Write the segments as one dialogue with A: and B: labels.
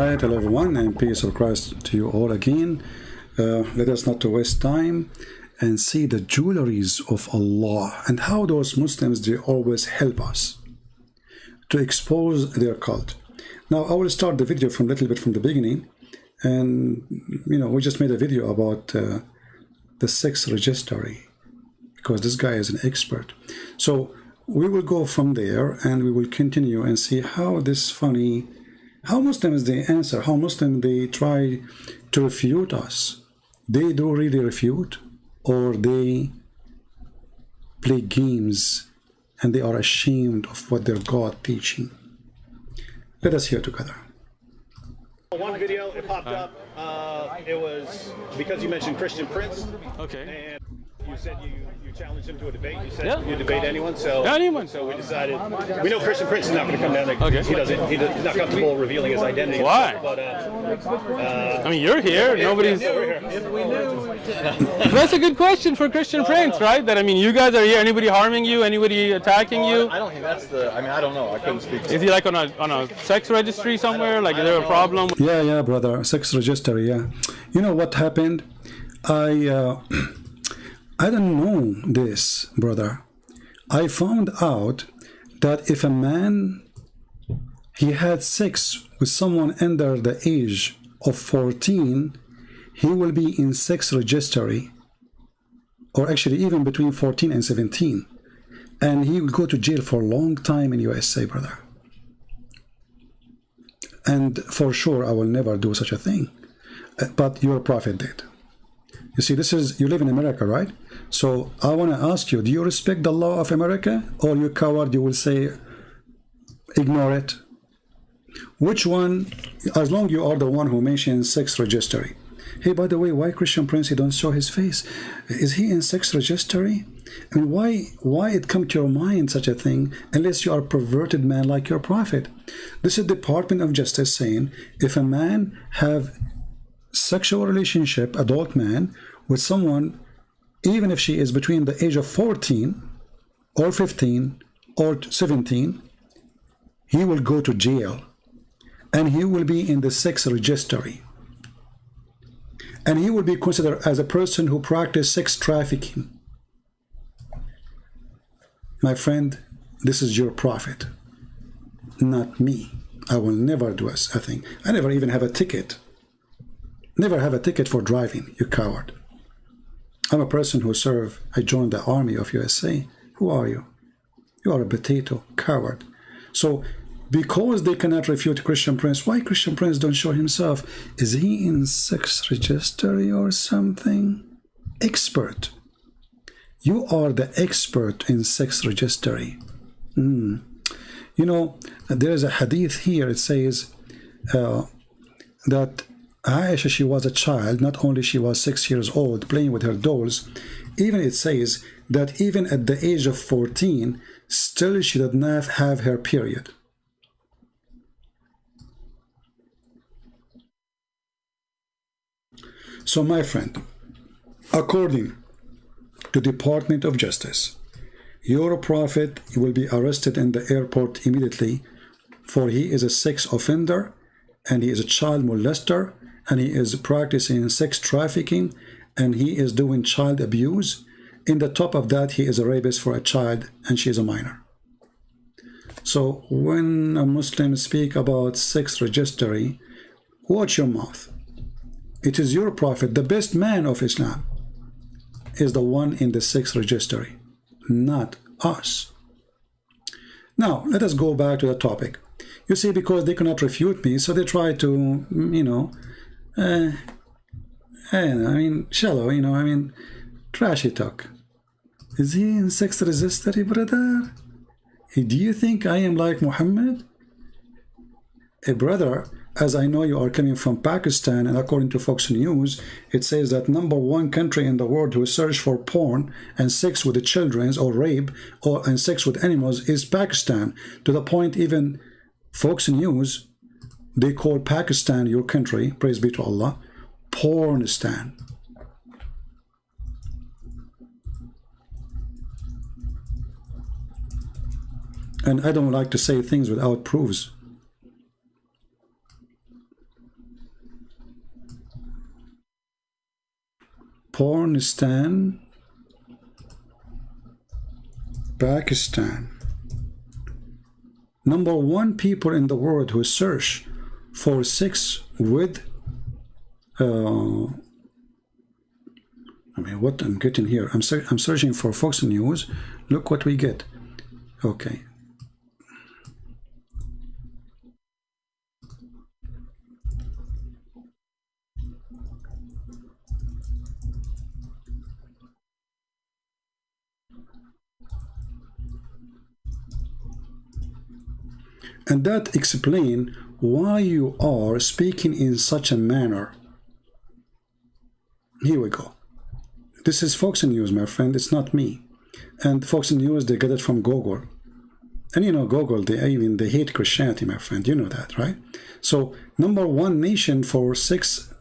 A: right, hello everyone, and peace of Christ to you all again. Let us not to waste time and see the jewelries of Allah and how those Muslims, they always help us to expose their cult. Now, I will start the video from a little bit from the beginning. And, you know, we just made a video about the sex registry because this guy is an expert. So we will go from there and we will continue and see how this funny, how Muslims they answer, how Muslims they try to refute us. They do really refute, or they play games and they are ashamed of what their God teaching. Let us hear together.
B: One video, it popped up. It was because you mentioned Christian Prince.
C: Okay.
B: And you said you challenged him to a debate. You said you debate anyone. So
C: anyone.
B: So we decided. We know Christian Prince is not going to come down there.
C: Okay.
B: He's not comfortable revealing his identity.
C: Why?
B: But
C: I mean, you're here. Nobody's.
B: If we knew.
C: That's a good question for Christian Prince, right? That I mean, you guys are here. Anybody harming you? Anybody attacking you?
D: I don't think that's the. I mean, I don't know. I couldn't speak.
C: Is he like on a sex registry somewhere? Like, is there a problem?
A: Yeah, brother, sex registry. Yeah, you know what happened? I don't know this, brother. I found out that if a man he had sex with someone under the age of 14, he will be in sex registry, or actually even between 14 and 17, and he will go to jail for a long time in USA, brother. And for sure, I will never do such a thing. But your prophet did. You see, this is, you live in America, right? So I want to ask you, do you respect the law of America, or you coward, you will say, ignore it? Which one, as long you are the one who mentions sex registry. Hey, by the way, why Christian Prince, he don't show his face? Is he in sex registry? I mean, why it come to your mind such a thing, unless you are a perverted man like your prophet? This is Department of Justice saying, if a man have sexual relationship, adult man, with someone, even if she is between the age of 14 or 15 or 17, he will go to jail and he will be in the sex registry, and he will be considered as a person who practiced sex trafficking. My friend, this is your prophet, not me. I will never do a thing. I never even have a ticket. Never have a ticket for driving, you coward. I'm a person who served. I joined the army of USA. Who are you? You are a potato, coward. So, because they cannot refute Christian Prince, why Christian Prince don't show himself? Is he in sex registry or something? Expert. You are the expert in sex registry. You know, there is a hadith here. It says that Aisha, she was a child. Not only she was 6 years old playing with her dolls, even it says that even at the age of 14, still she did not have her period. So my friend, according to Department of Justice, your prophet will be arrested in the airport immediately, for he is a sex offender and he is a child molester, and he is practicing sex trafficking, and he is doing child abuse. In the top of that, he is a rapist for a child, and she is a minor. So when a Muslim speak about sex registry, watch your mouth. It is your prophet, the best man of Islam, is the one in the sex registry, not us. Now, let us go back to the topic. You see, because they cannot refute me, so they try to, you know, I mean, shallow, you know, I mean, trashy talk. Is he in sex registry, brother? Hey, do you think I am like Muhammad? Hey, brother, as I know you are coming from Pakistan, and according to Fox News, it says that #1 country in the world who search for porn and sex with the children, or rape, and sex with animals is Pakistan. To the point even Fox News, they call Pakistan, your country, praise be to Allah, Pornistan. And I don't like to say things without proofs. Pornistan, Pakistan. Number one people in the world who search for sex with I mean, what I'm getting here, I'm searching for Fox News. Look what we get. Okay. And that explains why you are speaking in such a manner. Here we go. This is Fox News, my friend. It's not me. And Fox News, they get it from Google. And you know, Google, they hate Christianity, my friend. You know that, right? So, number one nation for sex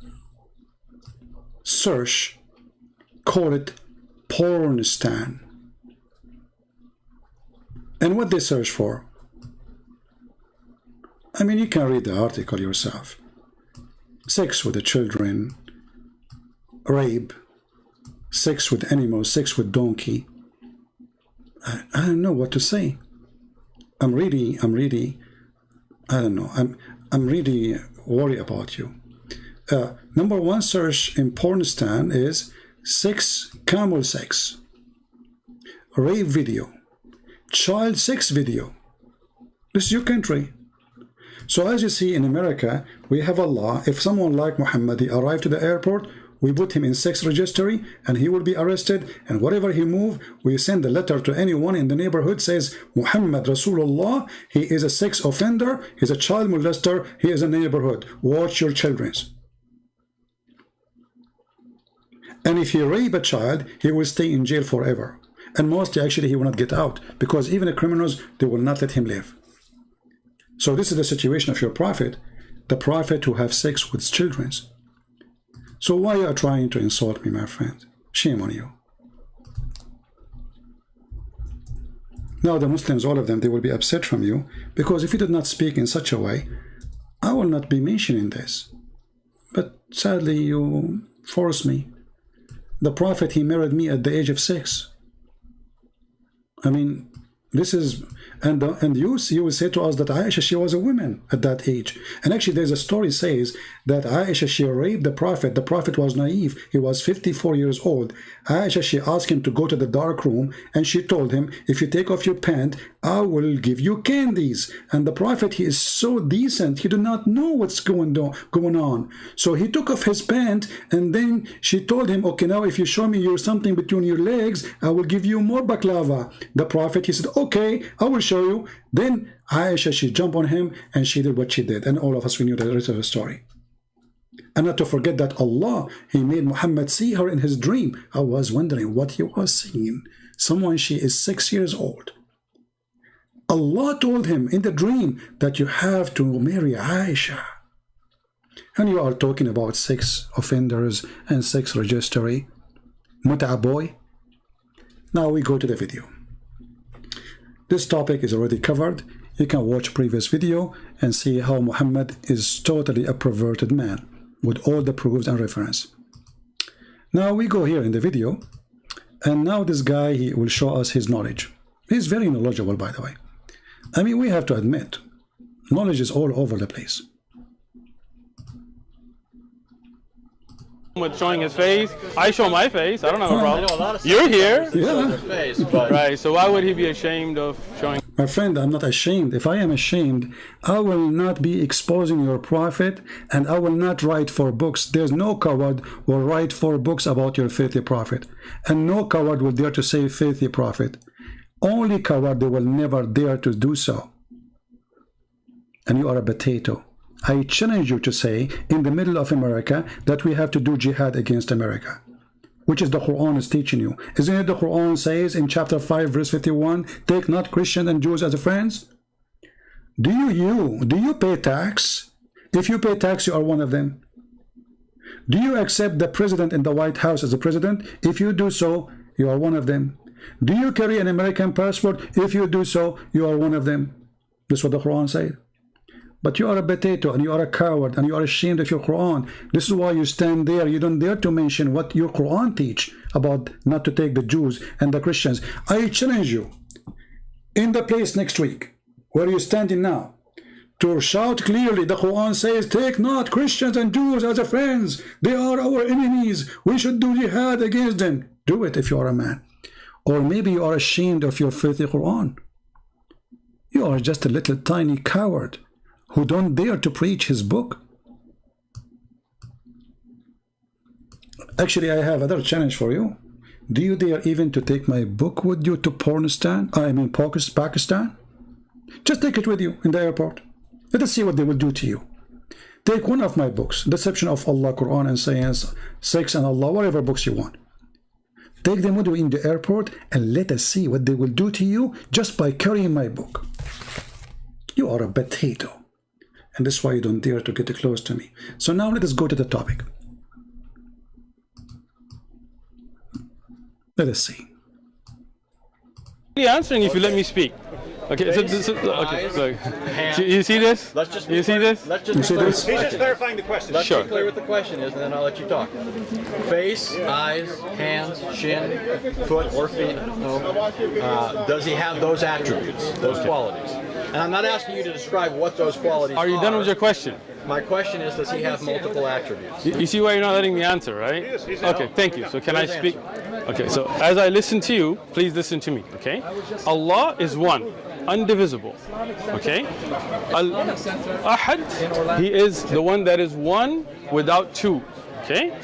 A: search, call it Pornistan. And what they search for? I mean, you can read the article yourself. Sex with the children, rape, sex with animals, sex with donkey. I don't know what to say. I'm really, I don't know. I'm really worried about you. Number one search in Pornistan is sex, camel sex, rape video, child sex video. This is your country. So as you see in America, we have a law. If someone like Muhammad arrived to the airport, we put him in sex registry and he will be arrested, and wherever he move, we send a letter to anyone in the neighborhood says Muhammad Rasulullah, he is a sex offender, he's a child molester, he is a neighborhood. Watch your children's. And if he rape a child, he will stay in jail forever. And mostly actually he will not get out, because even the criminals, they will not let him live. So this is the situation of your prophet, the prophet who have sex with children. So why are you trying to insult me, my friend? Shame on you. Now the Muslims, all of them, they will be upset from you, because if you did not speak in such a way, I will not be mentioning this. But sadly, you force me. The prophet, he married me at the age of 6. I mean, this is, and you will say to us that Aisha, she was a woman at that age. And actually there's a story says that Aisha, she raped the prophet. The prophet was naive. He was 54 years old. Aisha, she asked him to go to the dark room, and she told him, if you take off your pant, I will give you candies. And the prophet, he is so decent, he do not know what's going on. So he took off his pant, and then she told him, okay, now if you show me your something between your legs, I will give you more baklava. The prophet, he said, okay, I will show you. Then Aisha, she jumped on him and she did what she did. And all of us, we knew the rest of the story. And not to forget that Allah, he made Muhammad see her in his dream. I was wondering what he was seeing. Someone, she is 6 years old. Allah told him in the dream that you have to marry Aisha. And you are talking about sex offenders and sex registry. Mut'a boy. Now we go to the video. This topic is already covered. You can watch previous video and see how Muhammad is totally a perverted man with all the proofs and reference. Now we go here in the video, and now this guy, he will show us his knowledge. He's very knowledgeable, by the way. I mean, we have to admit, knowledge is all over the place.
C: With showing his face, I show my face. I don't have a problem. You're here.
A: Yeah.
D: Face, but
C: Right, so why would he be ashamed of showing?
A: My friend, I'm not ashamed. If I am ashamed, I will not be exposing your prophet, and I will not write 4 books. There's no coward will write 4 books about your filthy prophet. And no coward will dare to say filthy prophet. Only coward, they will never dare to do so. And you are a potato. I challenge you to say in the middle of America that we have to do jihad against America, which is the Quran is teaching you. Isn't it the Quran says in chapter 5 verse 51, take not Christians and Jews as friends? Do you pay tax? If you pay tax, you are one of them. Do you accept the president in the White House as a president? If you do so, you are one of them. Do you carry an American passport? If you do so, you are one of them. That's what the Quran says. But you are a potato and you are a coward and you are ashamed of your Quran. This is why you stand there. You don't dare to mention what your Quran teach about not to take the Jews and the Christians. I challenge you in the place next week where you're standing now to shout clearly, the Quran says, take not Christians and Jews as a friends. They are our enemies. We should do jihad against them. Do it if you are a man. Or maybe you are ashamed of your filthy Quran. You are just a little tiny coward who don't dare to preach his book. Actually, I have another challenge for you. Do you dare even to take my book with you to Pakistan? Just take it with you in the airport. Let us see what they will do to you. Take one of my books, Deception of Allah, Quran and Science, Sex and Allah, whatever books you want. Take them with you in the airport and let us see what they will do to you just by carrying my book. You are a potato. And this is why you don't dare to get close to me. So now let us go to the topic. Let us see.
C: Answering if you let me speak. Okay, so you see this? You see this?
B: He's just clarifying the question.
D: Let's be clear what the question is, and then I'll let you talk. Face, eyes, hands, shin, foot, or feet. No. Does he have those attributes, those qualities? And I'm not asking you to describe what those qualities are.
C: Are you done with your question?
D: My question is, does he have multiple attributes?
C: You see why you're not letting me answer, right? Okay, thank you. So can I speak? Okay, so as I listen to you, please listen to me, okay? Allah is one, indivisible, okay? Al-Ahad, He is the one that is one without two, okay?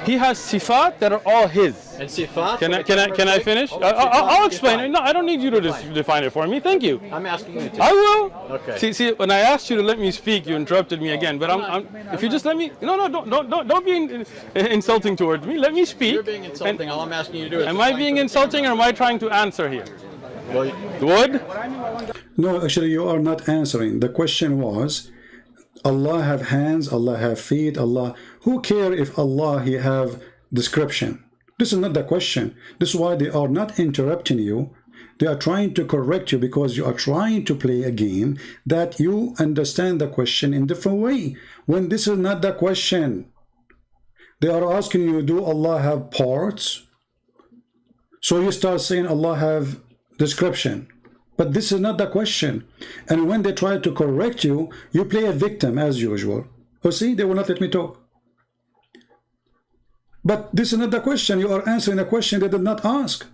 C: He has sifat that are all His.
D: And sifat?
C: Can I finish? I'll explain it. No, I don't need you to define it for me. Thank you.
D: I'm asking you to.
C: I will.
D: Okay.
C: See, when I asked you to let me speak, you interrupted me again. But if you just let me, don't be insulting towards me. Let me speak.
D: You're being insulting. All I'm asking you to do is.
C: Am I being insulting or am I trying to answer here?
D: Well,
C: Would?
A: No, actually, you are not answering. The question was, Allah have hands, Allah have feet, Allah. Who care if Allah He have description? This is not the question. This is why they are not interrupting you. They are trying to correct you because you are trying to play a game that you understand the question in different way. When this is not the question. They are asking you, do Allah have parts? So you start saying Allah have description. But this is not the question. And when they try to correct you, you play a victim as usual. Oh, see, they will not let me talk. But this is not the question. You are answering a question they did not ask.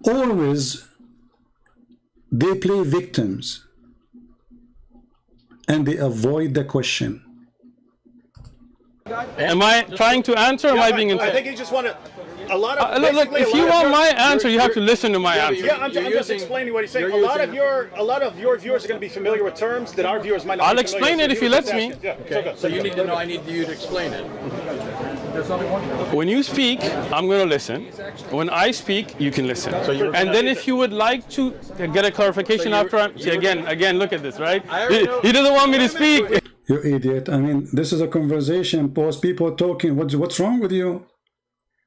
A: Always, they play victims. And they avoid the question.
C: Am I trying to answer or am I being
B: I
C: insulted?
B: think he just wanted a lot of.
C: Look, if you want my answer, you have to listen to my answer.
B: Yeah, I'm just explaining what he's saying. A lot of your viewers are going to be familiar with terms that our viewers might not.
C: I'll
B: be familiar
C: explain
B: with.
C: it if he lets me.
B: Yeah.
D: okay. So you need to know. I need you to explain it.
C: When you speak, I'm going to listen. When I speak, you can listen. And then if you would like to get a clarification after I'm... See, again, look at this, right? He doesn't want me to speak.
A: You idiot. I mean, this is a conversation post, people talking. What's wrong with you?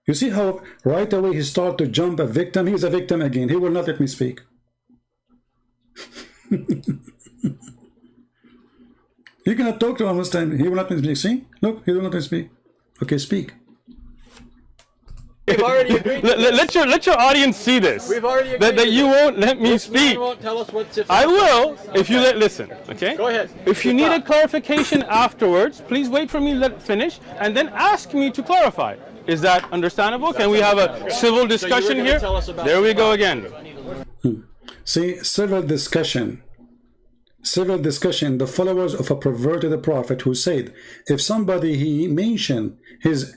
A: You see how right away he started to jump a victim? He's a victim again. He will not let me speak. You cannot talk to him this time. He will not let me speak. See? Look, he will not let me speak. Okay, speak.
D: We've already agreed.
C: Let your audience see this.
D: We've already agreed.
C: That you won't let me speak.
D: You won't tell us what sifat.
C: I will if you listen. Okay.
D: Go ahead.
C: If you need a clarification afterwards, please wait for me to finish and then ask me to clarify. Is that understandable? Can we have a civil discussion here? There we go again.
A: See, civil discussion. Civil discussion, the followers of a perverted prophet who said, if somebody he mentioned his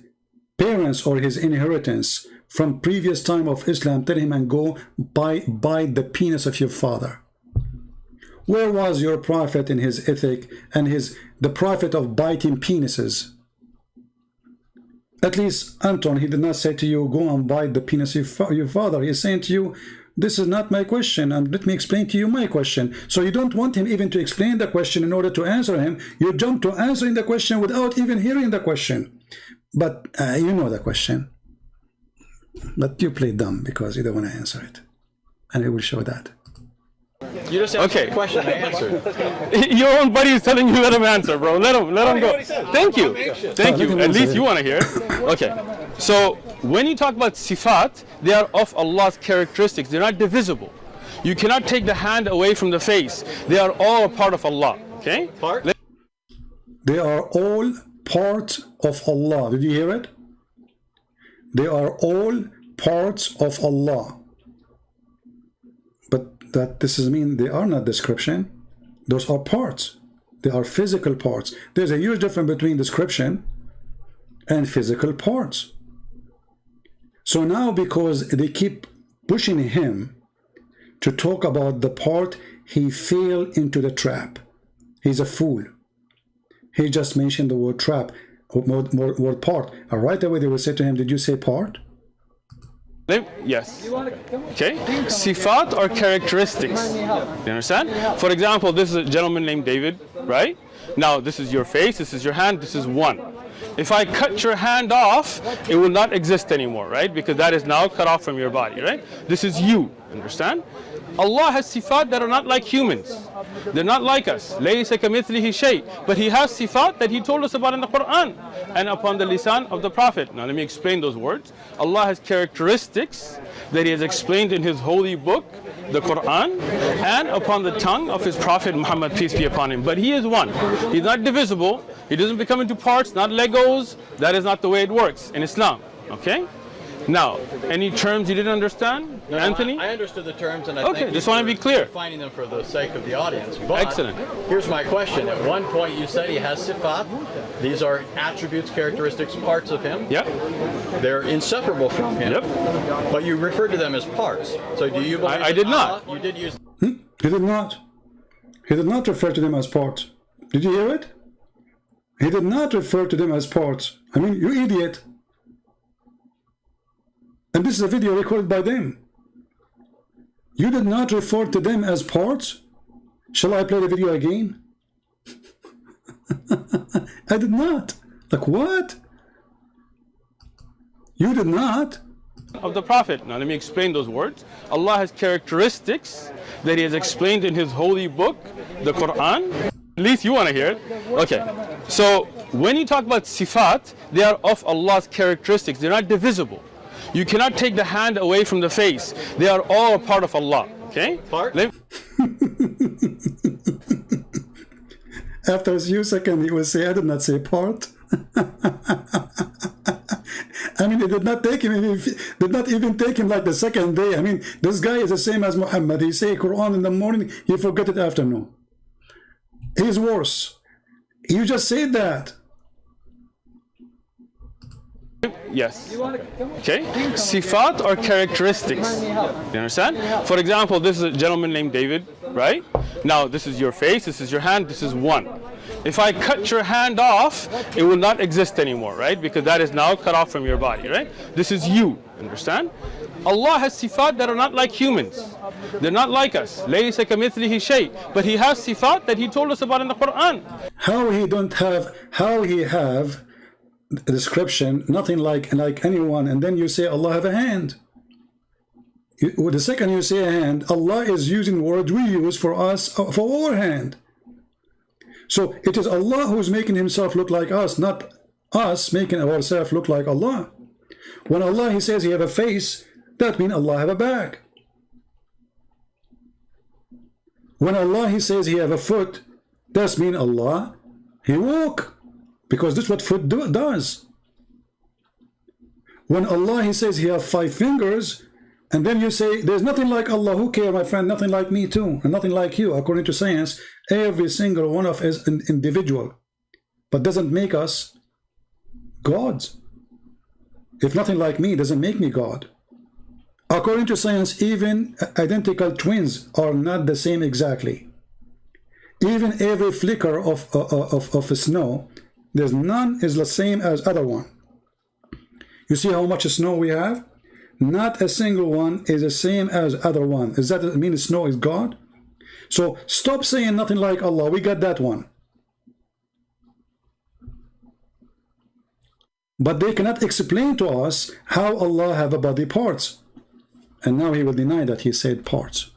A: parents or his inheritance from previous time of Islam, tell him and go bite the penis of your father. Where was your prophet in his ethic and the prophet of biting penises? At least Anton, he did not say to you, go and bite the penis of your father. He is saying to you, this is not my question, and let me explain to you my question. So you don't want him even to explain the question in order to answer him. You jump to answering the question without even hearing the question. But you know the question. But you play dumb because you don't want to answer it. And I will show that.
D: You just asked
C: Okay.
D: the question I answered.
C: Your own buddy is telling you let him answer, bro. Let him go. Thank you. Thank you. At least you want to hear it. Okay. So when you talk about sifat, they are of Allah's characteristics. They're not divisible. You cannot take the hand away from the face. They are all a part of Allah. Okay?
D: Part?
A: They are all part of Allah. Did you hear it? They are all parts of Allah. But that this is mean they are not description. Those are parts. They are physical parts. There's a huge difference between description and physical parts. So now, because they keep pushing him to talk about the part, he fell into the trap. He's a fool. He just mentioned the word trap, word part. And right away they will say to him, did you say part?
C: Yes. Okay. Sifat are characteristics. You understand? For example, this is a gentleman named David, right? Now, this is your face, this is your hand, this is one. If I cut your hand off, it will not exist anymore, right? Because that is now cut off from your body, right? This is you. Understand? Allah has sifat that are not like humans. They're not like us. لَيْسَ كَمِثْلِهِ شَيْءٍ. But He has sifat that He told us about in the Quran and upon the lisan of the Prophet. Now let me explain those words. Allah has characteristics that He has explained in His holy book, the Quran, and upon the tongue of His Prophet Muhammad, peace be upon him. But He is one. He's not divisible. He doesn't become into parts, not Legos. That is not the way it works in Islam. Okay? Now, any terms you didn't understand,
D: No,
C: Anthony?
D: I understood the terms, and I
C: Okay,
D: think
C: just want to be clear.
D: Defining them for the sake of the audience. But
C: Excellent.
D: Here's my question. At one point, you said He has sifat. These are attributes, characteristics, parts of Him.
C: Yep.
D: They're inseparable from Him.
C: Yep.
D: But you referred to them as parts. So do you believe?
C: I did not.
D: You did use.
A: He did not. He did not refer to them as parts. Did you hear it? He did not refer to them as parts. I mean, you idiot. And this is a video recorded by them. You did not refer to them as parts? Shall I play the video again? I did not. Like what? You did not.
C: Of the Prophet. Now let me explain those words. Allah has characteristics that He has explained in His holy book, the Quran. At least you want to hear it. Okay. So when you talk about sifat, they are of Allah's characteristics. They're not divisible. You cannot take the hand away from the face. They are all a part of Allah. Okay?
D: Part?
A: After a few seconds, he will say, I did not say part. I mean, it did not take him, did not even take him like the second day. I mean, this guy is the same as Muhammad. He say Quran in the morning, he forget it afternoon. He's worse. You just said that.
C: Yes. Okay. Sifat are characteristics. You understand? For example, this is a gentleman named David, right? Now, this is your face, this is your hand, this is one. If I cut your hand off, it will not exist anymore, right? Because that is now cut off from your body, right? This is you. Understand? Allah has sifat that are not like humans. They're not like us. لَيْسَ كَمِثْلِهِ شَيْءٍ. But He has sifat that He told us about in the Quran.
A: How he have a description, nothing like anyone, and then you say Allah have a hand. The second you say a hand, Allah is using words we use for us, for our hand. So it is Allah who's making Himself look like us, not us making ourselves look like Allah. When Allah He says He have a face, that means Allah have a back. When Allah He says He have a foot, that means Allah He walk. Because this is what foot does. When Allah He says He have 5 fingers, and then you say, there's nothing like Allah. Who care, my friend? Nothing like me too, and nothing like you. According to science, every single one of us is an individual, but doesn't make us gods. If nothing like me doesn't make me God. According to science, even identical twins are not the same exactly. Even every flicker of snow, there's none is the same as other one. You see how much snow we have? Not a single one is the same as other one. Does that mean snow is God? So stop saying nothing like Allah. We got that one. But they cannot explain to us how Allah have a body parts. And now he will deny that he said parts.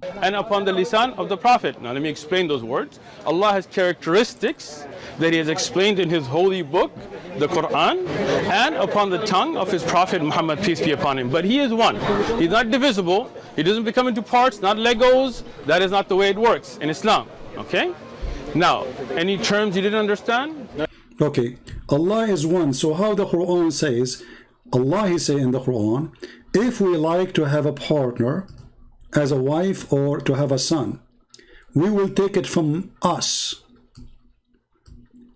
C: and upon the lisan of the Prophet. Now let me explain those words. Allah has characteristics that He has explained in His holy book, the Quran, and upon the tongue of His Prophet Muhammad, peace be upon him. But He is one. He's not divisible. He doesn't become into parts, not Legos. That is not the way it works in Islam. Okay? Now, any terms you didn't understand?
A: Okay, Allah is one. So how the Quran says, Allah He say in the Quran, if we like to have a partner as a wife or to have a son, we will take it from us.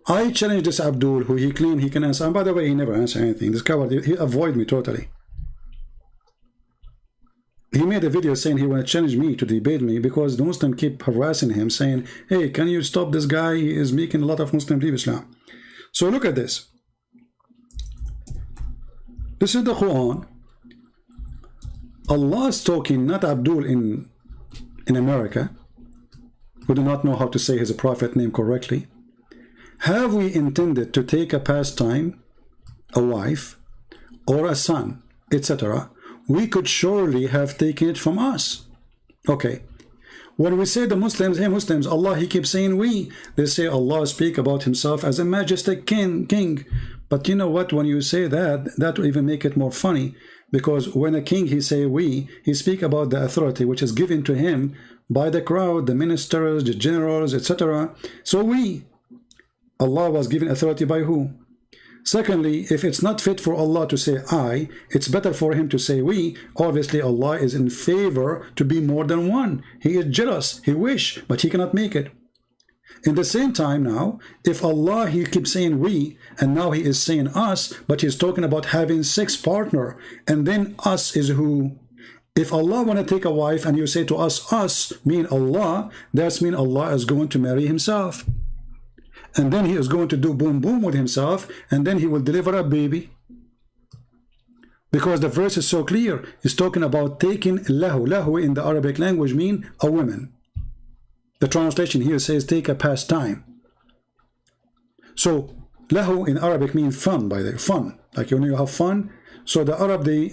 A: I challenge this Abdul, who he claimed he can answer, and by the way, he never answered anything. This coward, he avoided me totally. He made a video saying he want to challenge me to debate me because the Muslim keep harassing him, saying, hey, can you stop this guy? He is making a lot of Muslims leave Islam. So look at this. This is the Quran. Allah is talking, not Abdul in America, who do not know how to say his prophet name correctly. Have we intended to take a pastime, a wife, or a son, etc., we could surely have taken it from us. Okay. When we say the Muslims, hey Muslims, Allah, He keeps saying we. They say Allah speak about Himself as a majestic king. But you know what? When you say that, that will even make it more funny. Because when a king, he say we, he speak about the authority which is given to him by the crowd, the ministers, the generals, etc. So we. Allah was given authority by who? Secondly, if it's not fit for Allah to say I, it's better for Him to say we. Obviously, Allah is in favor to be more than one. He is jealous. He wish, but He cannot make it. In the same time now, if Allah, He keeps saying we, and now He is saying us, but He's talking about having 6 partners, and then us is who? If Allah want to take a wife and you say to us mean Allah, that's mean Allah is going to marry Himself. And then He is going to do boom boom with Himself, and then He will deliver a baby. Because the verse is so clear. It's talking about taking lahu. Lahu in the Arabic language mean a woman. The translation here says take a pastime. So lahu in Arabic means fun, by the way, fun. Like when you have fun. So the Arab, the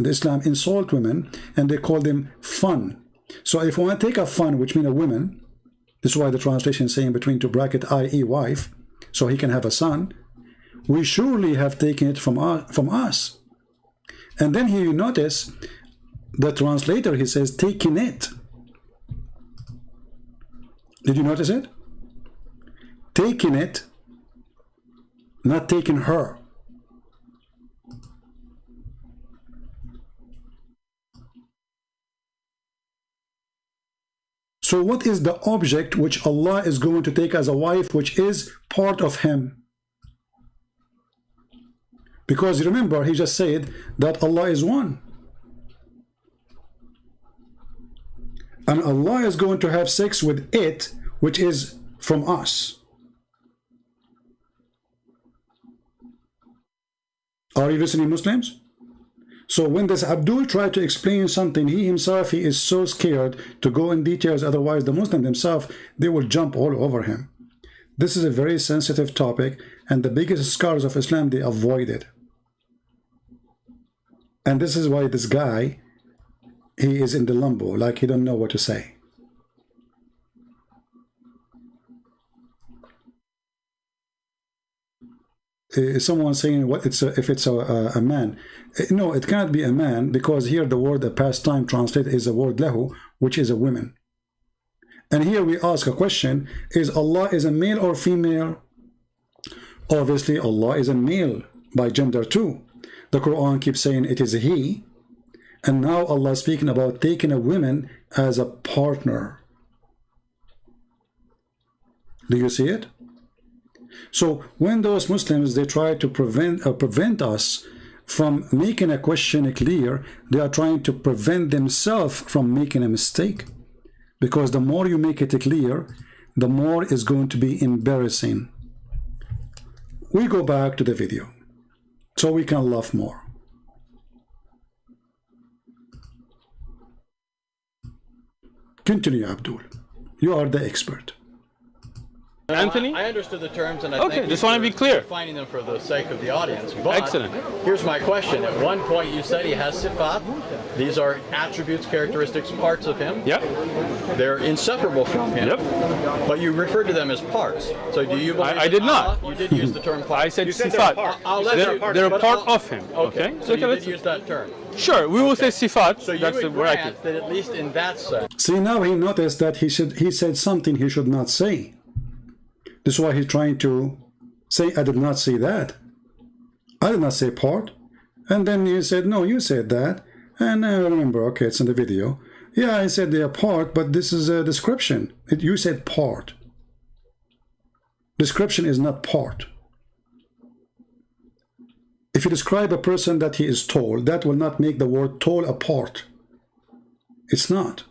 A: Islam insult women and they call them fun. So if we want to take a fun, which means a woman, this is why the translation is saying between two bracket, i.e. wife, so he can have a son, we surely have taken it from us. And then here you notice the translator, he says taking it. Did you notice it? Taking it, not taking her. So what is the object which Allah is going to take as a wife, which is part of Him? Because remember, He just said that Allah is one. And Allah is going to have sex with it, which is from us. Are you listening, Muslims? So when this Abdul tried to explain something, he himself, he is so scared to go in details, otherwise the Muslim themselves, they will jump all over him. This is a very sensitive topic, and the biggest scholars of Islam, they avoid it. And this is why this guy, he is in the limbo, like he don't know what to say. Someone saying what if it's a man. No, it cannot be a man, because here the word, the pastime translated is the word lahu, which is a woman. And here we ask a question, is Allah is a male or female? Obviously Allah is a male by gender too. The Quran keeps saying it is He, and now Allah is speaking about taking a woman as a partner. Do you see it? So when those Muslims, they try to prevent us from making a question clear, they are trying to prevent themselves from making a mistake. Because the more you make it clear, the more it's going to be embarrassing. We go back to the video so we can laugh more. Continue, Abdul. You are the expert.
C: Anthony?
D: I understood the terms, and I
C: Okay,
D: thank
C: just
D: you
C: want to
D: for
C: be clear.
D: defining them for the sake of the audience. But
C: Excellent.
D: Here's my question. At one point you said he has sifat. These are attributes, characteristics, parts of him.
C: Yep.
D: They're inseparable from him.
C: Yep.
D: But you referred to them as parts. So do you believe
C: I did not.
D: You did use the term part.
C: I said
B: said they're
C: sifat.
B: a part.
D: I'll let
C: They're,
D: you.
C: they're a
D: but
C: part
D: I'll-
C: of him.
D: Okay. So you
C: let's-
D: did use that term.
C: Sure, we will say sifat.
D: So you
C: That's the
D: would
C: word.
D: grant that at least in that sense.
A: See, now he noticed that he said something he should not say. This is why he's trying to say, I did not say that. I did not say part. And then he said, no, you said that. And I remember, okay, it's in the video. Yeah, I said they are part, but this is a description. You said part. Description is not part. If you describe a person that he is tall, that will not make the word tall a part. It's not.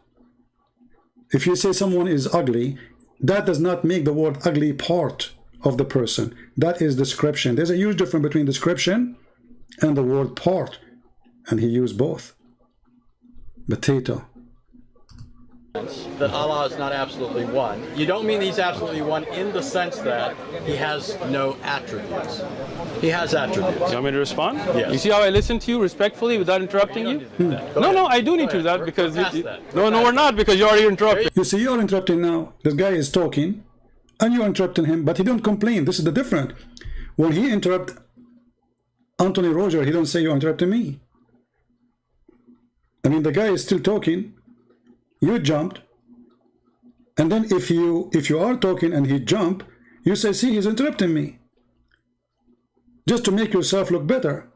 A: If you say someone is ugly, that does not make the word ugly part of the person. That is description. There's a huge difference between description and the word part. And he used both. Potato.
D: That Allah is not absolutely one. You don't mean he's absolutely one in the sense that he has no attributes. He has attributes.
C: You want me to respond?
D: Yes.
C: You see how I listen to you respectfully without interrupting you? No, I do need to do that because no, we're not, because you already interrupted.
A: You see, you're interrupting now. This guy is talking and you're interrupting him, but he don't complain. This is the difference. When he interrupt Anthony Roger, he don't say you're interrupting me. I mean, the guy is still talking. You jumped. And then if you are talking and he jump, you say, see, he's interrupting me. Just to make yourself look better.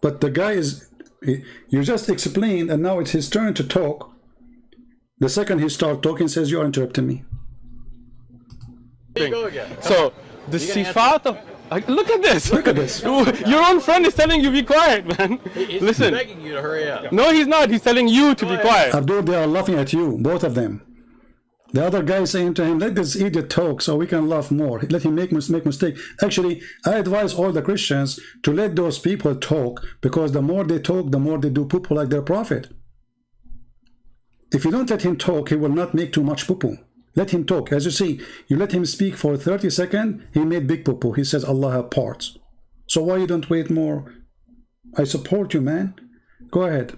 A: But the guy is, you just explained, and now it's his turn to talk. The second he starts talking, says, you are interrupting me.
D: There you go again.
C: So the sifat of look at this.
A: Look at this.
C: Your own friend is telling you be quiet, man.
D: He's
C: Listen.
D: begging you to hurry up.
C: No, he's not. He's telling you to be quiet.
A: Abdul, they are laughing at you, both of them. The other guy is saying to him, let this idiot talk so we can laugh more. Let him make mistake. Actually, I advise all the Christians to let those people talk, because the more they talk, the more they do poo-poo like their prophet. If you don't let him talk, he will not make too much poo-poo. Let him talk. As you see, you let him speak for 30 seconds, he made big poo-poo. He says Allah have parts. So why you don't wait more? I support you, man. Go ahead.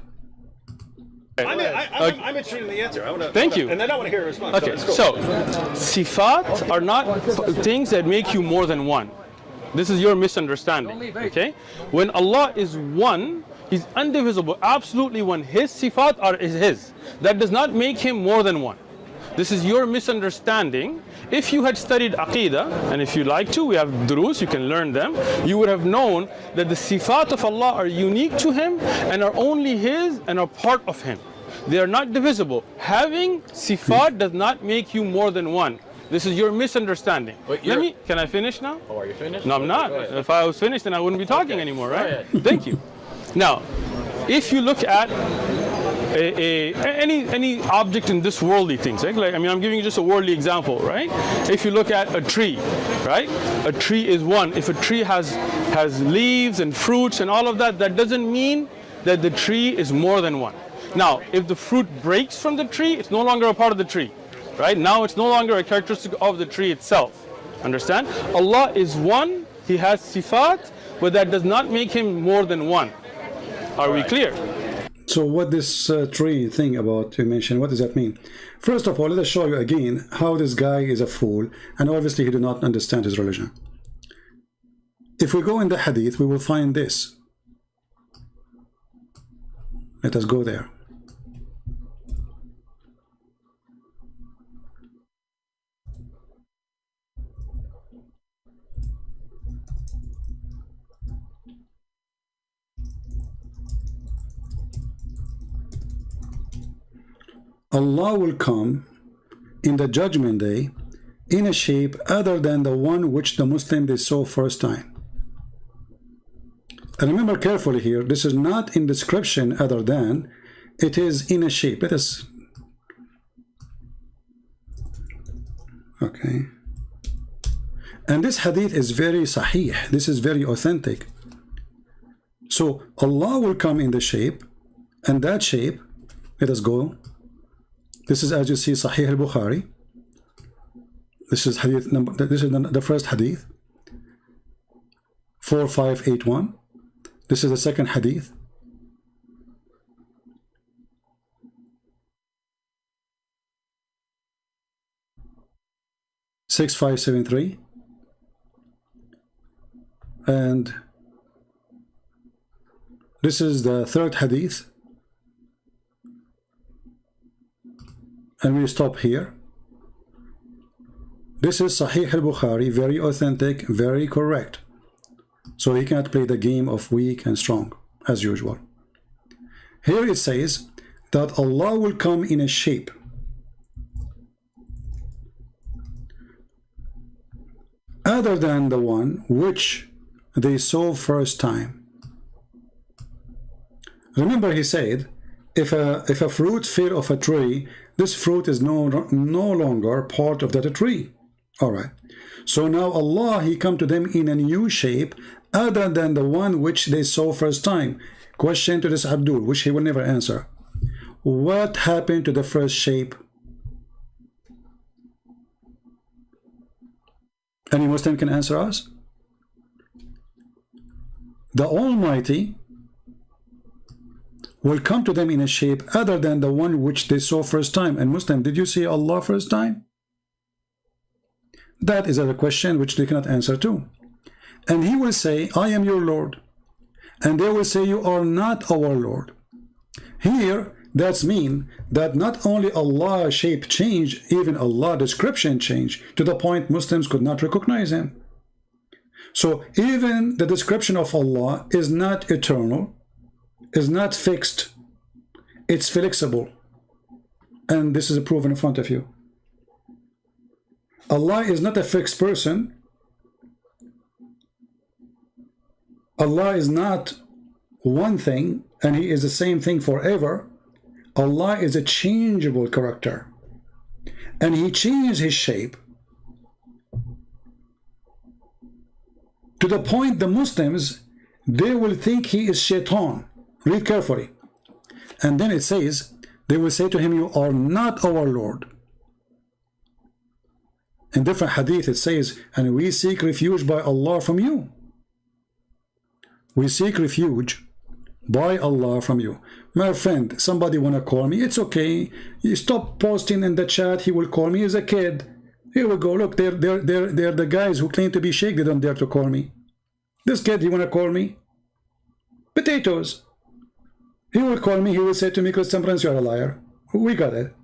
B: I'm interested in the answer.
C: Thank you.
B: And then I want to hear a response.
C: Okay, so sifat are not things that make you more than one. This is your misunderstanding. Okay, when Allah is one, He's indivisible, absolutely one. His sifat is His. That does not make Him more than one. This is your misunderstanding. If you had studied Aqidah, and if you like to, we have durus, you can learn them, you would have known that the sifat of Allah are unique to Him and are only His and are part of Him. They are not divisible. Having sifat does not make you more than one. This is your misunderstanding. Can I finish now?
D: Oh, are you finished?
C: No, I'm not. If I was finished, then I wouldn't be talking anymore, right? Thank you. Now, if you look at any object in this worldly things, right? Like, I mean, I'm giving you just a worldly example, right? If you look at a tree, right? A tree is one. If a tree has leaves and fruits and all of that, that doesn't mean that the tree is more than one. Now, if the fruit breaks from the tree, it's no longer a part of the tree, right? Now it's no longer a characteristic of the tree itself. Understand? Allah is one. He has sifat, but that does not make Him more than one. Are we clear?
A: So what this tree thing about you mentioned, what does that mean? First of all, let us show you again how this guy is a fool, and obviously he did not understand his religion. If we go in the hadith, we will find this. Let us go there. Allah will come in the judgment day in a shape other than the one which the Muslim they saw first time. And remember carefully here, this is not in description other than, it is in a shape. Let us, okay. And this hadith is very sahih. This is very authentic. So Allah will come in the shape, and that shape, let us go. This is, as you see, Sahih al-Bukhari. This is hadith number, this is the first hadith, 4581. This is the second hadith, 6573. And this is the third hadith, and we stop here. This is Sahih al-Bukhari, very authentic, very correct. So he can't play the game of weak and strong, as usual. Here it says that Allah will come in a shape other than the one which they saw first time. Remember, he said, if a fruit fell off a tree, this fruit is no longer part of that tree. All right. So now Allah, he come to them in a new shape other than the one which they saw first time. Question to this Abdul, which he will never answer. What happened to the first shape? Any Muslim can answer us? The Almighty will come to them in a shape other than the one which they saw first time. And Muslim, did you see Allah first time? That is a question which they cannot answer to. And he will say, I am your Lord. And they will say, you are not our Lord. Here, that's mean that not only Allah shape change, even Allah description change, to the point Muslims could not recognize him. So even the description of Allah is not eternal, is not fixed, it's flexible. And this is proven in front of you. Allah is not a fixed person. Allah is not one thing and he is the same thing forever. Allah is a changeable character, and he changed his shape to the point the Muslims, they will think he is Shaitan. Read carefully. And then it says, they will say to him, you are not our Lord. In different hadith it says, and we seek refuge by Allah from you. We seek refuge by Allah from you. My friend, somebody wanna call me, it's okay. You stop posting in the chat, he will call me as a kid. Here we go, look, they're the guys who claim to be Sheikh, they don't dare to call me. This kid, he wanna call me? Potatoes. He will call me, he will say to me, Christian Prince, you're a liar. We got it.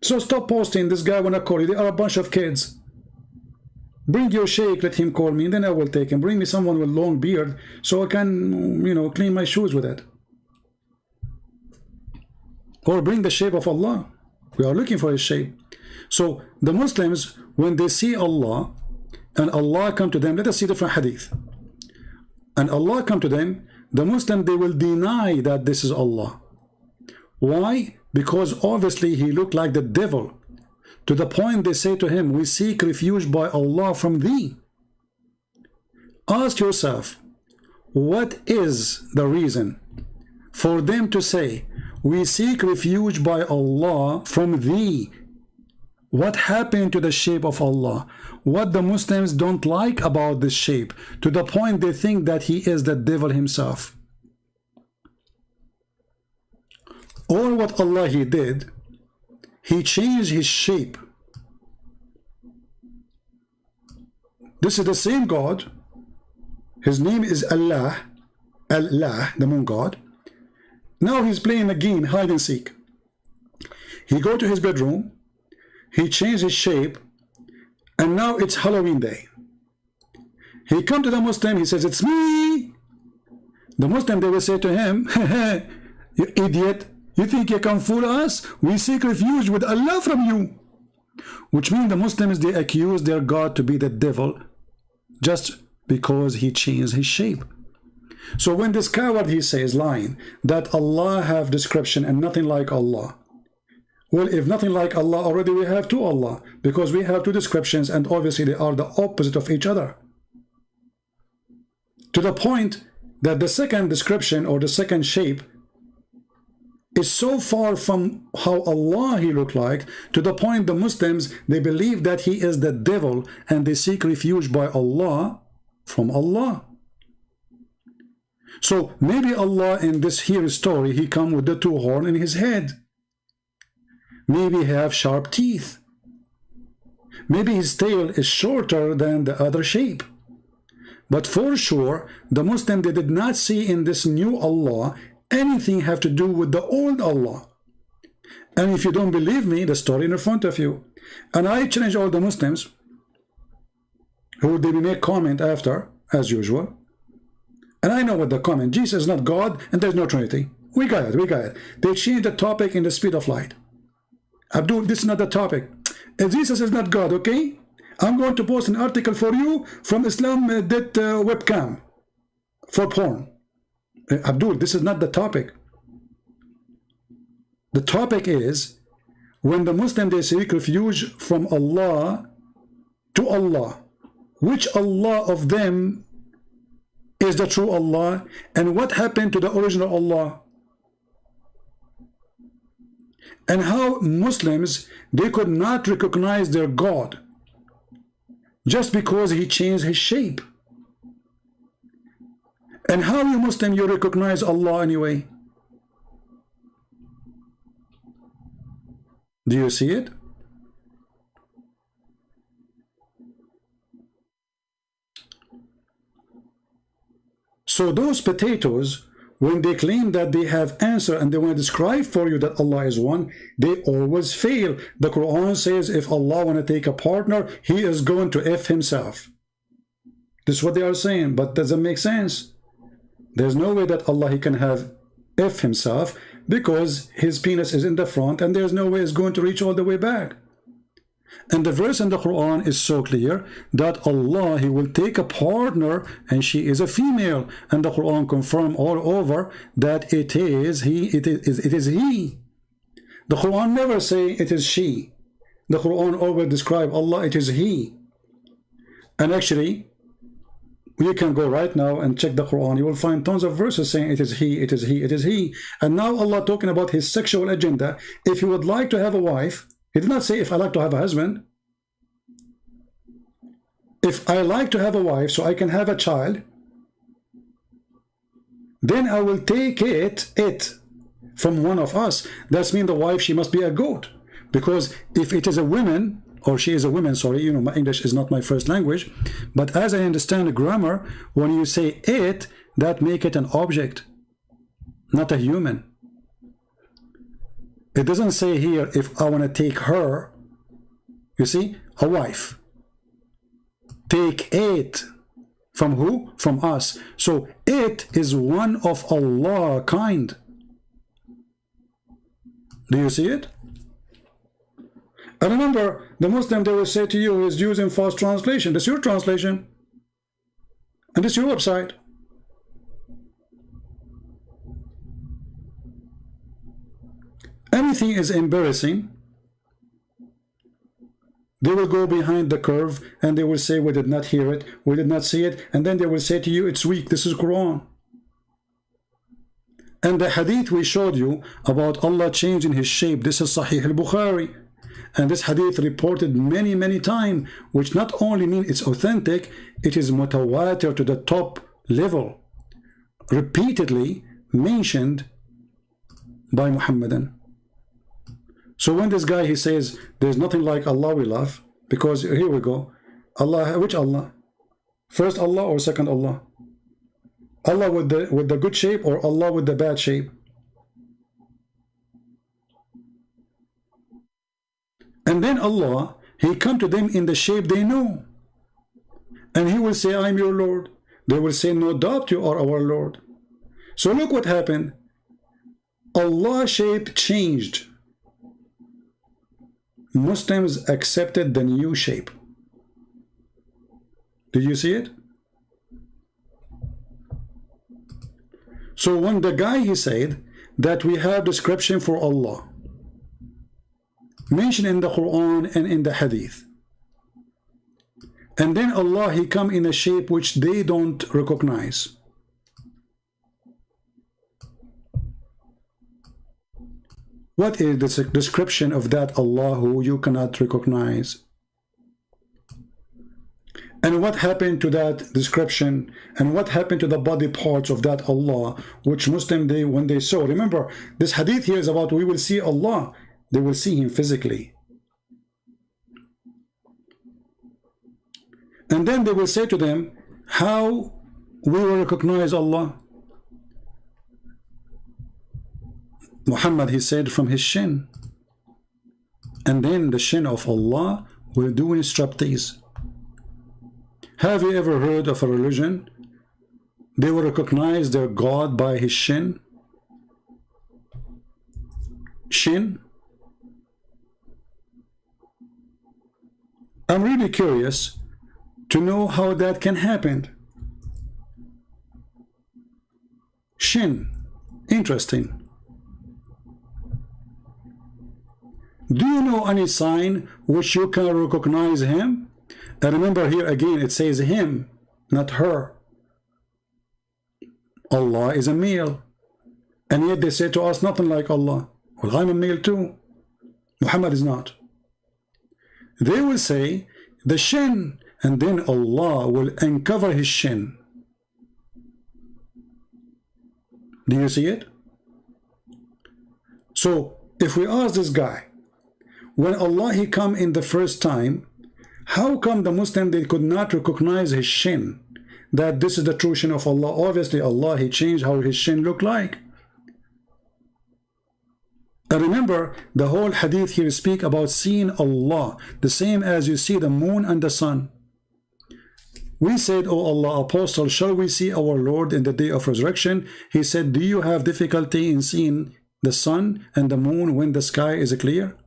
A: So stop posting, this guy wanna call you, they are a bunch of kids. Bring your Sheikh, let him call me, and then I will take him. Bring me someone with long beard, so I can, you know, clean my shoes with it. Or bring the shape of Allah. We are looking for his shape. So the Muslims, when they see Allah, and Allah come to them, let us see different hadith. And Allah come to them, the Muslim, they will deny that this is Allah. Why? Because obviously he looked like the devil. To the point they say to him, we seek refuge by Allah from thee. Ask yourself, what is the reason for them to say, we seek refuge by Allah from thee? What happened to the shape of Allah? What the Muslims don't like about this shape, to the point they think that he is the devil himself. Or what Allah he did, he changed his shape. This is the same God. His name is Allah, Allah, the moon God. Now he's playing a game, hide and seek. He go to his bedroom, he changed his shape, and now it's Halloween day. He come to the Muslim, he says, it's me. The Muslim, they will say to him, you idiot, you think you can fool us? We seek refuge with Allah from you. Which means the Muslims, they accuse their God to be the devil just because he changed his shape. So when this coward, he says, lying, that Allah have description and nothing like Allah. Well, if nothing like Allah, already we have two Allah, because we have two descriptions and obviously they are the opposite of each other. To the point that the second description or the second shape is so far from how Allah he looked like, to the point the Muslims, they believe that he is the devil and they seek refuge by Allah from Allah. So maybe Allah in this here story, he come with the two horns in his head. Maybe he have sharp teeth. Maybe his tail is shorter than the other shape. But for sure, the Muslim, they did not see in this new Allah anything have to do with the old Allah. And if you don't believe me, the story in front of you. And I challenge all the Muslims who they will make comment after, as usual. And I know what the comment, Jesus is not God and there's no Trinity. We got it, we got it. They changed the topic in the speed of light. Abdul, this is not the topic. Jesus is not God, okay? I'm going to post an article for you from Islam that webcam for porn. Abdul, this is not the topic. The topic is when the Muslim they seek refuge from Allah to Allah. Which Allah of them is the true Allah, and what happened to the original Allah? And how Muslims, they could not recognize their God just because he changed his shape. And how you Muslim, you recognize Allah anyway? Do you see it? So those potatoes, when they claim that they have answer and they want to describe for you that Allah is one, they always fail. The Quran says if Allah want to take a partner, he is going to F himself. This is what they are saying, but doesn't make sense. There's no way that Allah he can have F himself because his penis is in the front and there's no way it's going to reach all the way back. And the verse in the Quran is so clear that Allah, he will take a partner and she is a female. And the Quran confirm all over that it is he. It is he. The Quran never say it is she. The Quran always describe Allah, it is he. And actually, you can go right now and check the Quran. You will find tons of verses saying it is he, it is he, it is he. And now Allah talking about his sexual agenda. If you would like to have a wife, he did not say if I like to have a husband. If I like to have a wife so I can have a child, then I will take it from one of us. That means the wife, she must be a goat. Because if it is a woman, or she is a woman, sorry, you know, my English is not my first language, but as I understand the grammar, when you say it, that make it an object, not a human. It doesn't say here if I want to take her, you see, a wife. Take it. From who? From us. So it is one of Allah kind. Do you see it? And remember, the Muslim, they will say to you, is using false translation. This is your translation. And this is your website. Anything is embarrassing, they will go behind the curve and they will say we did not hear it, we did not see it, and then they will say to you it's weak, this is Quran. And the hadith we showed you about Allah changing his shape, this is Sahih al-Bukhari, and this hadith reported many times, which not only means it's authentic, it is mutawatir to the top level, repeatedly mentioned by Muhammadan. So when this guy, he says, there's nothing like Allah we love, because here we go, Allah, which Allah? First Allah or second Allah? Allah with the good shape or Allah with the bad shape? And then Allah, he come to them in the shape they know. And he will say, I'm your Lord. They will say, no doubt you are our Lord. So look what happened. Allah's shape changed. Muslims accepted the new shape. Did you see it? So when the guy, he said that we have description for Allah mentioned in the Quran and in the Hadith, and then Allah, he come in a shape which they don't recognize. What is the description of that Allah who you cannot recognize? And what happened to that description? And what happened to the body parts of that Allah, which Muslim, when they saw, remember, this hadith here is about we will see Allah. They will see him physically. And then they will say to them, how we will recognize Allah? Muhammad, he said, from his shin. And then the shin of Allah will do instructees. Have you ever heard of a religion? They will recognize their God by his shin. Shin. I'm really curious to know how that can happen. Shin. Interesting. Do you know any sign which you can recognize him? And remember here again, it says him, not her. Allah is a male. And yet they say to us, nothing like Allah. Well, I'm a male too. Muhammad is not. They will say, the shin, and then Allah will uncover his shin. Do you see it? So, if we ask this guy, when Allah he come in the first time, how come the Muslim they could not recognize his shin? That this is the true shin of Allah. Obviously Allah he changed how his shin looked like. And remember, the whole hadith here speak about seeing Allah, the same as you see the moon and the sun. We said, oh Allah, apostle, shall we see our Lord in the day of resurrection? He said, do you have difficulty in seeing the sun and the moon when the sky is clear?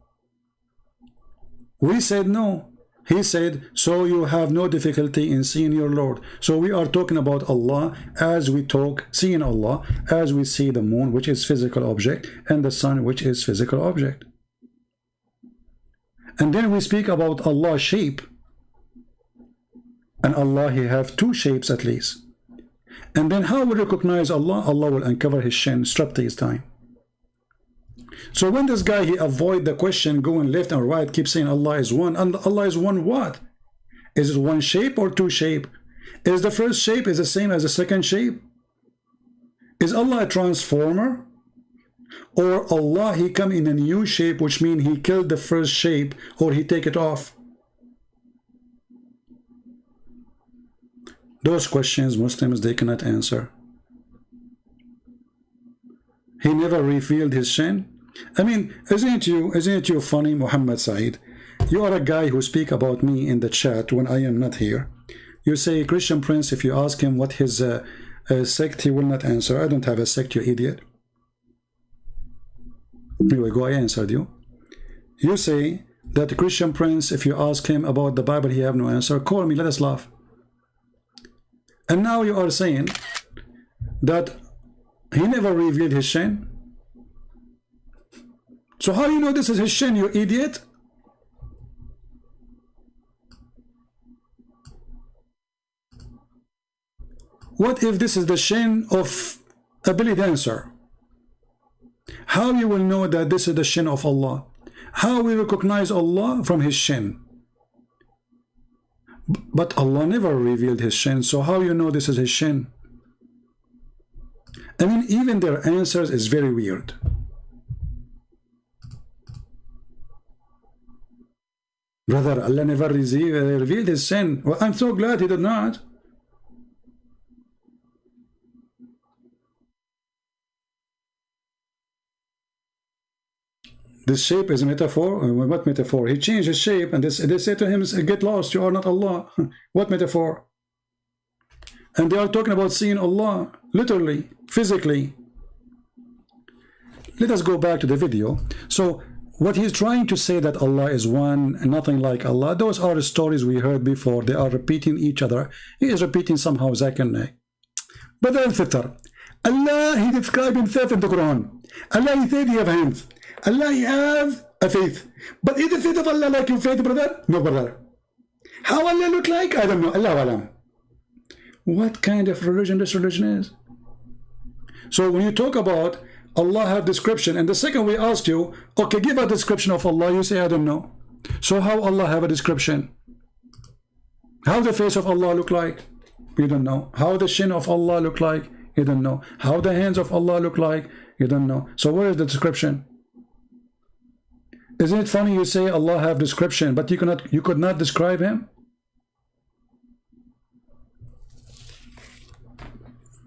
A: We said no. He said, so you have no difficulty in seeing your Lord. So we are talking about Allah as we talk, seeing Allah, as we see the moon, which is physical object, and the sun, which is physical object. And then we speak about Allah's shape. And Allah, he have two shapes at least. And then how we recognize Allah? Allah will uncover his shin, strap to his time. So when this guy, he avoid the question going left and right, keep saying Allah is one. And Allah is one what? Is it one shape or two shape? Is the first shape is the same as the second shape? Is Allah a transformer? Or Allah, he come in a new shape, which means he killed the first shape or he take it off? Those questions Muslims, they cannot answer. He never revealed his shin. I mean, isn't it you funny, Muhammad Said? You are a guy who speak about me in the chat when I am not here. You say, Christian Prince, if you ask him what his sect, he will not answer. I don't have a sect, you idiot. Anyway, go, I answered you. You say that Christian Prince, if you ask him about the Bible, he have no answer. Call me, let us laugh. And now you are saying that he never revealed his shin. So how do you know this is his shin, you idiot? What if this is the shin of a belly dancer? How you will know that this is the shin of Allah? How we recognize Allah from his shin? But Allah never revealed his shin, so how you know this is his shin? I mean, even their answers is very weird. Brother, Allah never revealed his sin. Well, I'm so glad he did not. This shape is a metaphor. What metaphor? He changed his shape and they say to him, get lost, you are not Allah. What metaphor? And they are talking about seeing Allah, literally, physically. Let us go back to the video. So, what he's trying to say that Allah is one and nothing like Allah, those are the stories we heard before. They are repeating each other. He is repeating somehow Zakir. But al-Fitr, Allah, he described himself in the Quran. Allah, he said he have hands. Allah, he have a faith. But is the faith of Allah like your faith, brother? No, brother. How Allah look like? I don't know. Allah alam. What kind of religion this religion is? So when you talk about Allah have description, and the second we ask you, okay, give a description of Allah, you say I don't know. So how Allah have a description? How the face of Allah look like? You don't know. How the shin of Allah look like? You don't know. How the hands of Allah look like? You don't know. So where is the description? Isn't it funny you say Allah have description, but you could not describe him?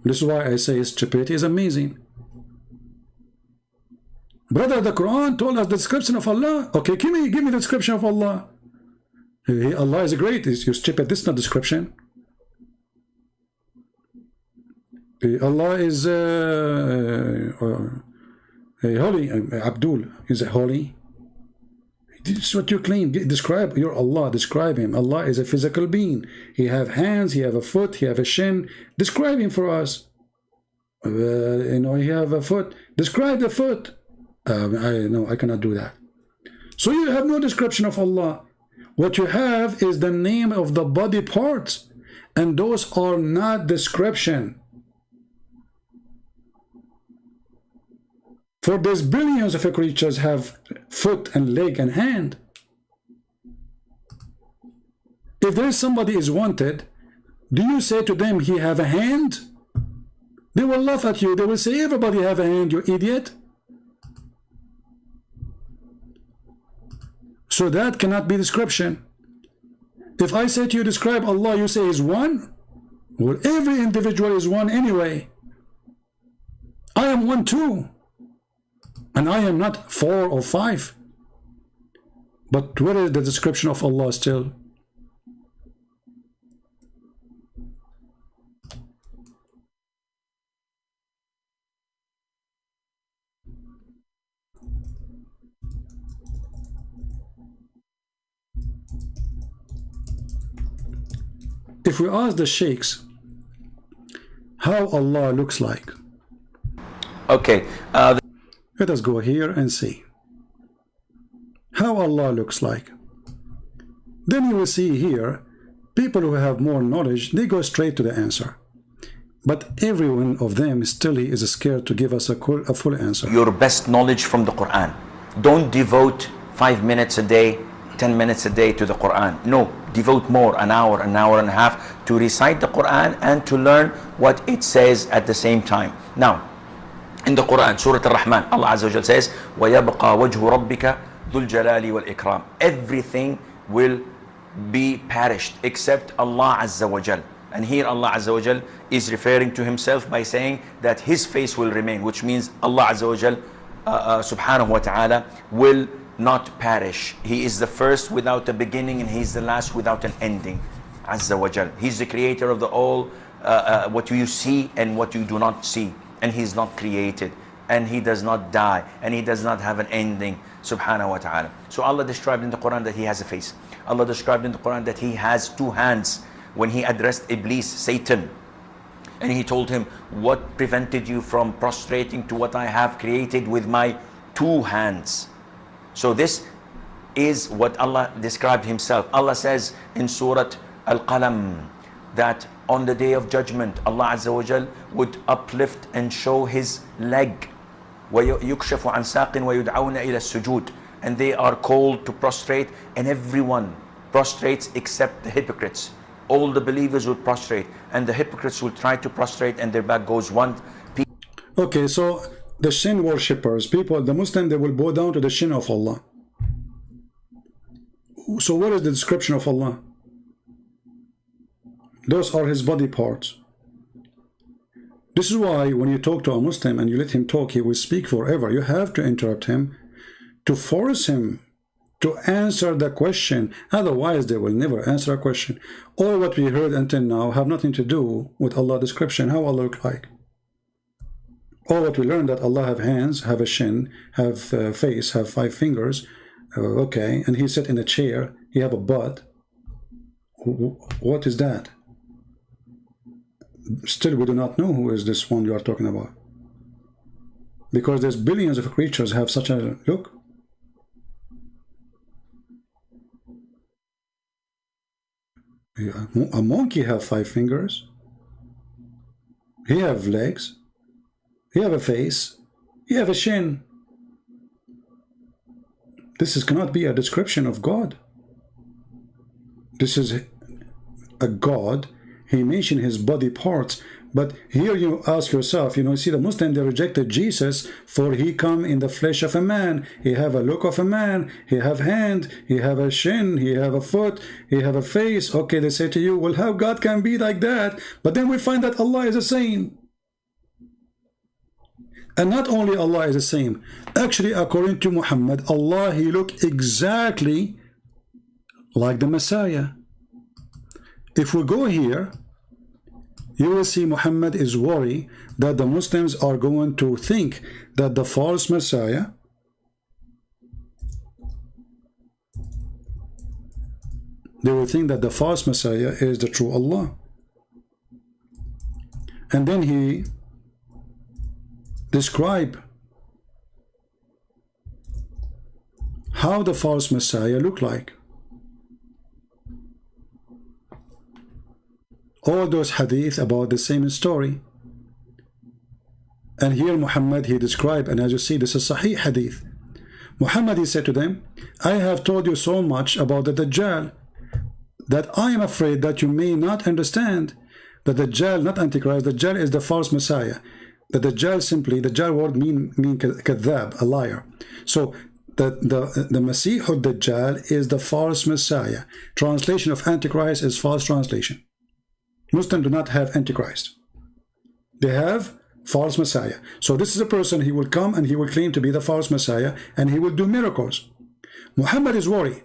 A: This is why I say stupidity is amazing. Brother, the Quran told us the description of Allah. Okay, give me the description of Allah. Allah is great. You're stupid. This is not description. Allah is holy. Abdul is holy. This is what you claim. Describe your Allah. Describe him. Allah is a physical being. He have hands. He have a foot. He have a shin. Describe him for us. He have a foot. Describe the foot. I cannot do that. So you have no description of Allah. What you have is the name of the body parts, and those are not description. For there's billions of creatures have foot and leg and hand. If there is somebody is wanted, do you say to them he have a hand? They will laugh at you. They will say everybody have a hand, you idiot. So that cannot be description. If I say to you describe Allah, you say is one. Well, every individual is one anyway. I am one too. And I am not 4 or 5. But where is the description of Allah still? If we ask the sheikhs how Allah looks like,
E: okay,
A: let us go here and see how Allah looks like. Then you will see here, people who have more knowledge, they go straight to the answer. But every one of them still is scared to give us a full answer.
E: Your best knowledge from the Quran. Don't devote 5 minutes a day, 10 minutes a day to the Quran. No, devote more, an hour and a half to recite the Quran and to learn what it says at the same time. Now, in the Quran, Surah Al-Rahman, Allah Azza wa Jal says, وَيَبْقَى وَجْهُ رَبِّكَ ذُو الْجَلَالِ وَالْإِكْرَامِ. Everything will be perished except Allah Azza wa Jal. And here Allah Azza wa Jal is referring to himself by saying that his face will remain, which means Allah Azza wa Jal subhanahu wa ta'ala will not perish. He is the first without a beginning, and he is the last without an ending. Azza wa Jal. He's the creator of the all, what you see and what you do not see. And he's not created, and he does not die, and he does not have an ending, subhanahu wa ta'ala. So Allah described in the Quran that he has a face. Allah described in the Quran that he has 2 hands. When he addressed Iblis, Satan, and he told him, what prevented you from prostrating to what I have created with my 2 hands? So this is what Allah described himself. Allah says in Surah Al-Qalam that on the day of judgment, Allah Azza wa Jal would uplift and show his leg. وَيُكْشَفُ عَنْ سَاقٍ وَيُدْعَوْنَ إِلَى السُّجُودِ. And they are called to prostrate, and everyone prostrates except the hypocrites. All the believers will prostrate, and the hypocrites will try to prostrate, and their back goes one.
A: Okay, so the shin worshippers, people, the Muslim, they will bow down to the shin of Allah. So what is the description of Allah? Those are his body parts. This is why when you talk to a Muslim and you let him talk, he will speak forever. You have to interrupt him to force him to answer the question. Otherwise, they will never answer a question. All what we heard until now have nothing to do with Allah's description, how Allah look like. All what we learned that Allah have hands, have a shin, have a face, have 5 fingers, okay, and he sat in a chair, he have a butt. What is that? Still, we do not know who is this one you are talking about. Because there's billions of creatures have such a look. A monkey have 5 fingers. He have legs. He have a face. You have a shin. This cannot be a description of God. This is a God. He mentioned his body parts. But here you ask yourself, you see the Muslim, they rejected Jesus, for he come in the flesh of a man. He have a look of a man. He have hand. He have a shin. He have a foot. He have a face. Okay, they say to you, well, how God can be like that? But then we find that Allah is the same. And not only Allah is the same. Actually, according to Muhammad, Allah, he looked exactly like the Messiah. If we go here, you will see Muhammad is worried that the Muslims are going to think that the false Messiah will think that the false Messiah is the true Allah. And then he describe how the false Messiah looked like. All those hadith about the same story. And here Muhammad, he described, and as you see, this is Sahih hadith. Muhammad, he said to them, I have told you so much about the Dajjal that I am afraid that you may not understand that the Dajjal, not Antichrist, the Dajjal is the false Messiah. The Dajjal simply, the Dajjal word mean kadhab, a liar. So the Masih al-Dajjal is the false Messiah. Translation of Antichrist is false translation. Muslims do not have Antichrist. They have false Messiah. So this is a person, he will come and he will claim to be the false Messiah and he will do miracles. Muhammad is worried.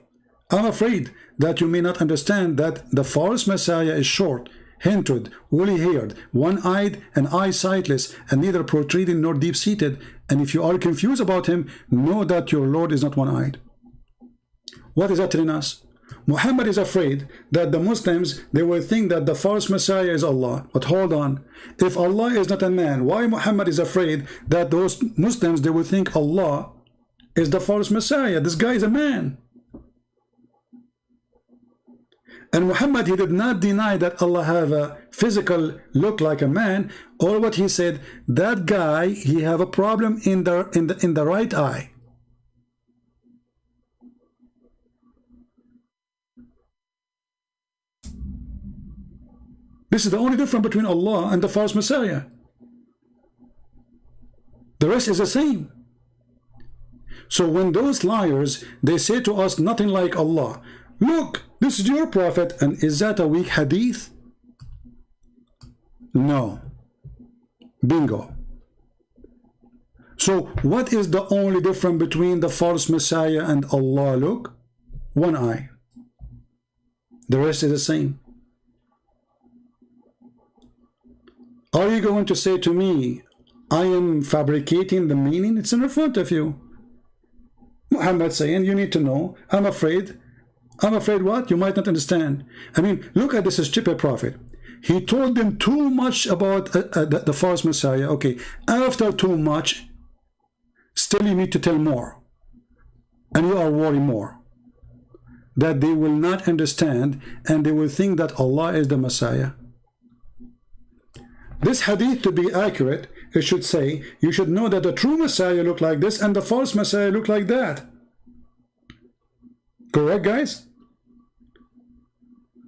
A: I'm afraid that you may not understand that the false Messiah is short, hinted, woolly-haired, one-eyed, and eye-sightless, and neither protruding nor deep-seated. And if you are confused about him, know that your Lord is not one-eyed. What is that telling us? Muhammad is afraid that the Muslims, they will think that the false Messiah is Allah. But hold on. If Allah is not a man, why Muhammad is afraid that those Muslims, they will think Allah is the false Messiah? This guy is a man. And Muhammad, he did not deny that Allah have a physical look like a man. Or what he said, that guy, he have a problem in the right eye. This is the only difference between Allah and the false Messiah. The rest is the same. So when those liars, they say to us nothing like Allah, look, this is your prophet, and is that a weak hadith? No. Bingo. So what is the only difference between the false Messiah and Allah? Look, one eye. The rest is the same. Are you going to say to me, I am fabricating the meaning? It's in front of you. Muhammad saying, you need to know, I'm afraid. I'm afraid what? You might not understand. I mean, look at this stupid prophet. He told them too much about the false Messiah. Okay, after too much, still you need to tell more. And you are worried more. That they will not understand and they will think that Allah is the Messiah. This hadith, to be accurate, it should say, you should know that the true Messiah looked like this and the false Messiah looked like that. Correct, guys?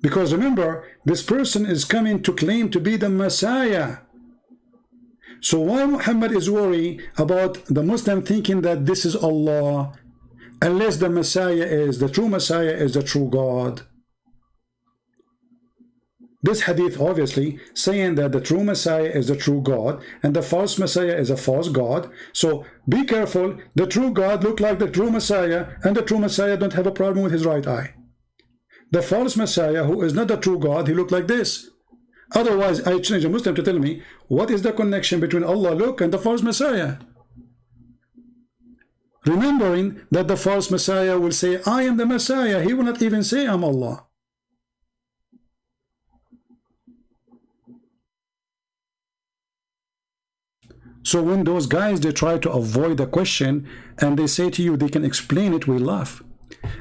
A: Because remember, this person is coming to claim to be the Messiah. So why Muhammad is worried about the Muslim thinking that this is Allah, unless the Messiah is, the true Messiah is the true God? This hadith obviously saying that the true Messiah is the true God and the false Messiah is a false God. So be careful, the true God look like the true Messiah and the true Messiah don't have a problem with his right eye. The false Messiah, who is not the true God, he looked like this. Otherwise, I challenge a Muslim to tell me, what is the connection between Allah look and the false Messiah? Remembering that the false Messiah will say, I am the Messiah. He will not even say, I'm Allah. So when those guys, they try to avoid the question and they say to you, they can explain it, we laugh.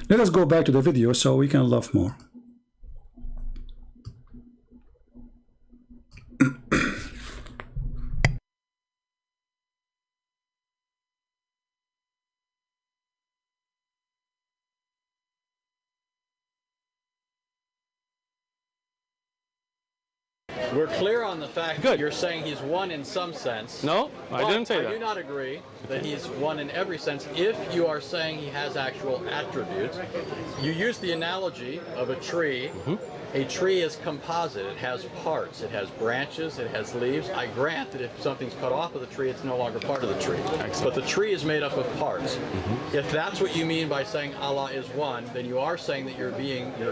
A: Let us go back to the video so we can laugh more.
D: We're clear on the fact that you're saying he's one in some sense.
C: No, I didn't say that.
D: I do not agree that he's one in every sense. If you are saying he has actual attributes, you use the analogy of a tree. A tree is composite. It has parts. It has branches. It has leaves. I grant that if something's cut off of the tree, it's no longer part of the tree.
C: Excellent.
D: But the tree is made up of parts. If that's what you mean by saying Allah is one, then you are saying that your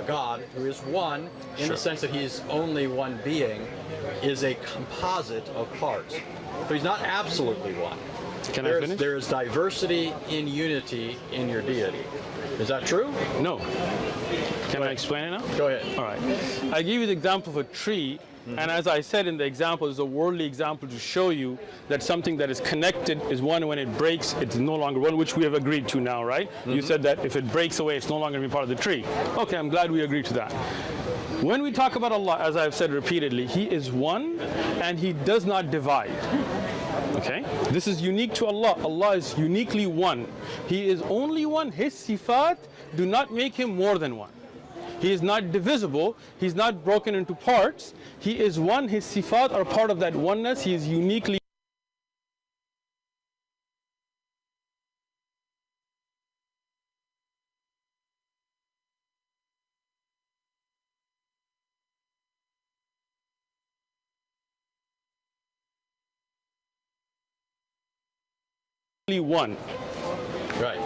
D: God, who is one, in the sense that he's only one being, is a composite of parts. So he's not absolutely one.
C: Can I finish?
D: There is diversity in unity in your deity. Is that true?
C: No. Can I explain it now?
D: Go ahead.
C: All right. I give you the example of a tree, and as I said in the example, it's a worldly example to show you that something that is connected is one. When it breaks, it's no longer one, which we have agreed to now, right? You said that if it breaks away, it's no longer going to be part of the tree. Okay, I'm glad we agreed to that. When we talk about Allah, as I've said repeatedly, He is one, and He does not divide. Okay? This is unique to Allah. Allah is uniquely one. He is only one. His sifat do not make Him more than one. He is not divisible. He's not broken into parts. He is one. His sifat are part of that oneness. He is uniquely one.
D: Right.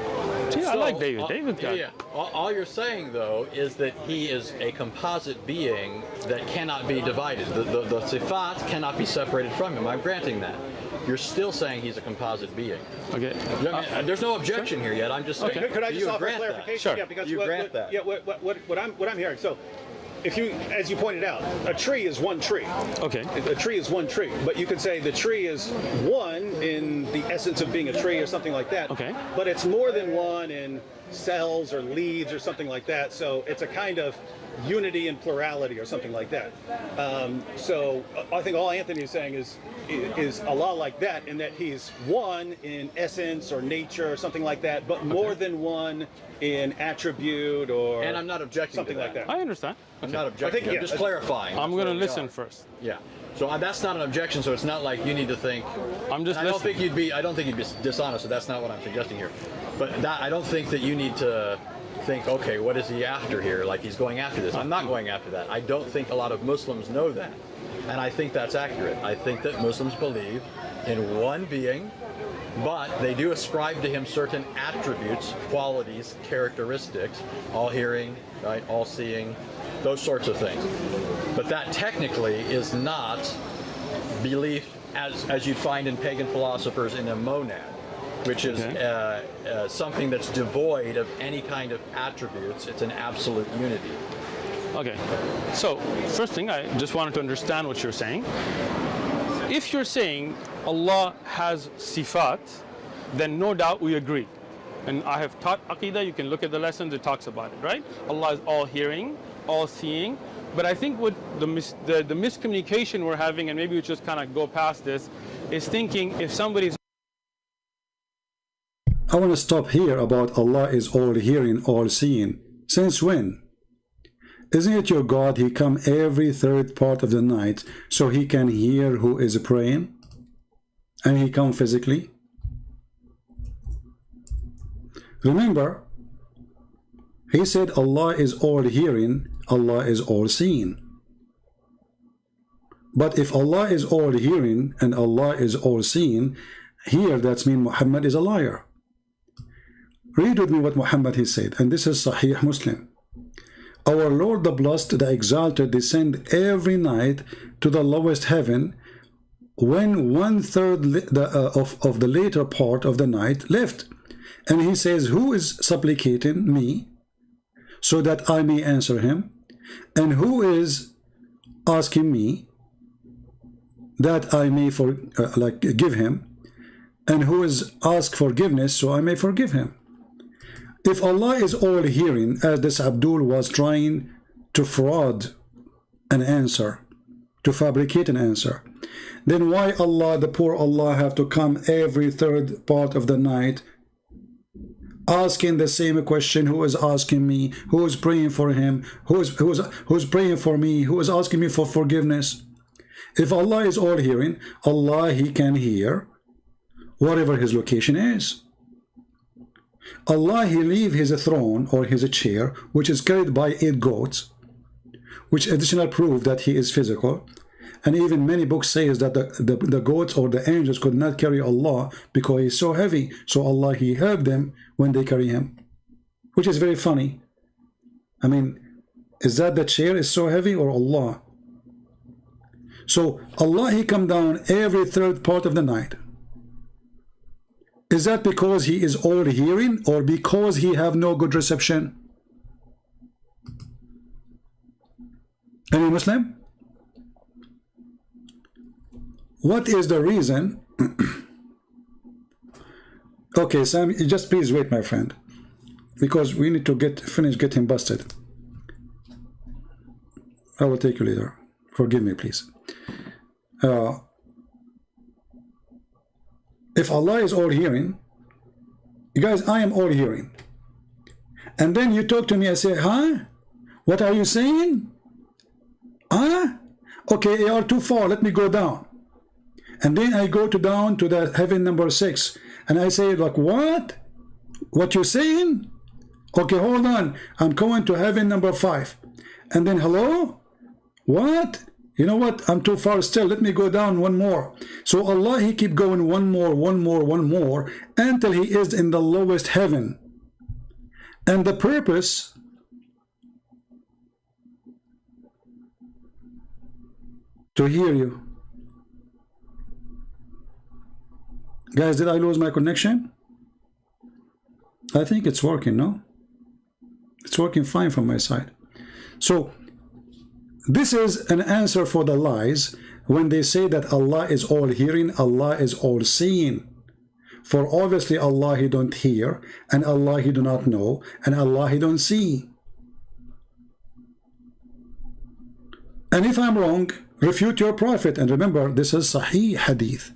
C: Yeah, I like David. David got
D: yeah. All you're saying, though, is that he is a composite being that cannot be divided. The sifat cannot be separated from him. I'm granting that. You're still saying he's a composite being.
C: Okay.
D: There's no objection here yet. I'm just saying.
B: Okay. Could I just offer
D: grant
B: clarification?
C: Sure.
B: Yeah, because
D: you grant that.
B: Yeah, what I'm hearing. So, if you, as you pointed out, a tree is one tree.
C: Okay.
B: A tree is one tree, but you could say the tree is one in the essence of being a tree or something like that.
C: Okay.
B: But it's more than one in cells or leaves or something like that. So it's a kind of unity and plurality or something like that. So I think all Anthony is saying is Allah like that, in that he's one in essence or nature or something like that, but more than one in attribute or
D: And I'm not objecting
B: something
D: to
B: like that.
C: I understand.
D: I'm not objecting. I'm just clarifying.
C: I'm going to
D: That's where we
C: listen
D: are.
C: first.
D: Yeah. So that's not an objection. So it's not like you need to think.
C: I'm just
D: I don't
C: listening.
D: think you'd be. I don't think you'd be dishonest. So that's not what I'm suggesting here. But that I don't think that you need to think. Okay, what is he after here? Like he's going after this. I'm not going after that. I don't think a lot of Muslims know that, and I think that's accurate. I think that Muslims believe in one being, but they do ascribe to him certain attributes, qualities, characteristics, all hearing, right, all seeing, those sorts of things. But that technically is not belief as you'd find in pagan philosophers in a monad, which is something that's devoid of any kind of attributes. It's an absolute unity.
C: Okay. So, first thing, I just wanted to understand what you're saying. If you're saying Allah has sifat, then no doubt we agree. And I have taught Aqidah, you can look at the lessons, it talks about it, right? Allah is all hearing, all seeing. But I think what the miscommunication we're having, and maybe we just kind of go past this, is thinking if somebody's...
A: I want to stop here about Allah is all hearing, all seeing. Since when? Isn't it your God, he come every third part of the night so he can hear who is praying? And he come physically? Remember, he said Allah is all hearing, Allah is all seeing. But if Allah is all hearing and Allah is all seeing, here that means Muhammad is a liar. Read with me what Muhammad he said, and this is Sahih Muslim. Our Lord the Blessed, the Exalted, descend every night to the lowest heaven when 1/3 of the later part of the night left. And he says, who is supplicating me so that I may answer him? And who is asking me that I may give him? And who is ask forgiveness so I may forgive him? If Allah is all hearing, as this Abdul was trying to fraud an answer, to fabricate an answer, then why Allah, the poor Allah, have to come every third part of the night asking the same question? Who is asking me? Who is praying for him? Who's praying for me? Who is asking me for forgiveness? If Allah is all hearing, Allah, he can hear whatever his location is. Allah, he leave his throne or his chair, which is carried by 8 goats, which additional proof that he is physical. And even many books says that the goats or the angels could not carry Allah because he's so heavy. So Allah, he helped them when they carry him, which is very funny. I mean, is that the chair is so heavy or Allah? So Allah, he come down every 3rd part of the night. Is that because he is all hearing or because he have no good reception? Any Muslim? What is the reason? Okay, Sam, just please wait, my friend, because we need to finish getting busted. I will take you later. Forgive me, please. If Allah is all hearing, you guys, I am all hearing. And then you talk to me, I say, huh? What are you saying? Huh? Okay, you are too far, let me go down. And then I go down to the heaven number 6, and I say, like, what? What you saying? Okay, hold on, I'm going to heaven number 5. And then, hello? What? You know what? I'm too far still. Let me go down one more. So Allah, he keep going one more, until he is in the lowest heaven. And the purpose to hear you. Guys, did I lose my connection? I think it's working, no? It's working fine from my side. So this is an answer for the lies when they say that Allah is all hearing, Allah is all seeing. For obviously Allah, he don't hear, and Allah, he do not know, and Allah, he don't see. And if I'm wrong, refute your prophet. And remember, this is Sahih Hadith.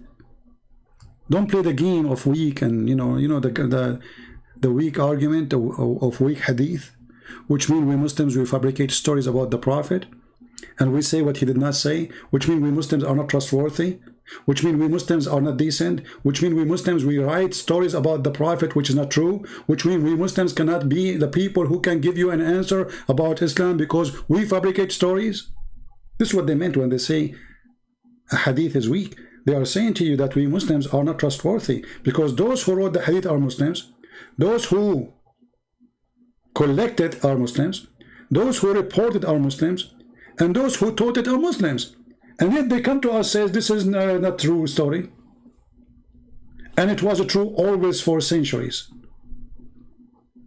A: Don't play the game of weak and the weak argument of weak Hadith, which means we Muslims, we fabricate stories about the prophet and we say what he did not say, which means we Muslims are not trustworthy, which means we Muslims are not decent, which means we Muslims, we write stories about the prophet which is not true, which means we Muslims cannot be the people who can give you an answer about Islam because we fabricate stories. This is what they meant when they say a hadith is weak. They are saying to you that we Muslims are not trustworthy because those who wrote the hadith are Muslims, those who collected are Muslims, those who reported are Muslims, and those who taught it are Muslims. And yet they come to us and say this is not true story. And it was true always for centuries.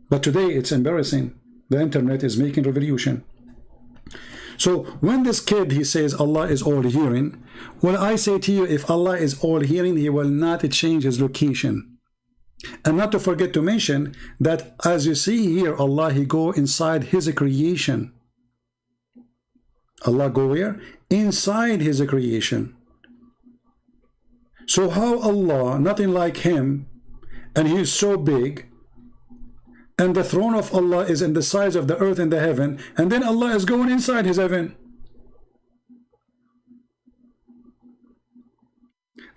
A: But today it's embarrassing. The internet is making revolution. So when this kid, he says Allah is all hearing, well, I say to you, if Allah is all hearing, he will not change his location. And not to forget to mention that as you see here, Allah, he go inside his creation. Allah go where? Inside his creation. So how Allah, nothing like him, and he is so big, and the throne of Allah is in the size of the earth and the heaven, and then Allah is going inside his heaven.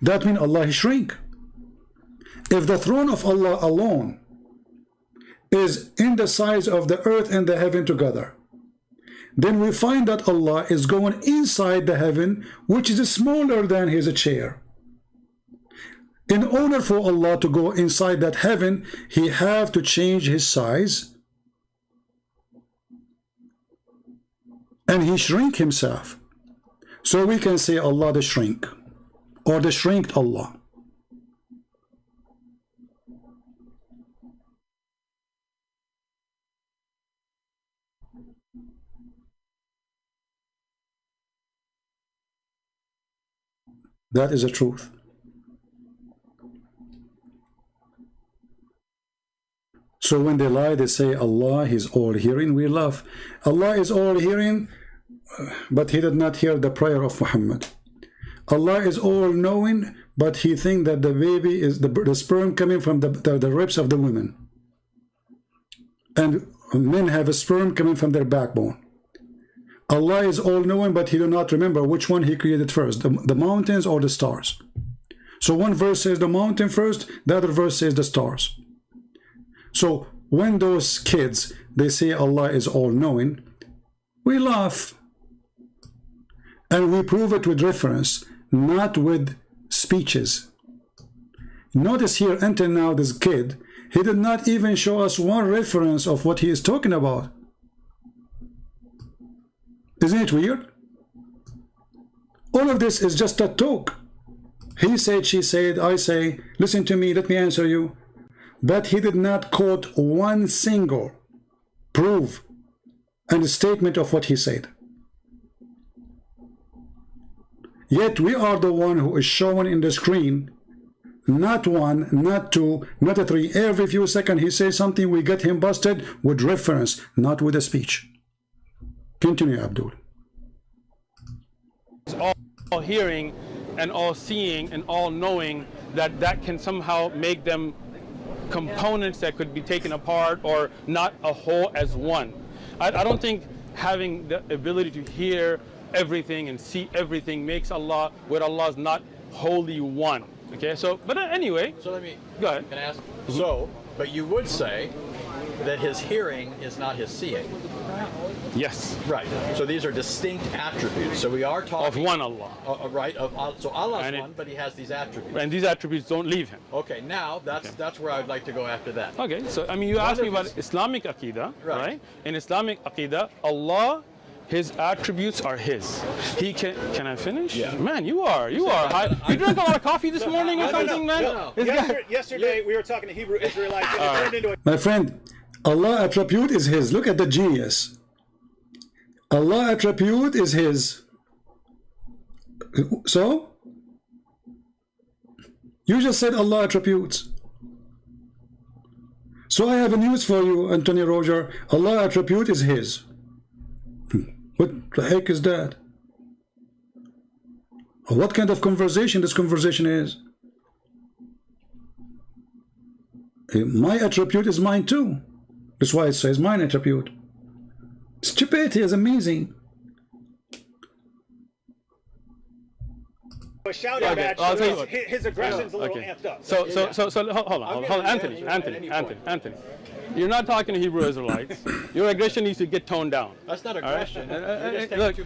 A: That means Allah shrink. If the throne of Allah alone is in the size of the earth and the heaven together, then we find that Allah is going inside the heaven, which is smaller than his chair. In order for Allah to go inside that heaven, he have to change his size, and he shrink himself. So we can say Allah the shrink, or the shrinked Allah. That is the truth. So when they lie, they say Allah is all hearing. We laugh. Allah is all hearing, but he did not hear the prayer of Muhammad. Allah is all knowing, but he think that the baby is the sperm coming from the ribs of the women. And men have a sperm coming from their backbone. Allah is all-knowing, but he do not remember which one he created first, the mountains or the stars. So one verse says the mountain first, the other verse says the stars. So when those kids, they say Allah is all-knowing, we laugh. And we prove it with reference, not with speeches. Notice here, until now, this kid, he did not even show us one reference of what he is talking about. Isn't it weird? All of this is just a talk. He said, she said, I say, listen to me, let me answer you. But he did not quote one single proof and statement of what he said. Yet we are the one who is shown in the screen, not one, not two, not a three. Every few seconds he says something, we get him busted with reference, not with a speech. Continue, Abdul.
C: All hearing and all seeing and all knowing, that can somehow make them components that could be taken apart or not a whole as one. I don't think having the ability to hear everything and see everything makes Allah, where Allah is not wholly one. Okay, so, but anyway.
D: So let me,
C: go ahead.
D: Can I ask? So, but you would say that his hearing is not his seeing.
C: Yes.
D: Right. So these are distinct attributes. So we are talking
C: of one Allah.
D: Right. So Allah is
C: and
D: one, but he has these attributes.
C: And these attributes don't leave him.
D: Okay. Now that's where I would like to go after that.
C: Okay. So I mean, you asked me about Islamic Aqidah, right? In Islamic Aqidah, Allah, his attributes are his. He can. Can I finish? Yeah. Man, you are. You drank a lot of coffee this morning or something, man?
B: No. Yesterday we were talking to Hebrew Israelites. And it turned into a
A: My friend, Allah attribute is his. Look at the genius. Allah attribute is his. So you just said Allah attributes. So I have a news for you, Anthony Roger. Allah attribute is his. What the heck is that? What kind of conversation this conversation is? My attribute is mine too. That's why it says mine attribute. Stupidity is amazing.
B: a shouting match.
C: I'll tell you what.
B: His aggression's a little amped up.
C: So hold on, Anthony. You're not talking to Hebrew Israelites. Your aggression needs to get toned down.
D: That's not aggression.
C: Right? Look,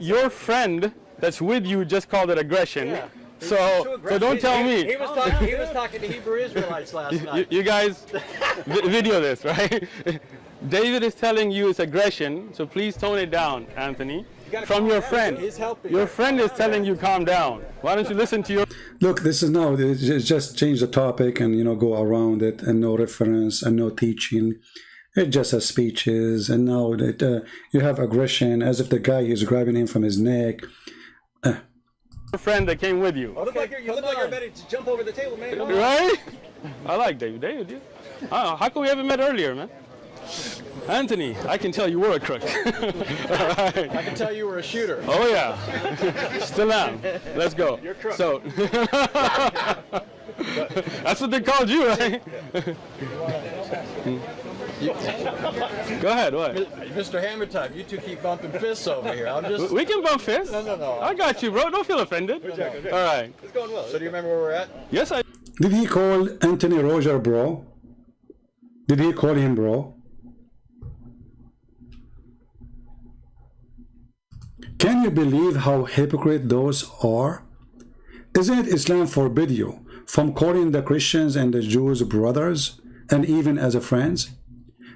C: your friend that's with you just called it aggression. Yeah. So don't tell me.
D: He was talking to Hebrew Israelites last night.
C: You guys video this, right? David is telling you it's aggression, so please tone it down, Anthony. From your friend.
D: He's helping.
C: Your friend is telling you calm down. Why don't you listen to your...
A: Look, this is now, just change the topic and, go around it, and no reference and no teaching. It just has speeches, and now that you have aggression, as if the guy is grabbing him from his neck.
C: Your friend that came with you.
B: You look like you're ready to jump over the table, man.
C: Right? I like David. How come we haven't met earlier, man? Anthony, I can tell you were a crook.
D: Right. I can tell you were a shooter.
C: Oh yeah, still am. Let's go.
B: You're crook.
C: So that's what they called you, right? Go ahead. What?
D: Mr. Hammer Time, you two keep bumping fists over here.
C: We can bump fists.
D: No.
C: I got you, bro. Don't feel offended. All right.
B: It's going well.
D: So do you remember where we're at?
C: Yes, I.
A: Did he call Anthony Roger bro? Did he call him bro? Can you believe how hypocrite those are? Isn't Islam forbid you from calling the Christians and the Jews brothers and even as a friends?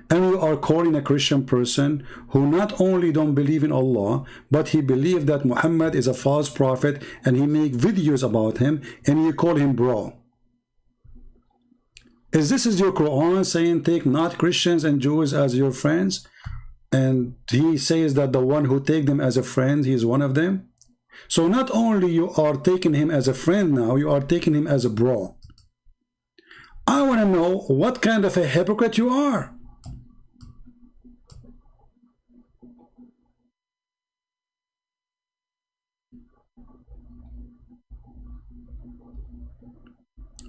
A: And you are calling a Christian person who not only don't believe in Allah, but he believed that Muhammad is a false prophet and he make videos about him, and you call him bro. Is your Quran saying take not Christians and Jews as your friends? And he says that the one who take them as a friend, he is one of them. So not only you are taking him as a friend now, you are taking him as a bro. I want to know what kind of a hypocrite you are.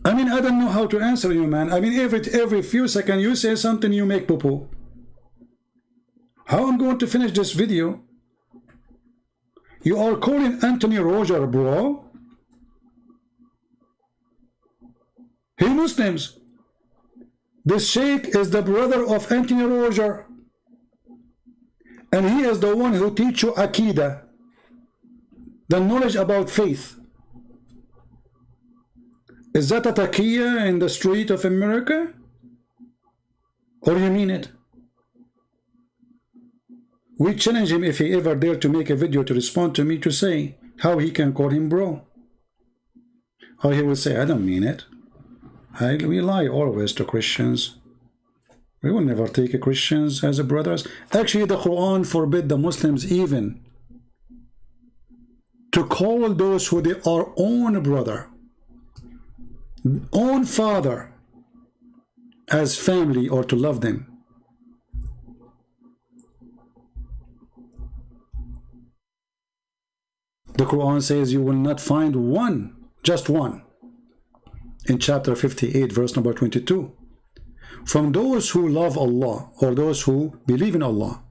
A: I mean, I don't know how to answer you, man. I mean, every few seconds you say something, you make poo-poo. How I'm going to finish this video? You are calling Anthony Roger, bro. Hey, Muslims, this Sheikh is the brother of Anthony Roger. And he is the one who teach you Aqidah, the knowledge about faith. Is that a taqiyya in the street of America? Or you mean it? We challenge him if he ever dare to make a video to respond to me to say how he can call him bro. Or he will say, I don't mean it. We lie always to Christians. We will never take Christians as brothers. Actually, the Quran forbid the Muslims even to call those who they are own brother, own father, as family, or to love them. The Quran says you will not find one, just one, in chapter 58, verse number 22. From those who love Allah, or those who believe in Allah.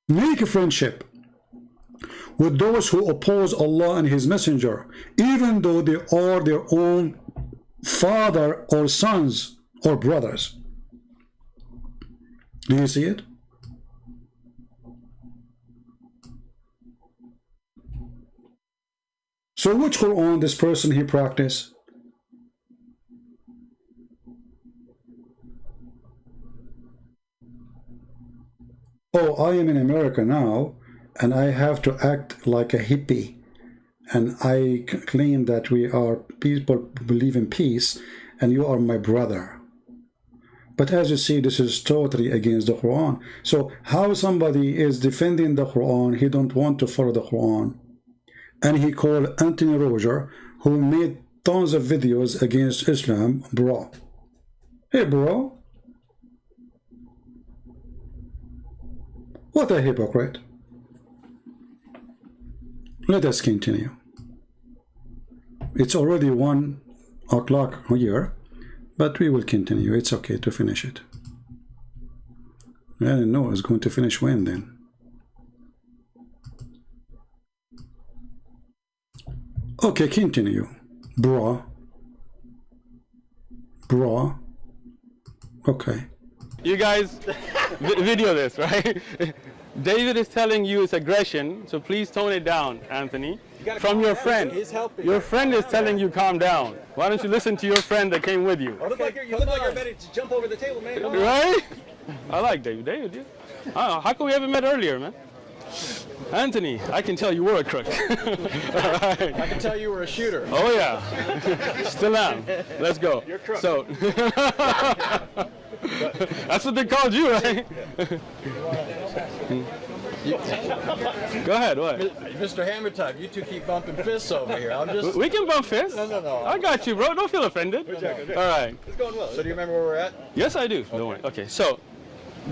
A: Make a friendship with those who oppose Allah and His Messenger, even though they are their own father or sons or brothers. Do you see it? So which Quran this person he practice? Oh, I am in America now, and I have to act like a hippie, and I claim that we are people who believe in peace, and you are my brother. But as you see, this is totally against the Quran. So how somebody is defending the Quran, he don't want to follow the Quran, and he called Anthony Roger, who made tons of videos against Islam, bro. Hey, bro. What a hypocrite. Let us continue. It's already 1 o'clock here, but we will continue. It's okay to finish it. I didn't know I was going to finish when then. Okay, continue. Bro. Bro. Okay.
C: You guys video this, right? David is telling you it's aggression, so please tone it down, Anthony. From your friend.
D: He's helping.
C: Your friend is telling you calm down. Why don't you listen to your friend that came with you?
B: You look like you're ready to jump over the table, man.
C: Right? I like David. David, yeah. How come we haven't met earlier, man? Anthony, I can tell you were a crook.
D: I can tell you were a shooter.
C: Oh yeah, still am. Let's go.
B: You're crook.
C: So that's what they called you, right? Go ahead. What?
D: Mr. Hammer Time, you two keep bumping fists over here. I'm just.
C: We can bump fists.
D: No.
C: I got you, bro. Don't feel offended.
B: Good job.
C: All right.
B: It's going well.
D: So do you remember where we're at?
C: Yes, I do. Okay. Don't worry. Okay. So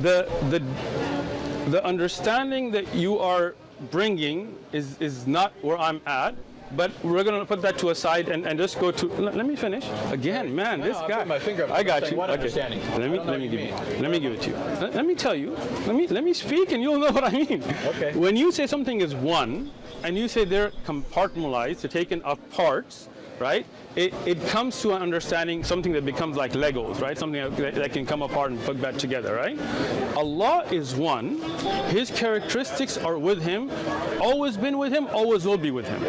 C: the understanding that you are bringing is not where I'm at, but we're going to put that to a side and just go to. Let me finish again, man. This guy.
D: I, my finger up.
C: I got
D: saying,
C: you.
D: what
C: Okay.
D: understanding?
C: Let me give it to you. Let me tell you. Let me speak, and you'll know what I mean.
D: Okay.
C: When you say something is one, and you say they're compartmentalized, they're taken of parts, right? It comes to an understanding, something that becomes like Legos, right? Something that can come apart and put back together, right? Allah is one. His characteristics are with Him, always been with Him, always will be with Him.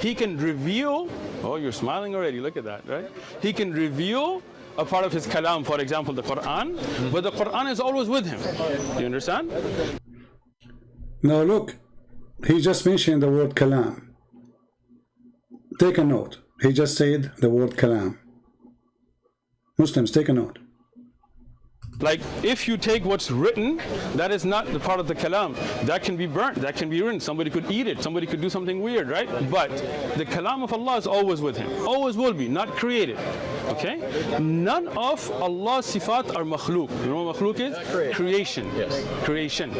C: He can reveal, oh, you're smiling already, look at that, right? He can reveal a part of His kalam, for example, the Quran, but the Quran is always with Him. Do you understand?
A: Now look, he just mentioned the word kalam. Take a note. He just said the word kalam. Muslims, take a note.
C: Like, if you take what's written, that is not the part of the kalam. That can be burnt, that can be written. Somebody could eat it, somebody could do something weird, right? But the kalam of Allah is always with Him. Always will be, not created. Okay? None of Allah's sifat are makhluk. You know what makhluk is? Creation.
D: Yes.
C: Creation.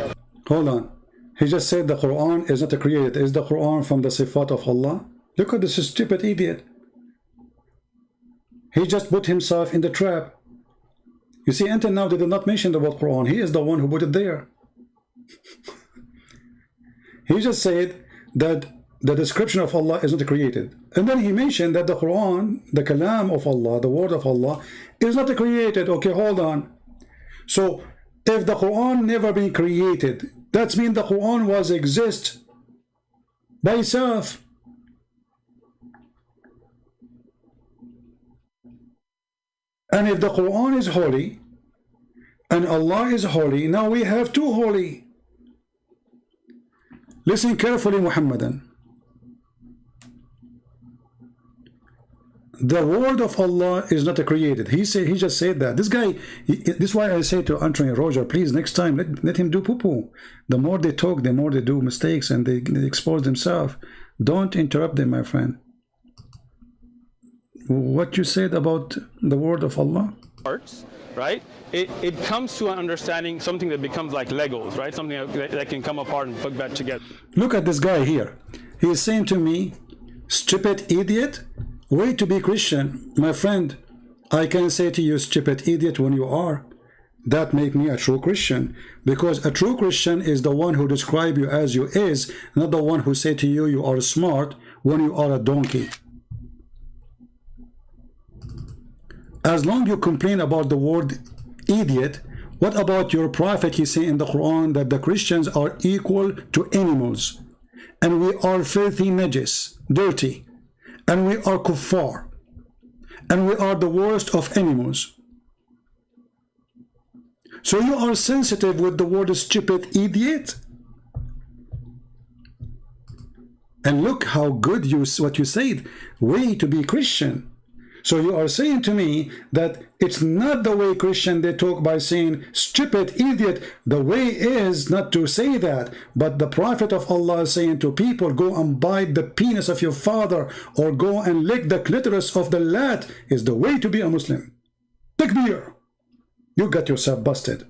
A: Hold on. He just said the Quran is not created. Is the Quran from the sifat of Allah? Look at this stupid idiot. He just put himself in the trap. You see, until now they did not mention the word Quran. He is the one who put it there. He just said that the description of Allah is not created. And then he mentioned that the Quran, the Kalam of Allah, the word of Allah, is not created. Okay, hold on. So, if the Quran never been created, that means the Quran was exist by itself. And if the Quran is holy, and Allah is holy, now we have two holy. Listen carefully, Muhammadan. The word of Allah is not created. He just said that. This guy, this is why I say to Anthony Roger, please, next time, let him do poo-poo. The more they talk, the more they do mistakes and they expose themselves. Don't interrupt them, my friend. What you said about the word of Allah?
C: Parts, right? It comes to an understanding, something that becomes like Legos, right? Something that can come apart and put back together.
A: Look at this guy here. He is saying to me, stupid idiot, way to be Christian. My friend, I can say to you, stupid idiot, when you are. That make me a true Christian. Because a true Christian is the one who describe you as you is, not the one who say to you, you are smart when you are a donkey. As long you complain about the word idiot, what about your prophet? He say in the Quran that the Christians are equal to animals, and we are filthy najis, dirty, and we are kuffar, and we are the worst of animals. So you are sensitive with the word stupid idiot? And look how good what you said, way to be Christian. So you are saying to me that it's not the way Christian they talk by saying stupid idiot. The way is not to say that, but the Prophet of Allah is saying to people, go and bite the penis of your father or go and lick the clitoris of the lad is the way to be a Muslim. Takbir. You got yourself busted.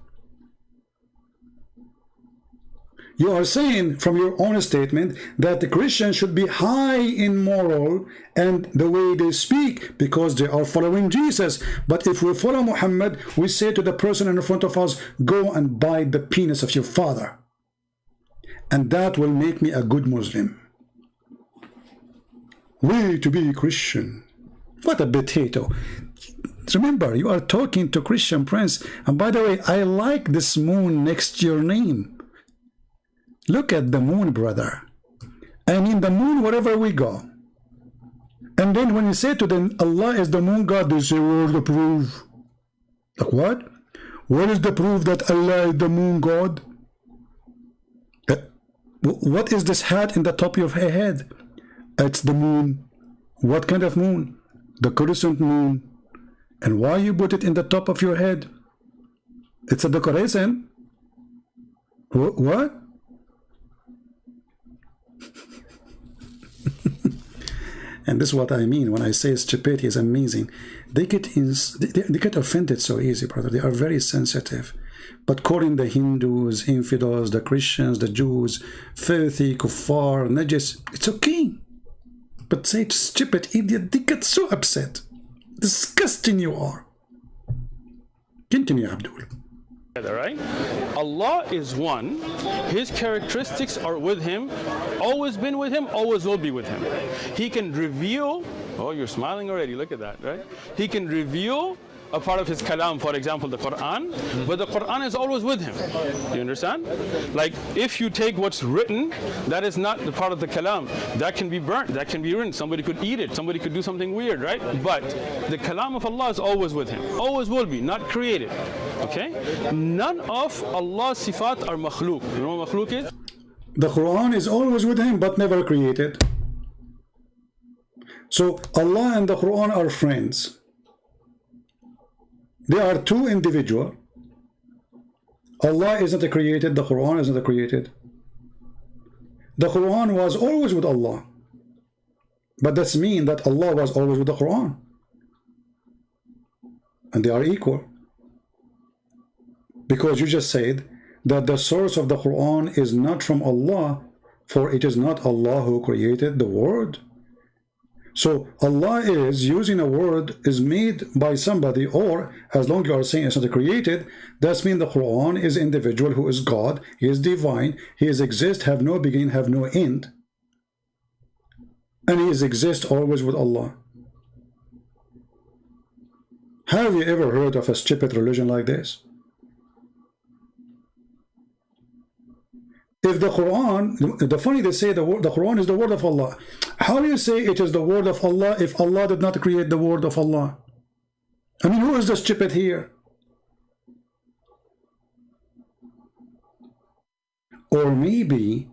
A: You are saying from your own statement that the Christians should be high in moral and the way they speak because they are following Jesus. But if we follow Muhammad, we say to the person in front of us, go and bite the penis of your father. And that will make me a good Muslim. Way to be Christian. What a potato. Remember, you are talking to Christian Prince. And by the way, I like this moon next to your name. Look at the moon, brother. I mean the moon wherever we go. And then when you say to them, Allah is the moon God, they say, where's the proof? Like what? Where is the proof that Allah is the moon God? What is this hat in the top of your head? It's the moon. What kind of moon? The crescent moon. And why you put it in the top of your head? It's a decoration. What? And this is what I mean when I say stupidity is amazing. They get offended so easy, brother. They are very sensitive. But calling the Hindus, infidels, the Christians, the Jews, filthy, kuffar, najis, it's okay. But say stupid idiot, they get so upset. Disgusting you are. Continue, Abdul.
C: Right? Allah is one. His characteristics are with him, always been with him, always will be with him. He can reveal, oh, you're smiling already, look at that, right? He can reveal a part of his kalam, for example, the Quran, but the Quran is always with him. You understand? Like, if you take what's written, that is not the part of the kalam. That can be burnt, that can be written. Somebody could eat it, somebody could do something weird, right? But the kalam of Allah is always with him. Always will be, not created. Okay? None of Allah's sifat are makhluk. You know what makhluk is?
A: The Quran is always with him, but never created. So Allah and the Quran are friends. They are two individuals. Allah is not created, the Quran is not created. The Quran was always with Allah. But that means that Allah was always with the Quran. And they are equal. Because you just said that the source of the Quran is not from Allah, for it is not Allah who created the word. So Allah is using a word is made by somebody, or as long as you are saying it's not created, that means the Quran is individual who is God, he is divine, he is exist, have no beginning, have no end, and he is exist always with Allah. Have you ever heard of a stupid religion like this? If the Quran, the funny they say the Quran is the word of Allah. How do you say it is the word of Allah if Allah did not create the word of Allah? I mean, who is the stupid here? Or maybe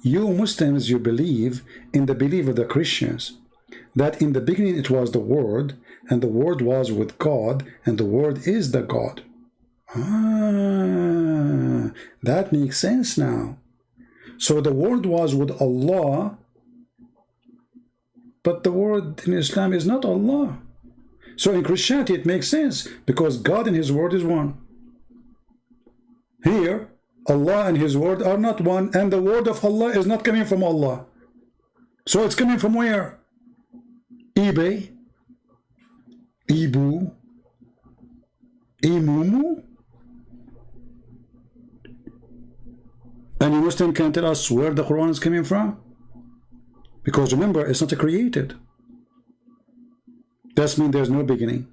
A: you Muslims, you believe in the belief of the Christians, that in the beginning it was the word, and the word was with God, and the word is the God. Ah, that makes sense now. So the word was with Allah, but the word in Islam is not Allah. So in Christianity it makes sense, because God and his word is one. Here, Allah and his word are not one, and the word of Allah is not coming from Allah. So it's coming from where? eBay? Ibu? Imumu? Any Muslim can tell us where the Quran is coming from? Because remember, it's not created. That means there's no beginning.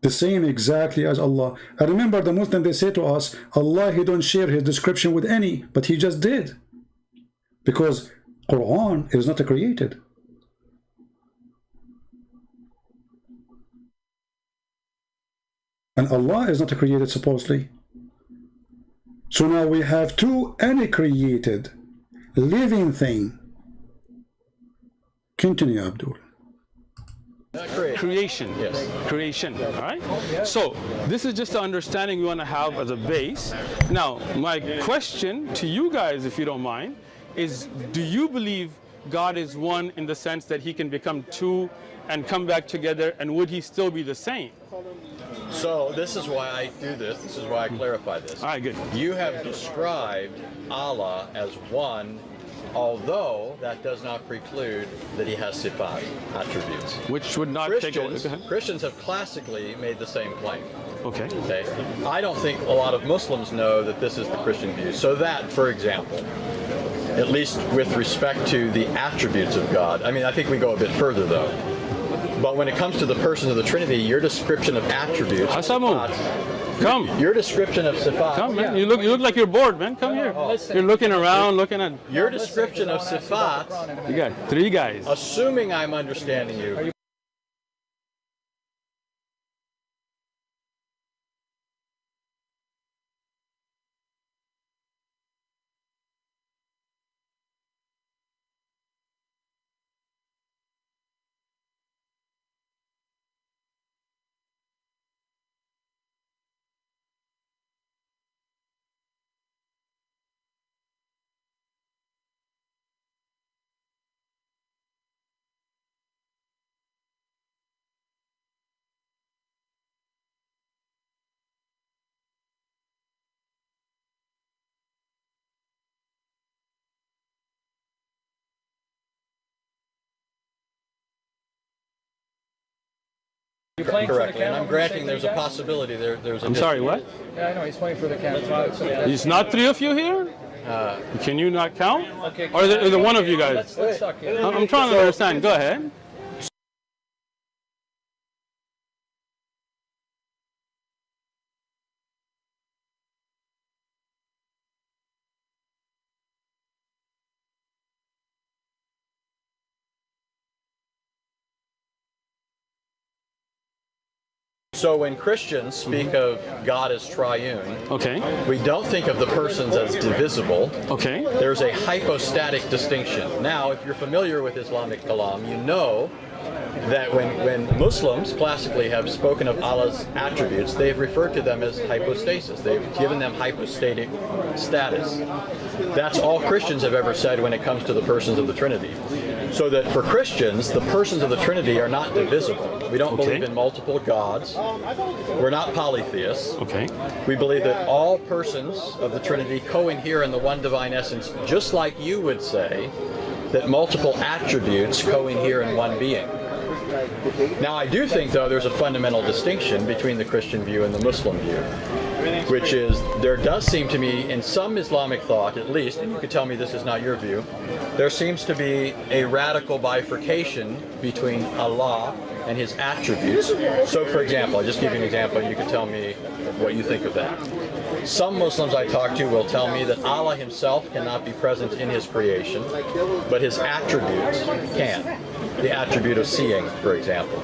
A: The same exactly as Allah. I remember the Muslim, they say to us, Allah, he don't share his description with any, but he just did. Because Quran is not created. And Allah is not created supposedly. So now we have two uncreated living thing. Continue, Abdul.
C: Creation. Yes. Creation. All right. So this is just the understanding we want to have as a base. Now, my question to you guys, if you don't mind, is: do you believe God is one in the sense that he can become two and come back together, and would he still be the same?
D: So this is why I do this. This is why I clarify this.
C: All right, good.
D: You have described Allah as one, although that does not preclude that he has sifat, attributes.
C: Which would not take away.
D: Christians have classically made the same claim.
C: Okay.
D: Okay. I don't think a lot of Muslims know that this is the Christian view. So that, for example, at least with respect to the attributes of God, I mean, I think we go a bit further though. But when it comes to the persons of the Trinity, your description of attributes,
C: come.
D: Your description of sifat.
C: Come, man. You look like you're bored, man. Come here. You're looking around, looking at.
D: Your description of sifat.
C: You got three guys.
D: Assuming I'm understanding you. Correctly, and I'm granting there's a possibility there's a...
C: I'm sorry, what?
F: Yeah, I know, he's playing for the camera.
C: There's not three of you here? Can you not count? Or is it one of you guys?
F: Let's talk here.
C: I'm trying to understand. Go ahead.
D: So when Christians speak of God as triune,
C: okay,
D: we don't think of the persons as divisible.
C: Okay.
D: There's a hypostatic distinction. Now, if you're familiar with Islamic kalam, you know that when Muslims classically have spoken of Allah's attributes, they've referred to them as hypostasis. They've given them hypostatic status. That's all Christians have ever said when it comes to the persons of the Trinity. So that for Christians, the persons of the Trinity are not divisible. We don't believe in multiple gods. We're not polytheists.
C: Okay.
D: We believe that all persons of the Trinity co-inhere in the one divine essence, just like you would say that multiple attributes co-inhere in one being. Now, I do think, though, there's a fundamental distinction between the Christian view and the Muslim view, which is there does seem to me, in some Islamic thought at least, and you could tell me this is not your view, there seems to be a radical bifurcation between Allah and His attributes. So, for example, I'll just give you an example, and you can tell me what you think of that. Some Muslims I talk to will tell me that Allah Himself cannot be present in His creation, but His attributes can. The attribute of seeing, for example.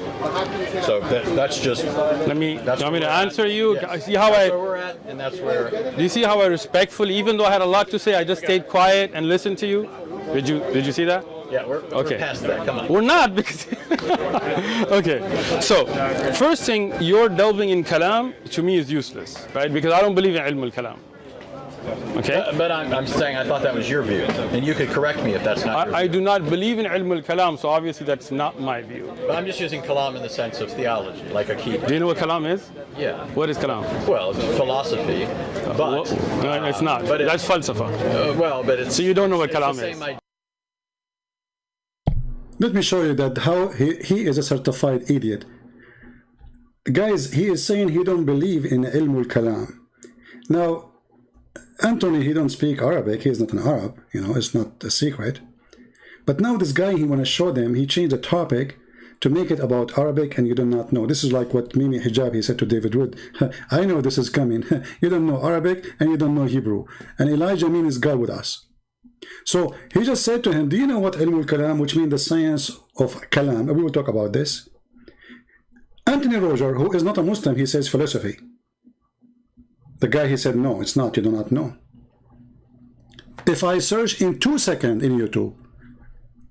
D: So that's just.
C: Do you want me to answer you?
D: Yes.
C: See how
D: that's where we're at, and that's where.
C: Do you see how I respectfully, even though I had a lot to say, I just stayed quiet and listened to you? Did you see that?
D: Yeah, we're past that. Come on.
C: We're not, because. Okay. So, first thing, your delving in kalam to me is useless, right? Because I don't believe in ilm al-kalam. Okay.
D: But I'm saying I thought that was your view, and you could correct me if that's not your view.
C: I do not believe in ilm al-kalam, so obviously that's not my view.
D: But I'm just using kalam in the sense of theology, like akida.
C: Do you know what kalam is?
D: Yeah.
C: What is kalam?
D: Well, it's philosophy, but
C: no, it's not.
D: But
C: that's falsafa.
D: Well, but it's.
C: So you don't know what
D: it's
C: kalam
D: the same
C: is.
D: idea.
A: Let me show you that how he is a certified idiot. Guys, he is saying he don't believe in ilm al-kalam. Now, Anthony, he don't speak Arabic. He is not an Arab. You know, it's not a secret. But now this guy, he want to show them, he changed the topic to make it about Arabic, and you do not know. This is like what Mimi Hijab, he said to David Wood. I know this is coming. You don't know Arabic, and you don't know Hebrew. And Elijah Amin is God with us. So he just said to him, do you know what ilm al-kalam, which means the science of kalam? We will talk about this. Anthony Roger, who is not a Muslim, he says philosophy. The guy, he said, no, it's not. You do not know. If I search in 2 seconds in YouTube,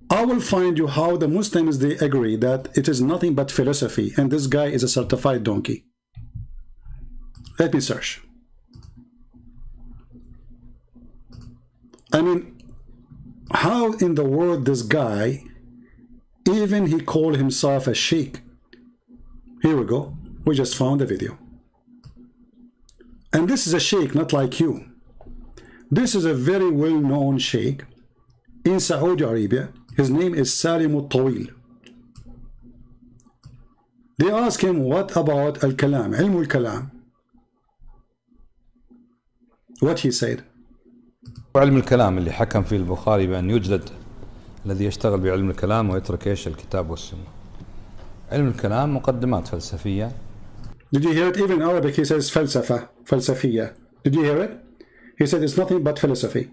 A: I will find you how the Muslims, they agree that it is nothing but philosophy, and this guy is a certified donkey. Let me search. I mean, how in the world this guy, even he called himself a sheikh. Here we go. We just found a video. And this is a sheikh, not like you. This is a very well-known sheikh in Saudi Arabia. His name is Salim al-Tawil. They ask him, what about al-kalam, ilm al-kalam? What he said.
G: علم الكلام اللي حكم فيه البخاري بأن يجلد الذي يشتغل بعلم الكلام ويترك ايش الكتاب والسنة. علم الكلام مقدمات فلسفية.
A: Did you hear it? Even in Arabic he says falsafa, falsafiyya. Did you hear it? He said it's nothing but philosophy.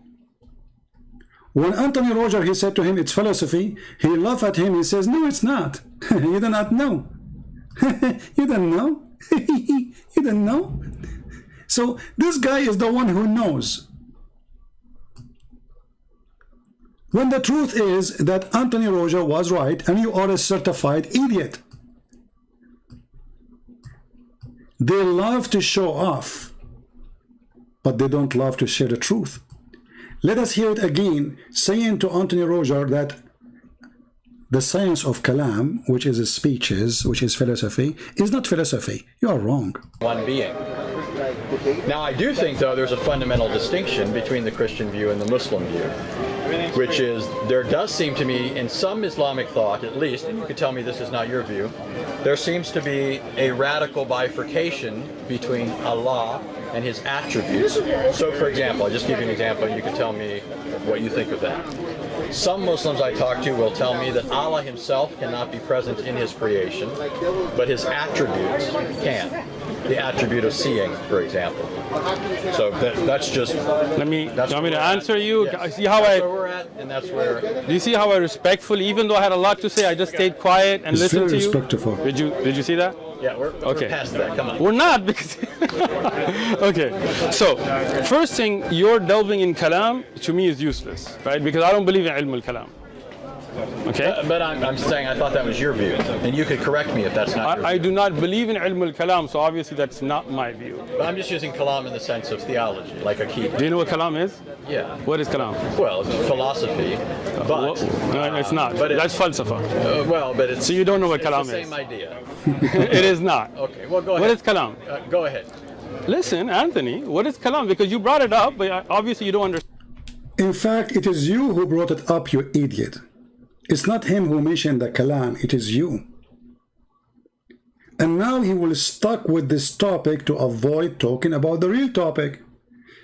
A: When Anthony Roger, he said to him it's philosophy, he laughed at him. He says, no, it's not. You do not know. You don't know. You don't know. So this guy is the one who knows. When the truth is that Anthony Roger was right and you are a certified idiot. They love to show off, but they don't love to share the truth. Let us hear it again, saying to Anthony Roger that the science of kalam, which is speeches, which is philosophy, is not philosophy. You are wrong.
D: One being. Now, I do think, though, there's a fundamental distinction between the Christian view and the Muslim view, which is there does seem to me, in some Islamic thought at least, and you could tell me this is not your view, there seems to be a radical bifurcation between Allah and His attributes. So, for example, I'll just give you an example, and you can tell me what you think of that. Some Muslims I talk to will tell me that Allah Himself cannot be present in His creation, but His attributes can. The attribute of seeing, for example. So that's just.
C: Do you want me to answer you?
D: Yes.
C: See how
D: that's where we're at, and that's where.
C: Do you see how I respectfully, even though I had a lot to say, I just stayed quiet and listened to you?
A: Respectful.
C: Did you see that?
D: Yeah, we're past that. Come on.
C: We're not, because. Okay. So, first thing, your delving in kalam to me is useless, right? Because I don't believe in ilm al-kalam. Okay.
D: But I'm saying I thought that was your view, and you could correct me if that's not your view.
C: I do not believe in ilm al-kalam, so obviously that's not my view.
D: But I'm just using kalam in the sense of theology, like akida.
C: Do you know what kalam is?
D: Yeah.
C: What is kalam?
D: Well, it's philosophy, but
C: no, it's not.
D: But
C: that's falsafa.
D: Well, but it's.
C: So you don't know what kalam
D: is. It's the same idea.
C: It is not.
D: Okay. Well, go ahead.
C: What is kalam?
D: Go ahead.
C: Listen, Anthony, what is kalam? Because you brought it up, but obviously you don't understand.
A: In fact, it is you who brought it up, you idiot. It's not him who mentioned the kalam, it is you. And now he will stuck with this topic to avoid talking about the real topic.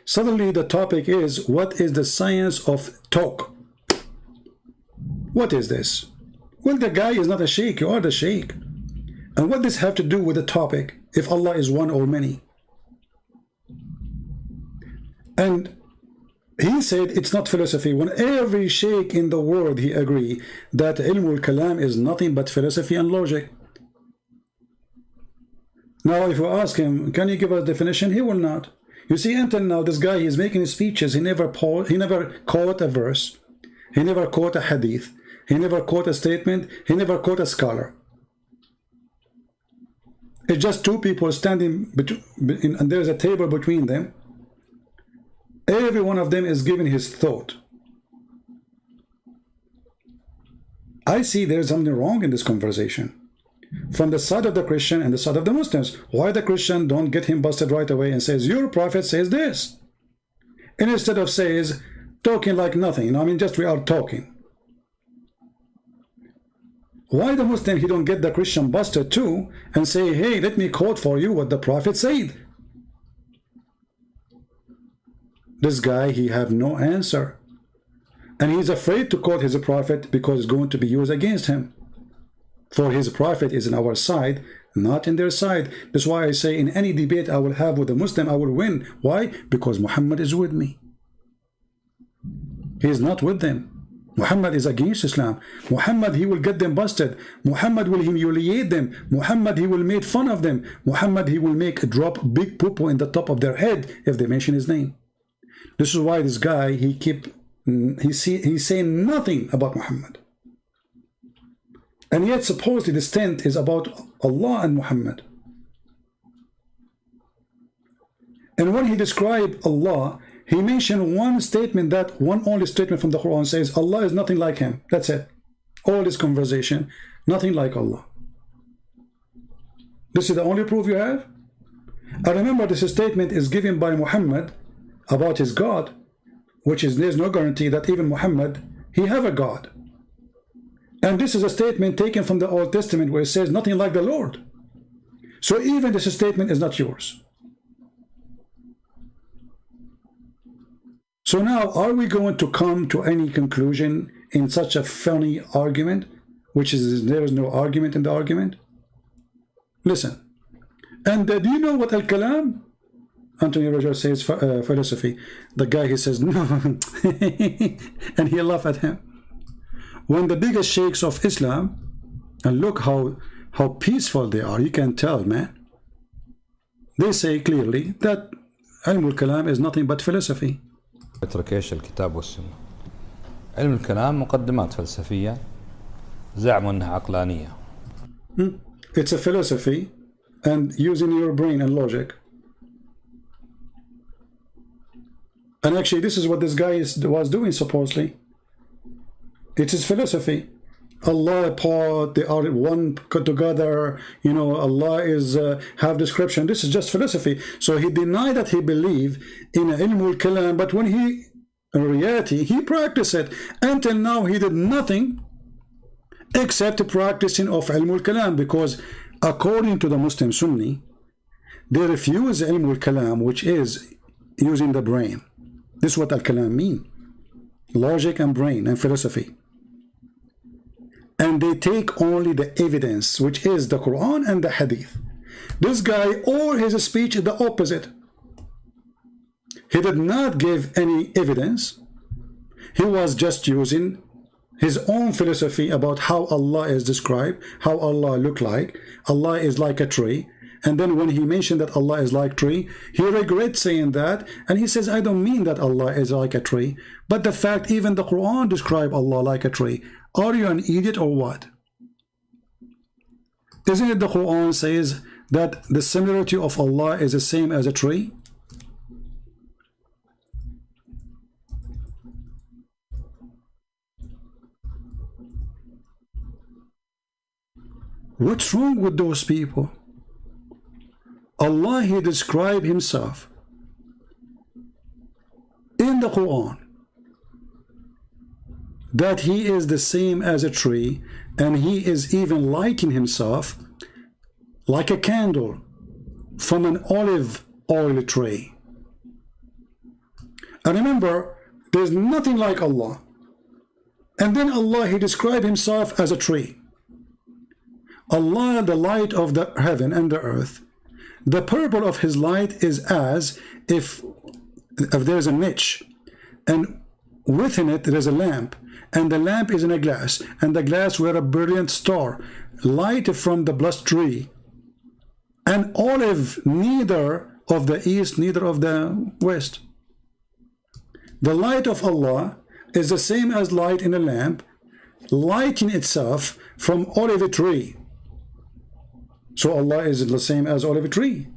A: Suddenly the topic is, what is the science of talk? What is this? Well, the guy is not a sheikh, you are the sheikh. And what does this have to do with the topic, if Allah is one or many? And he said it's not philosophy, when every sheikh in the world, he agree that ilm al-kalam is nothing but philosophy and logic. Now, if we ask him, can you give us a definition? He will not. You see, until now, this guy, he's making his speeches. He never quote a verse. He never quote a hadith. He never quote a statement. He never quote a scholar. It's just two people standing and there's a table between them. Every one of them is giving his thought. I see there's something wrong in this conversation. From the side of the Christian and the side of the Muslims. Why the Christian don't get him busted right away and says, your prophet says this? And instead of says, talking like nothing. I mean, just we are talking. Why the Muslim, he don't get the Christian busted too and say, hey, let me quote for you what the prophet said? This guy, he have no answer. And he's afraid to quote his prophet because it's going to be used against him. For his prophet is in our side, not in their side. That's why I say in any debate I will have with a Muslim, I will win. Why? Because Muhammad is with me. He is not with them. Muhammad is against Islam. Muhammad, he will get them busted. Muhammad will humiliate them. Muhammad, he will make fun of them. Muhammad, he will make a drop big poo-poo in the top of their head if they mention his name. This is why this guy, he's saying nothing about Muhammad. And yet supposedly this tent is about Allah and Muhammad. And when he described Allah, he mentioned one statement, that one only statement from the Quran says, Allah is nothing like him. That's it. All this conversation, nothing like Allah. This is the only proof you have? I remember this statement is given by Muhammad about his God, which is, there's no guarantee that even Muhammad, he have a God. And this is a statement taken from the Old Testament where it says nothing like the Lord. So even this statement is not yours. So now, are we going to come to any conclusion in such a funny argument, which is there is no argument in the argument? Listen. And do you know what al-kalam? Anthony Roger says philosophy. The guy, he says no. And he laughed at him. When the biggest sheikhs of Islam, and look how peaceful they are, you can tell, man. They say clearly that علم الكلام is nothing but philosophy.
G: اترك ايش الكتاب والسنة. علم الكلام مقدمات فلسفية زعموا انها عقلانية.
A: It's a philosophy and using your brain and logic. And actually this is what this guy was doing supposedly. It is philosophy. Allah apart, they are one together, you know, Allah is have description. This is just philosophy. So he denied that he believed in ilm al-kalam, but when he, in reality, he practiced it. Until now he did nothing except practicing of ilm al-kalam, because according to the Muslim Sunni, they refuse ilm al-kalam, which is using the brain. This is what al-kalam mean. Logic and brain and philosophy. And they take only the evidence, which is the Quran and the Hadith. This guy, or his speech is the opposite. He did not give any evidence. He was just using his own philosophy about how Allah is described, how Allah look like. Allah is like a tree. And then when he mentioned that Allah is like tree, he regrets saying that, and he says, I don't mean that Allah is like a tree, but the fact even the Quran describe Allah like a tree. Are you an idiot or what? Isn't it the Quran says that the similarity of Allah is the same as a tree? What's wrong with those people? Allah, he described himself in the Quran that he is the same as a tree, and he is even lighting himself like a candle from an olive oil tree. And remember, there's nothing like Allah. And then Allah, he described himself as a tree. Allah, the light of the heaven and the earth. The purple of his light is as if there's a niche, and within it there is a lamp, and the lamp is in a glass, and the glass were a brilliant star, light from the blessed tree, an olive neither of the east, neither of the west. The light of Allah is the same as light in a lamp, lighting itself from olive tree. So Allah is the same as olive tree.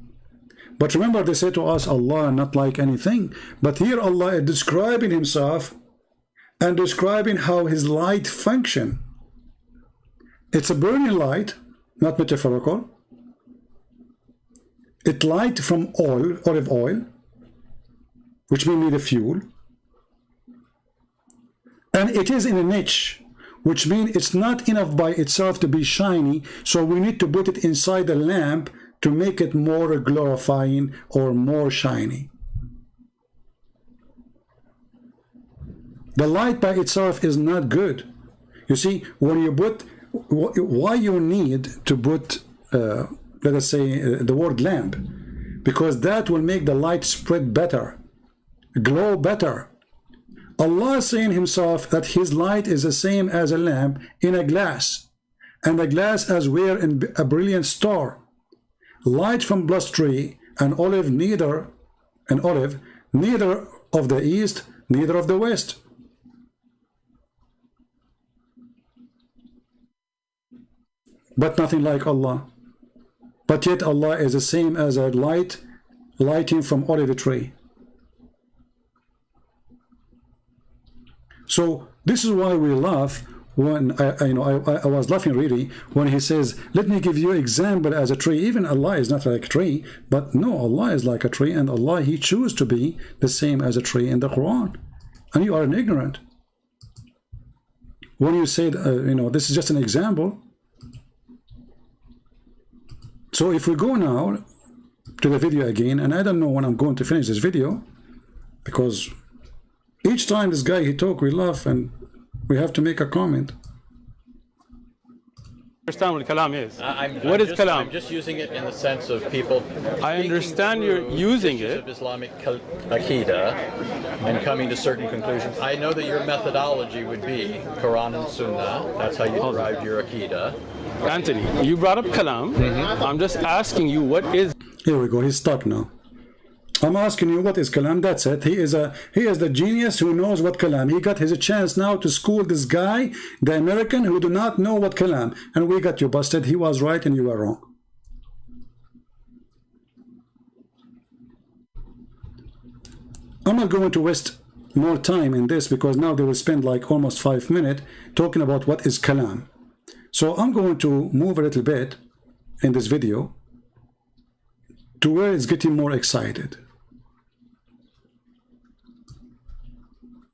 A: But remember, they say to us, Allah not like anything. But here Allah is describing himself and describing how his light function. It's a burning light, not metaphorical. It light from oil, olive oil, which may need a fuel. And it is in a niche, which means it's not enough by itself to be shiny, so we need to put it inside the lamp to make it more glorifying or more shiny. The light by itself is not good. You see, when you put, why you need to put, let us say, the word lamp, because that will make the light spread better, glow better. Allah is saying himself that his light is the same as a lamp in a glass, and the glass as were in a brilliant star, light from blessed tree, an olive neither of the east, neither of the west. But nothing like Allah. But yet Allah is the same as a lighting from olive tree. So this is why we laugh when I was laughing really when he says, let me give you an example as a tree. Even Allah is not like a tree, but no, Allah is like a tree, and Allah, he chose to be the same as a tree in the Quran. And you are an ignorant. When you said, this is just an example. So if we go now to the video again, and I don't know when I'm going to finish this video, because each time this guy he talk, we laugh and we have to make a comment.
C: Understand what kalam is.
D: What is
C: kalam?
D: I'm just using it in the sense of people.
C: I understand you're using it.
D: Of Islamic Aqidah and coming to certain conclusions. I know that your methodology would be Quran and Sunnah. That's how you derived your Aqidah.
C: Anthony, you brought up kalam. I'm just asking you what is.
A: Here we go. He's stuck now. I'm asking you what is kalam. That's it. He is the genius who knows what kalam. He got his chance now to school this guy, the American, who do not know what kalam. And we got you busted. He was right and you were wrong. I'm not going to waste more time in this because now they will spend like almost 5 minutes talking about what is kalam. So I'm going to move a little bit in this video to where it's getting more excited.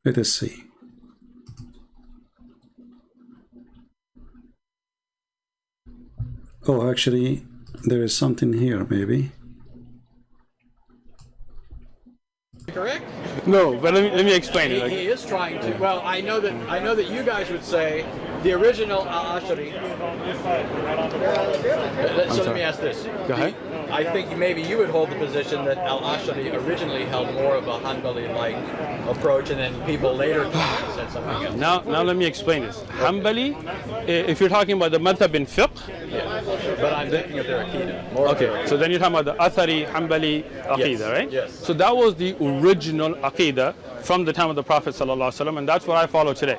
A: Let us see. Oh, actually, there is something here, maybe.
D: Correct?
C: No, but let me explain it.
D: He is trying to. Well, I know that you guys would say the original Al-Ashari. So let me ask this.
C: Go ahead.
D: I think maybe you would hold the position that Al-Ashari originally held more of a Hanbali-like approach, and then people later said something else.
C: Now let me explain this. Hanbali, if you're talking about the madhab in fiqh.
D: Yeah. But I'm thinking of their Aqidah.
C: Okay, so then you're talking about the Athari, Hanbali Aqidah,
D: yes,
C: right?
D: Yes.
C: So that was the original Aqidah from the time of the Prophet ﷺ, and that's what I follow today.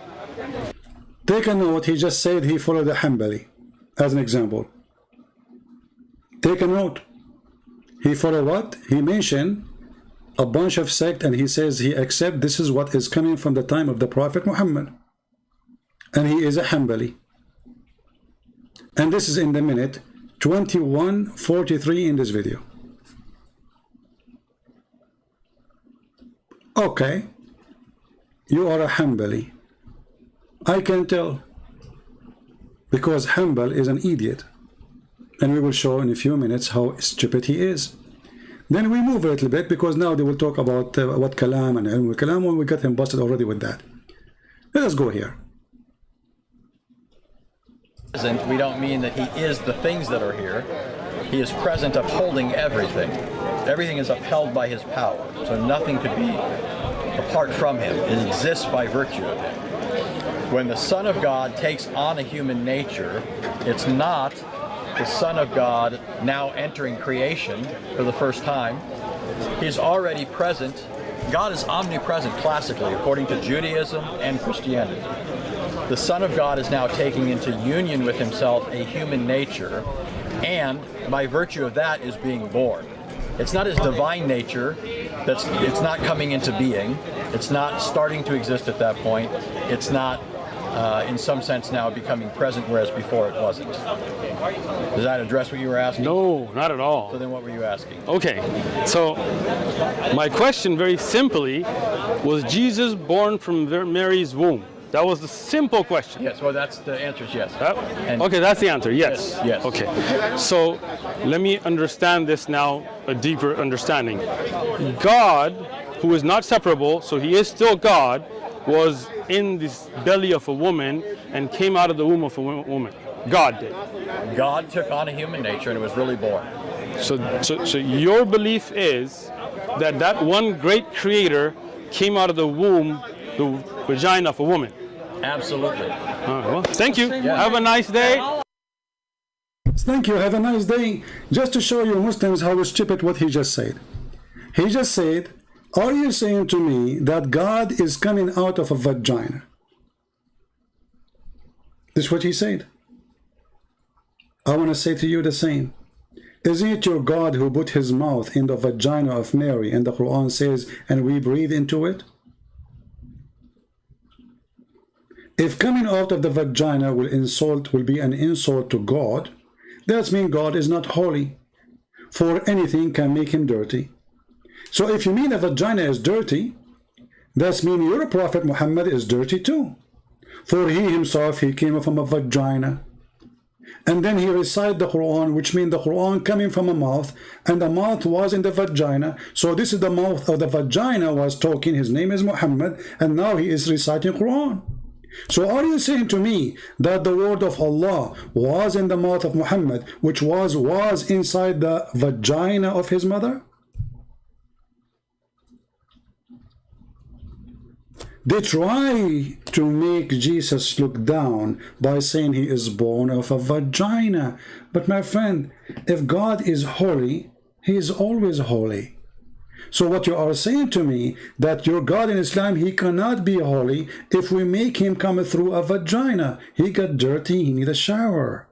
A: Take a note, he just said he followed the Hanbali, as an example. Take a note. He followed what? He mentioned a bunch of sect, and he says he accepts this is what is coming from the time of the Prophet Muhammad. And he is a Hanbali. And this is in the minute 21:43 in this video. Okay, you are a Hanbali. I can tell, because Hanbal is an idiot, and we will show in a few minutes how stupid he is. Then we move a little bit, because now they will talk about what kalam and ilm al-kalam, when we got him busted already with that. Let us go here.
D: We don't mean that he is the things that are here. He is present, upholding everything. Everything is upheld by his power, so nothing could be apart from him. It exists by virtue of him. When the Son of God takes on a human nature, it's not the Son of God now entering creation for the first time. He's already present. God is omnipresent classically, according to Judaism and Christianity. The Son of God is now taking into union with himself a human nature, and by virtue of that is being born. It's not his divine nature, it's not coming into being, it's not starting to exist at that point, it's not in some sense now becoming present, whereas before it wasn't. Does that address what you were asking?
C: No, not at all.
D: So then what were you asking?
C: Okay, so my question very simply, was Jesus born from Mary's womb? That was the simple question.
D: Yes, well that's the answer is yes.
C: Okay, that's the answer, yes.
D: Yes.
C: Okay, so let me understand this now, a deeper understanding. God, who is not separable, so he is still God, was in this belly of a woman and came out of the womb of a woman. God did.
D: God took on a human nature and it was really born.
C: So your belief is that that one great creator came out of the womb, the vagina of a woman.
D: Absolutely.
C: Well, thank you. Yeah. Have a nice day.
A: Thank you. Have a nice day. Just to show you Muslims how stupid what he just said. He just said, are you saying to me that God is coming out of a vagina? This is what he said. I want to say to you the same. Isn't it your God who put his mouth in the vagina of Mary, and the Quran says, and we breathe into it? If coming out of the vagina will be an insult to God, that means God is not holy, for anything can make him dirty. So if you mean a vagina is dirty, that means your Prophet Muhammad is dirty too, for he himself, he came from a vagina. And then he recited the Quran, which means the Quran coming from a mouth, and the mouth was in the vagina. So this is the mouth of the vagina was talking. His name is Muhammad, and now he is reciting Quran. So are you saying to me that the word of Allah was in the mouth of Muhammad, which was inside the vagina of his mother? They try to make Jesus look down by saying he is born of a vagina. But my friend, if God is holy, he is always holy. So what you are saying to me, that your God in Islam, he cannot be holy if we make him come through a vagina. He got dirty, he need a shower.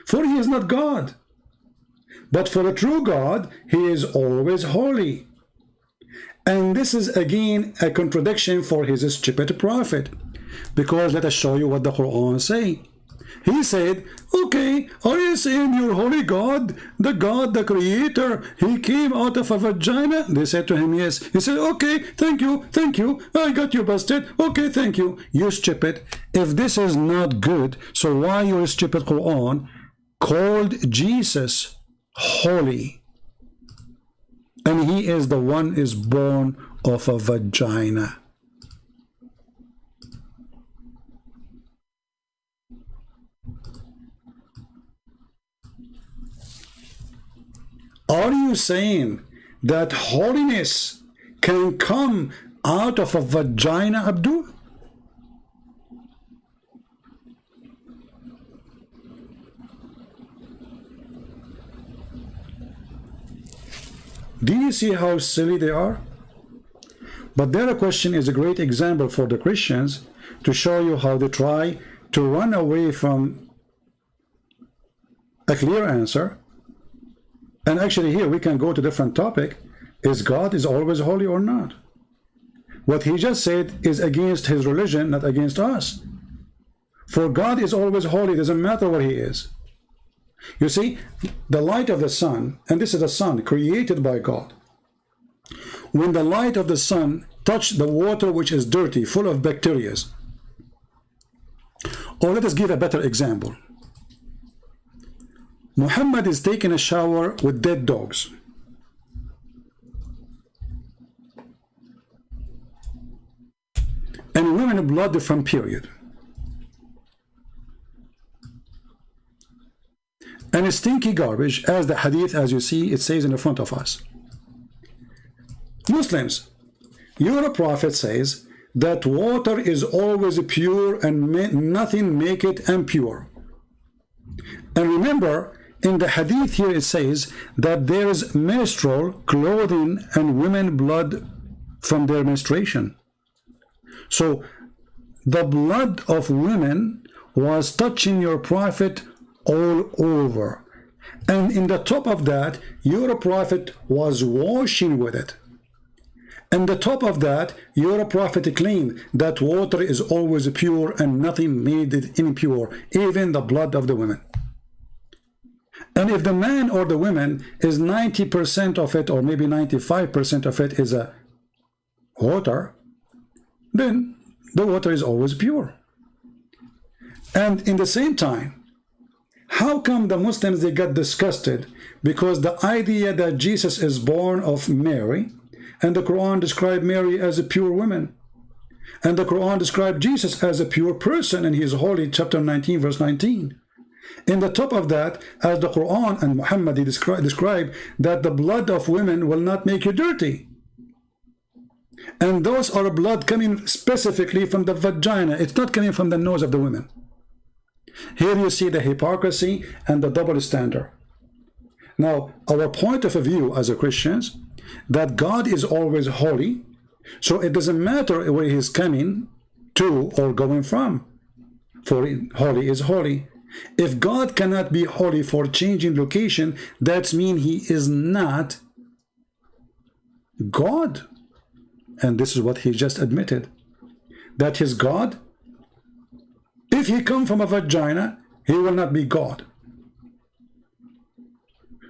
A: For he is not God. But for a true God, he is always holy. And this is again a contradiction for his stupid prophet. Because let us show you what the Quran say. He said, okay, are you saying your holy God, the creator, he came out of a vagina? They said to him, yes. He said, okay, thank you, I got you busted. Okay, thank you. You stupid. If this is not good, so why your stupid Quran called Jesus holy? And he is the one is born of a vagina. Are you saying that holiness can come out of a vagina, Abdul? Do you see how silly they are? But their question is a great example for the Christians to show you how they try to run away from a clear answer. And actually here we can go to a different topic. Is God is always holy or not? What he just said is against his religion, not against us. For God is always holy, doesn't matter what he is. You see, the light of the sun, and this is the sun created by God. When the light of the sun touched the water which is dirty, full of bacteria, Or let us give a better example. Muhammad is taking a shower with dead dogs. And women blood from period. And stinky garbage, as the hadith, as you see, it says in the front of us. Muslims, your prophet says that water is always pure and nothing make it impure. And remember, in the hadith here it says that there is menstrual clothing and women blood from their menstruation. So the blood of women was touching your prophet all over. And in the top of that, your prophet was washing with it. And the top of that, your prophet claimed that water is always pure and nothing made it impure, even the blood of the women. And if the man or the woman is 90% of it, or maybe 95% of it is a water, then the water is always pure. And in the same time, how come the Muslims, they got disgusted because the idea that Jesus is born of Mary, and the Quran described Mary as a pure woman, and the Quran described Jesus as a pure person, and he is holy, chapter 19, verse 19. In the top of that, as the Quran and Muhammad describe that the blood of women will not make you dirty. And those are blood coming specifically from the vagina. It's not coming from the nose of the women. Here you see the hypocrisy and the double standard. Now, our point of view as a Christians, that God is always holy, so it doesn't matter where he's coming to or going from, for holy is holy. If God cannot be holy for changing location, that means he is not God. And this is what he just admitted, that his God, if he come from a vagina, he will not be God.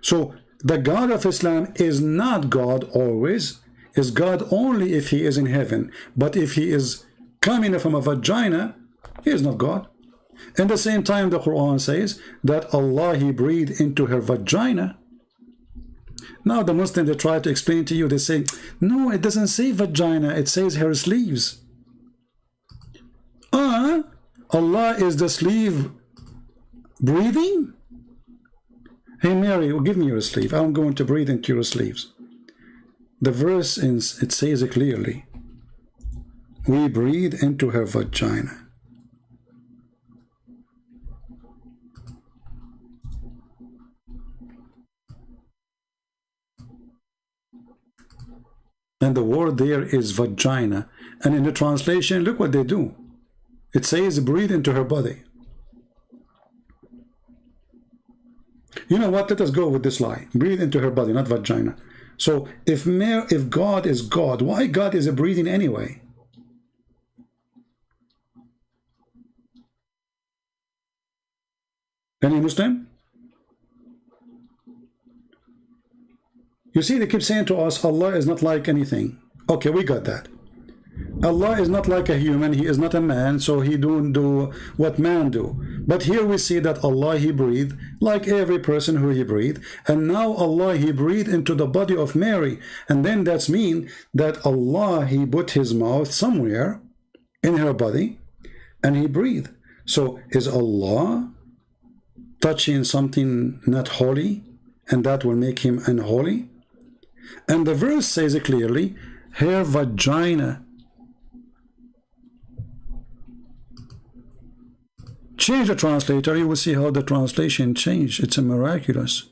A: So the God of Islam is not God always, is God only if he is in heaven. But if he is coming from a vagina, he is not God. At the same time, the Quran says that Allah, he breathed into her vagina. Now the Muslims, they try to explain to you, they say, no, it doesn't say vagina, it says her sleeves. Allah is the sleeve breathing? Hey Mary, give me your sleeve. I'm going to breathe into your sleeves. The verse, it says it clearly. We breathe into her vagina. And the word there is vagina. And in the translation, look what they do. It says breathe into her body. You know what? Let us go with this lie. Breathe into her body, not vagina. So if God is God, why God is breathing anyway? Any Muslim? You see, they keep saying to us, Allah is not like anything. Okay, we got that. Allah is not like a human, he is not a man, so he don't do what man do. But here we see that Allah, he breathed like every person who he breathed, and now Allah, he breathed into the body of Mary, and then that's mean that Allah, he put his mouth somewhere in her body and he breathed. So is Allah touching something not holy, and that will make him unholy? And the verse says it clearly, her vagina. Change the translator, you will see how the translation changed. It's a miraculous.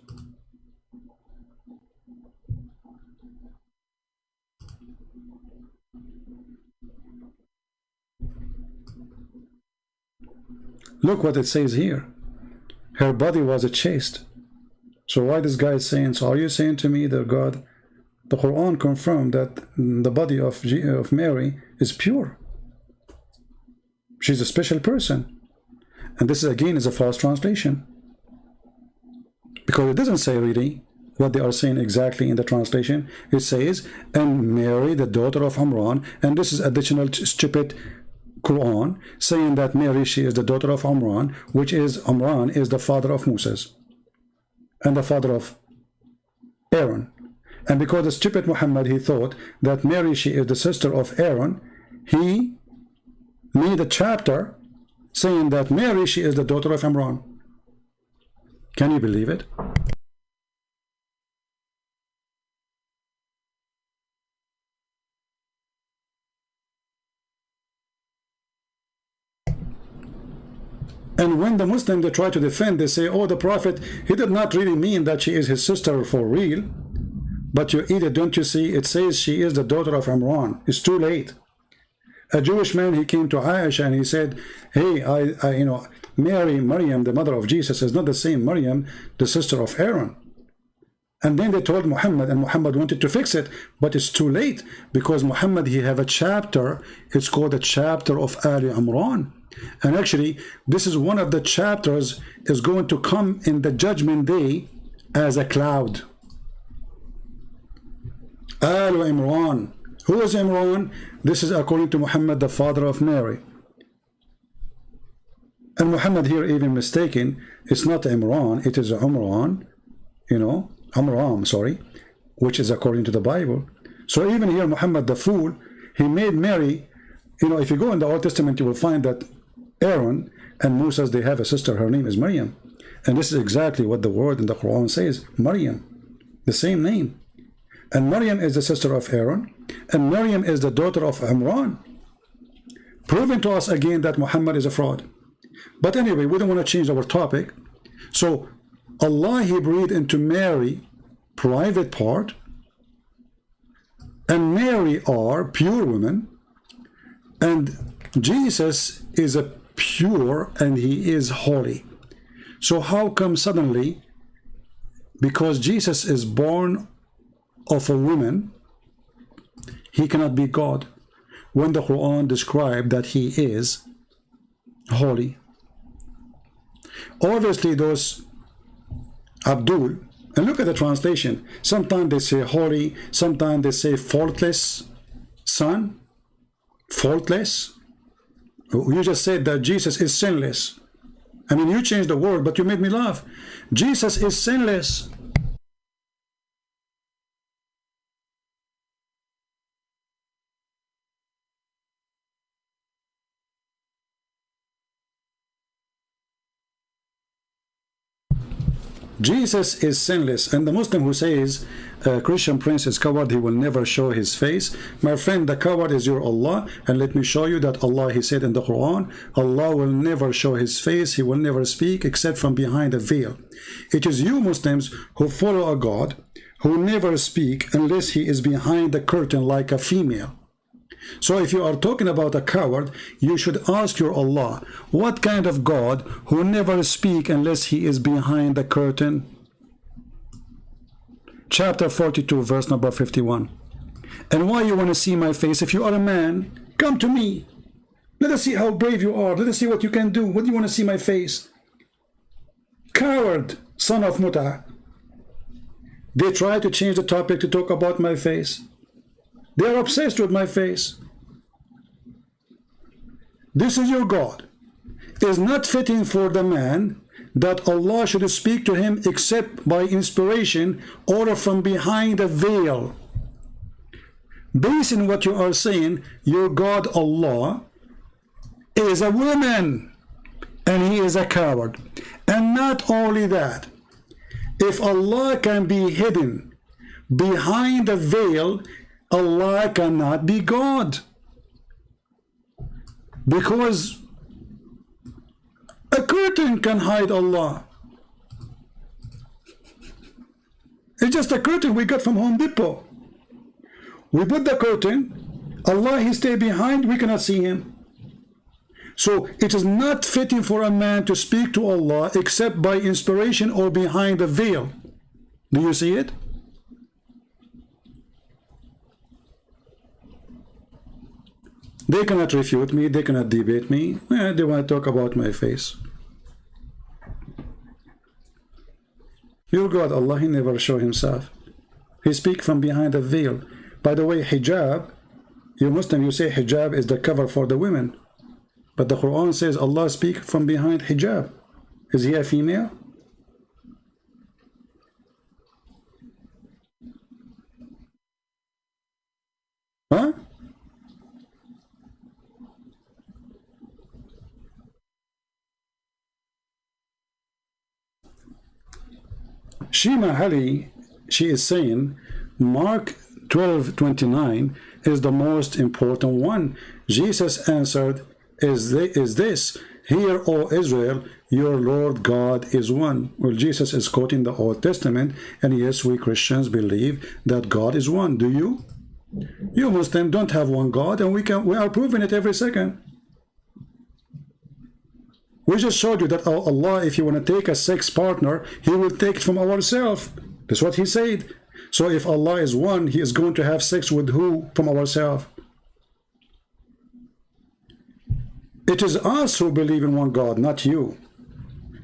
A: Look what it says here. Her body was a chaste. So why this guy is saying, so are you saying to me that God, the Quran confirmed that the body of Mary is pure? She's a special person. And this again is a false translation, because it doesn't say really what they are saying exactly in the translation. It says, and Mary, the daughter of Imran, and this is additional stupid Quran, saying that Mary, she is the daughter of Imran, which is Imran is the father of Moses and the father of Aaron. And because the stupid Muhammad, he thought that Mary, she is the sister of Aaron, he made a chapter saying that Mary, she is the daughter of Imran. Can you believe it? And when the Muslims, they try to defend, they say, oh, the Prophet, he did not really mean that she is his sister for real. But you idiot, don't you see? It says she is the daughter of Imran. It's too late. A Jewish man, he came to Aisha and he said, hey, you know, Maryam, the mother of Jesus, is not the same Maryam, the sister of Aaron. And then they told Muhammad, and Muhammad wanted to fix it, but it's too late, because Muhammad, he have a chapter, it's called the chapter of Ali Imran. And actually, this is one of the chapters is going to come in the judgment day as a cloud. Al Imran. Who is Imran? This is according to Muhammad, the father of Mary. And Muhammad here even mistaken. It's not Imran, it is Umran, you know, Amram, sorry, which is according to the Bible. So even here, Muhammad, the fool, he made Mary, you know, if you go in the Old Testament, you will find that Aaron and Moses, they have a sister, her name is Maryam. And this is exactly what the word in the Quran says, Maryam, the same name. And Maryam is the sister of Aaron, and Maryam is the daughter of Imran, proving to us again that Muhammad is a fraud. But anyway, we don't want to change our topic. So Allah, he breathed into Mary private part, and Mary are pure women, and Jesus is a pure and he is holy. So how come suddenly, because Jesus is born of a woman, he cannot be God, when the Quran described that he is holy? Obviously those Abdul, and look at the translation, sometimes they say holy, sometimes they say faultless son, faultless. You just said that Jesus is sinless. I mean, you changed the word, but you made me laugh. Jesus is sinless. Jesus is sinless. And the Muslim who says Christian prince is coward, he will never show his face. My friend, the coward is your Allah. And let me show you that Allah, he said in the Quran, Allah will never show his face. He will never speak except from behind a veil. It is you Muslims who follow a God who never speak unless he is behind the curtain like a female. So if you are talking about a coward, you should ask your Allah, what kind of God who never speak unless he is behind the curtain? Chapter 42, verse number 51. And why you want to see my face? If you are a man, come to me. Let us see how brave you are. Let us see what you can do. What do you want to see my face? Coward, son of Muta. They try to change the topic to talk about my face. They are obsessed with my face. This is your God. It is not fitting for the man that Allah should speak to him except by inspiration or from behind a veil. Based on what you are saying, your God Allah is a woman and he is a coward. And not only that, if Allah can be hidden behind a veil, Allah cannot be God, because a curtain can hide Allah. It's just a curtain we got from Home Depot. We put the curtain, Allah, he stay behind, we cannot see him. So it is not fitting for a man to speak to Allah except by inspiration or behind a veil. Do you see it? They cannot refute me, they cannot debate me. They want to talk about my face. Your God, Allah, he never show himself. He speak from behind a veil. By the way, hijab, you Muslim, you say hijab is the cover for the women. But the Quran says Allah speak from behind hijab. Is he a female? Huh? Shima Hali, she is saying Mark 12:29 is the most important one. Jesus answered, is this, hear, O Israel, your Lord God is one. Well, Jesus is quoting the Old Testament, and yes, we Christians believe that God is one. Do you? You Muslims don't have one God, and we are proving it every second. We just showed you that Allah, if you want to take a sex partner, he will take it from ourselves. That's what he said. So if Allah is one, he is going to have sex with who from ourselves? It is us who believe in one God, not you.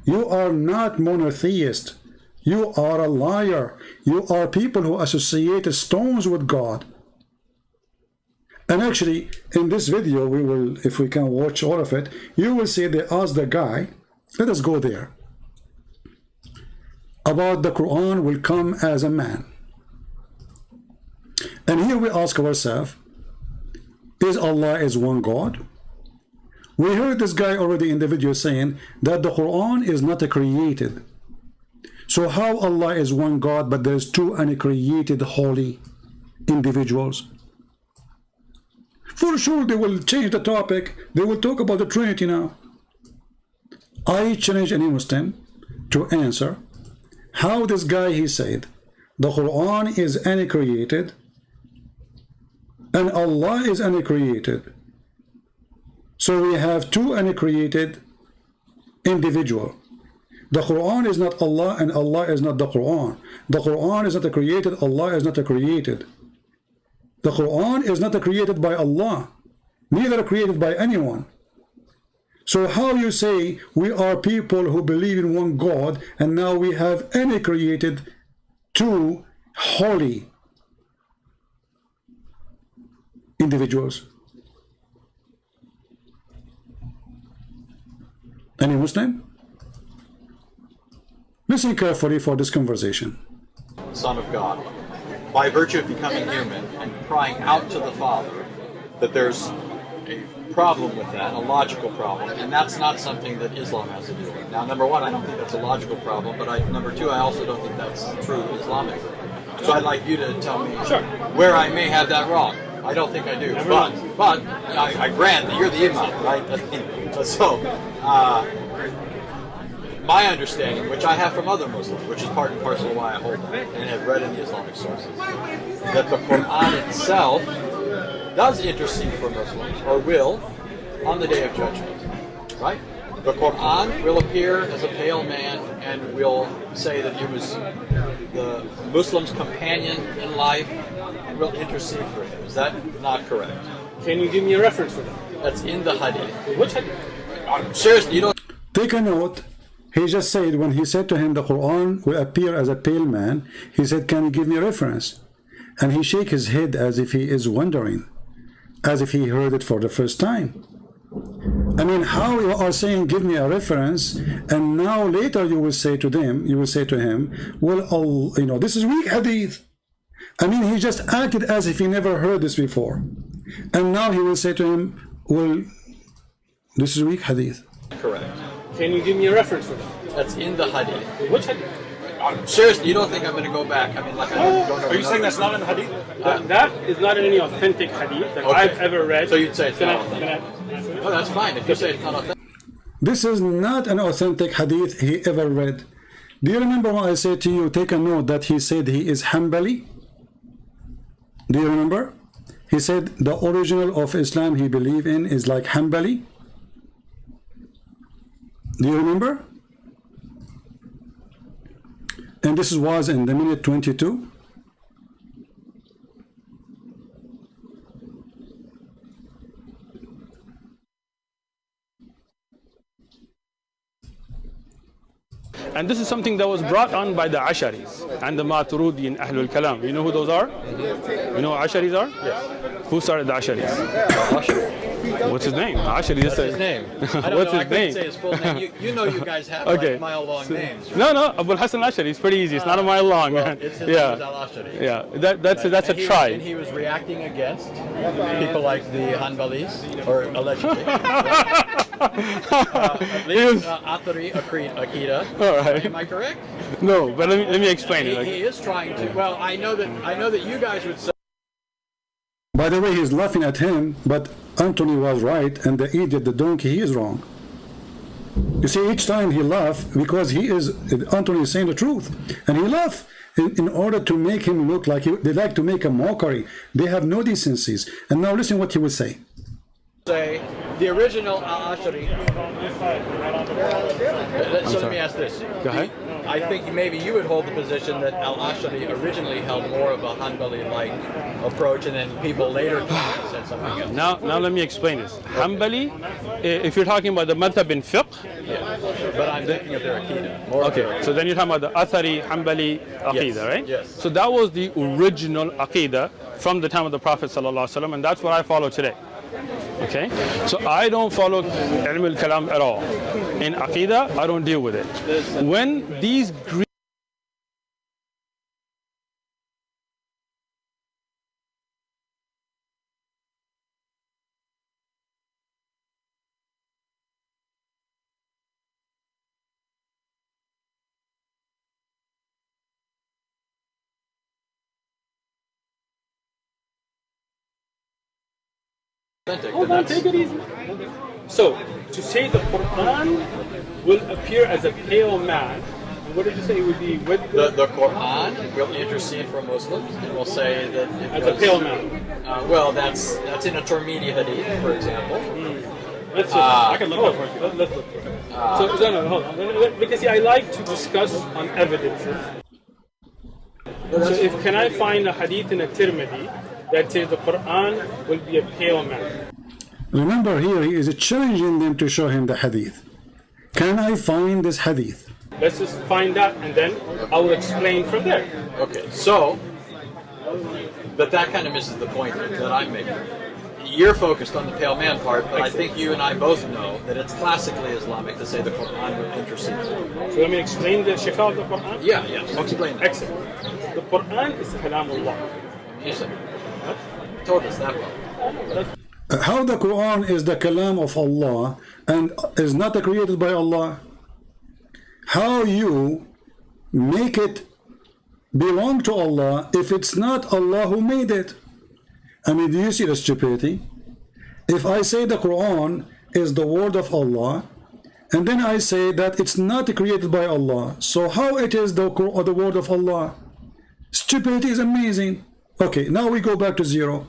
A: You are not monotheist. You are a liar. You are people who associate stones with God. And actually, in this video, we will, if we can watch all of it, you will see they asked the guy, let us go there, about the Quran will come as a man. And here we ask ourselves, is Allah is one God? We heard this guy already in the video saying that the Quran is not created. So how Allah is one God, but there's two uncreated holy individuals? For sure, they will change the topic. They will talk about the Trinity now. I challenge any Muslim to answer how this guy, he said, the Quran is uncreated and Allah is uncreated. So we have two uncreated individuals. The Quran is not Allah and Allah is not the Quran. The Quran is not created, Allah is not created. The Quran is not created by Allah, neither created by anyone. So how you say we are people who believe in one God and now we have any created two holy individuals? Any Muslim? Listen carefully for this conversation.
D: Son of God, by virtue of becoming human and crying out to the Father, that there's a problem with that, a logical problem, and that's not something that Islam has to do with. Now, number one, I don't think that's a logical problem, but number two, I also don't think that's true Islamically. So I'd like you to tell me where I may have that wrong. I don't think I do, but I grant that you're the Imam, right? So, my understanding, which I have from other Muslims, which is part and parcel of why I hold that, and have read in the Islamic sources, that the Quran itself does intercede for Muslims, or will, on the Day of Judgment, right? The Quran will appear as a pale man and will say that he was the Muslim's companion in life and will intercede for him. Is that not correct?
C: Can you give me a reference for that?
D: That's in the hadith.
C: Which hadith?
D: Seriously, you don't...
A: Take a note. He just said, when he said to him the Quran will appear as a pale man, he said, can you give me a reference? And he shake his head as if he is wondering, as if he heard it for the first time. I mean, how you are saying, give me a reference, and now later you will say to them, you will say to him, well, this is weak hadith. I mean, he just acted as if he never heard this before. And now he will say to him, well, this is weak hadith.
D: Correct.
C: Can you give me a reference for that?
D: That's in the hadith.
C: Which hadith?
D: Seriously, you don't think I'm going to go back? I mean, like, I don't know.
B: Are you saying that's not in the hadith?
C: That is not any authentic hadith that I've ever read.
D: So you'd say it's not authentic? Oh, that's fine. If you say it's not authentic.
A: This is not an authentic hadith he ever read. Do you remember what I said to you? Take a note that he said he is Hanbali. Do you remember? He said the original of Islam he believed in is like Hanbali. Do you remember? And this was in the minute 22.
C: And this is something that was brought on by the Asharis and the Maturidi and Ahlul Kalam. You know who those are? You know what Asharis are?
D: Yes.
C: Who started the Asharis? What's his name? Actually, just
D: What's his name? I don't
C: What's
D: know.
C: his
D: I couldn't
C: name?
D: say his full name. You know you guys have
C: Okay.
D: like mile-long names. Right?
C: No, Abul Hassan Ashari. It's pretty easy. It's not a mile long.
D: Well, it's his name is Al-Ashari.
C: Yeah, that's a
D: And
C: tribe.
D: he was reacting against people like the Hanbalis, or allegedly. At least Athari Akida.
C: All right.
D: Am I correct?
C: No, but let me explain it.
D: He is trying to. Well, I know that you guys would say.
A: By the way, he's laughing at him, but Anthony was right, and the idiot, the donkey, he is wrong. You see, each time he laughs, because Anthony is saying the truth, and he laughs in order to make him look like they like to make a mockery. They have no decencies. And now listen what he will say.
D: Say the original Al-Ashari. So let me ask this.
C: Go ahead.
D: I think maybe you would hold the position that Al-Ashari originally held more of a Hanbali-like approach, and then people later said something else.
C: Now let me explain this. Hanbali, if you're talking about the madhab in fiqh,
D: Yeah. But I'm thinking of their Aqidah. More of their
C: okay, so then you're talking about the Athari Hanbali Aqidah,
D: Yes,
C: right?
D: yes.
C: So that was the original Aqidah from the time of the Prophet ﷺ, and that's what I follow today. Okay, so I don't follow ilm al-kalam at all. In Aqidah, I don't deal with it. When these Greek
D: Hold on, take it easy.
C: So, to say the Quran will appear as a pale man, what did you say it would be with
D: The Quran will intercede for Muslims and will say that it
C: as
D: was,
C: a pale man?
D: well, that's in a Tirmidhi hadith, for example.
C: Let's look. I can look for it. Let's look for it. So, no, hold on. Because see, I like to discuss on evidences. So, can I find a hadith in a Tirmidhi that says the Quran will be a pale man?
A: Remember here, he is challenging them to show him the hadith. Can I find this hadith?
C: Let's just find that, and then I will explain from there.
D: Okay, so, but that kind of misses the point that I'm making. You're focused on the pale man part, but I think you and I both know that it's classically Islamic to say the Quran will intercede.
C: So let me explain the shifa of the Quran?
D: Yeah, explain that.
C: Excellent. The Quran is Kalamullah.
D: You said, told us that well.
A: How the Quran is the kalam of Allah and is not created by Allah? How you make it belong to Allah if it's not Allah who made it? I mean, do you see the stupidity? If I say the Quran is the word of Allah, and then I say that it's not created by Allah, so how it is the word of Allah? Stupidity is amazing. Okay, now we go back to zero.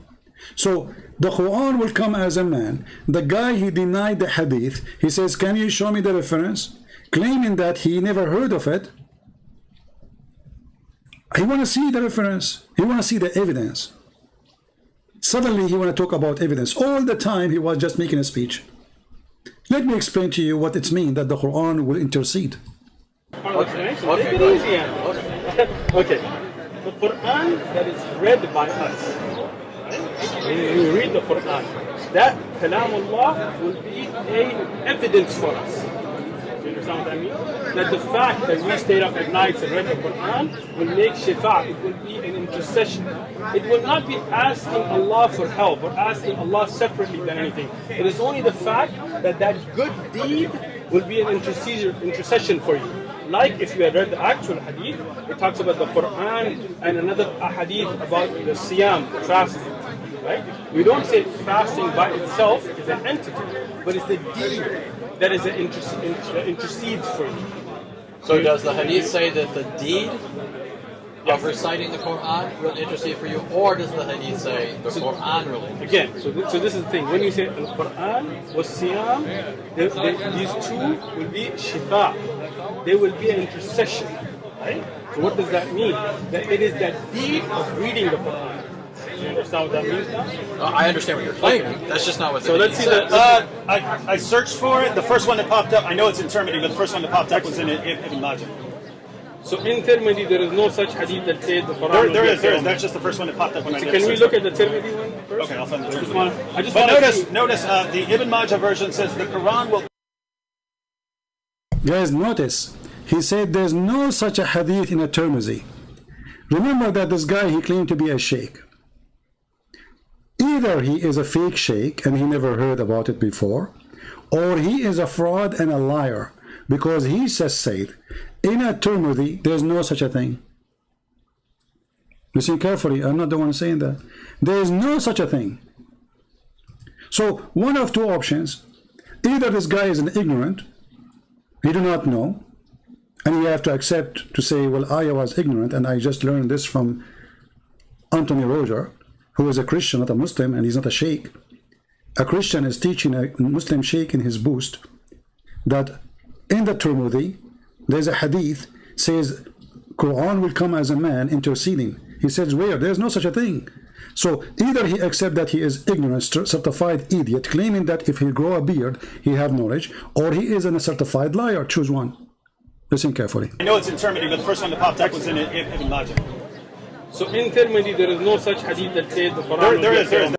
A: So the Quran will come as a man. The guy, he denied the hadith. He says, can you show me the reference? Claiming that he never heard of it. He want to see the reference. He want to see the evidence. Suddenly he want to talk about evidence. All the time he was just making a speech. Let me explain to you what it means that the Quran will intercede.
C: Okay. Take it easy. Okay. The Quran that is read by us, when we read the Quran, that Kalamullah will be an evidence for us. You understand what I mean? That the fact that we stayed up at night and read the Quran will make shifa. It will be an intercession. It will not be asking Allah for help or asking Allah separately than anything. It is only the fact that that good deed will be an intercession for you. Like if you had read the actual hadith, it talks about the Quran and another hadith about the siyam, the fasting. Right? We don't say fasting by itself is an entity, but it's the deed that is intercedes for you.
D: So does the hadith say that the deed of reciting the Quran will intercede for you, or does the hadith say the Quran will intercede?
C: Again, so this is the thing. When you say Al-Quran was Siyam, these two will be shifa. They will be an intercession. Right? So what does that mean? That it is that deed of reading the Quran. You understand what that means now?
D: I understand what you're claiming. That's just not what the
C: So let's see
D: says.
B: I searched for it. The first one that popped up, I know it's in Tirmidhi, but the first one that popped up was in Ibn Majah.
C: So in Tirmidhi, there is no such hadith that says the Quran.
B: There is. That's just the first one that popped up when I did.
C: Can we look at the Tirmidhi one first?
B: Okay, I'll find the Tirmidhi.
C: But
B: notice the Ibn Majah version says the Quran will.
A: Guys, notice he said there's no such a hadith in a Tirmidhi. Remember that this guy, he claimed to be a sheikh. Either he is a fake sheikh and he never heard about it before, or he is a fraud and a liar, because he just said in a Tirmidhi there's no such a thing. Listen carefully, I'm not the one saying that. There is no such a thing. So one of two options: either this guy is an ignorant, he do not know, and you have to accept to say, well, I was ignorant and I just learned this from Anthony Roger, who is a Christian, not a Muslim, and he's not a sheikh. A Christian is teaching a Muslim sheikh in his boost that in the Tirmidhi there's a hadith says Quran will come as a man interceding. He says where? There's no such a thing. So either he accepts that he is ignorant, certified idiot, claiming that if he grow a beard he have knowledge, or he is a certified liar. Choose one. Listen carefully.
B: I know it's in Tirmidhi, but the first one that popped up was in Ibn Majah.
C: So in Tirmidhi, there is no such hadith that says the Quran.
B: There is.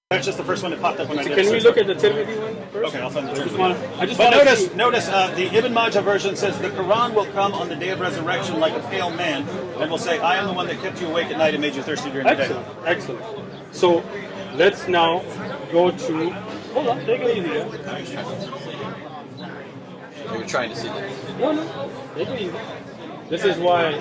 B: That's just the first one that popped up when I did.
C: Can we look at the Tirmidhi one first?
B: Okay, I'll find the Tirmidhi. Notice the Ibn Majah version says the Quran will come on the day of resurrection like a pale man and will say, I am the one that kept you awake at night and made you thirsty during the day.
C: Excellent. So let's now go to. Hold on, take it easy.
D: You're trying to see this.
C: No, take it easy. This is why.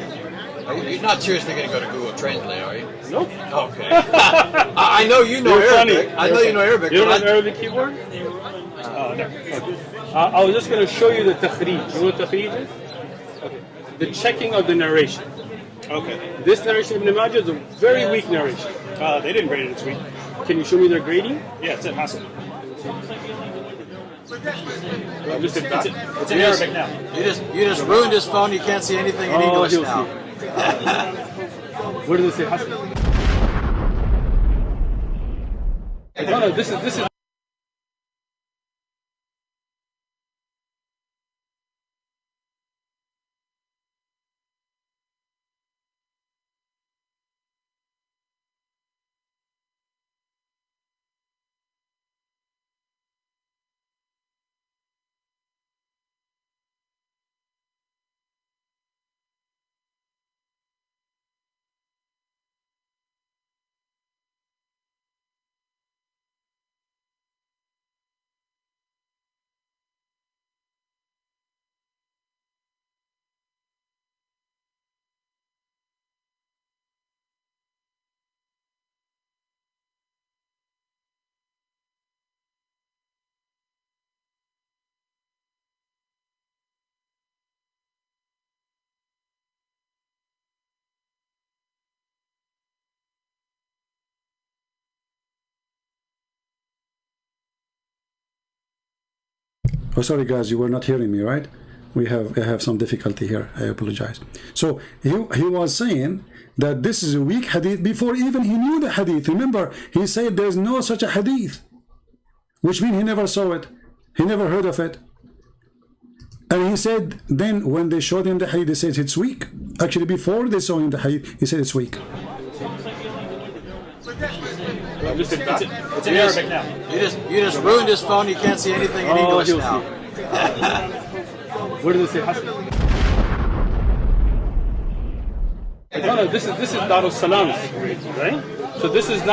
D: You're not seriously going to go to Google Translate, are you?
C: Nope.
D: Okay. I know you know Arabic. I know you know Arabic.
C: You don't know Arabic keyboard? No. Okay. I was just going to show you the takhrij. You know what takhrij is? Okay. The checking of the narration.
B: Okay.
C: This narration of Ibn Majah is a very weak narration.
B: They didn't grade it this week.
C: Can you show me their grading?
B: Yeah, it's in Hassan.
C: It's
B: in Arabic now.
D: You just ruined his phone. You can't see anything in English now.
C: Where does it say Hassan? No, this is.
A: Oh, sorry guys, you were not hearing me, right? I have some difficulty here. I apologize. So he was saying that this is a weak hadith before even he knew the hadith. Remember, he said there's no such a hadith, which means he never saw it. He never heard of it. And he said then when they showed him the hadith, they said it's weak. Actually, before they saw him the hadith, he said it's weak.
B: It's in Arabic now.
D: You just ruined his phone. You can't see anything in English now.
C: Where does it say Hassan? No, this is Darus Salam's grading, right? So this is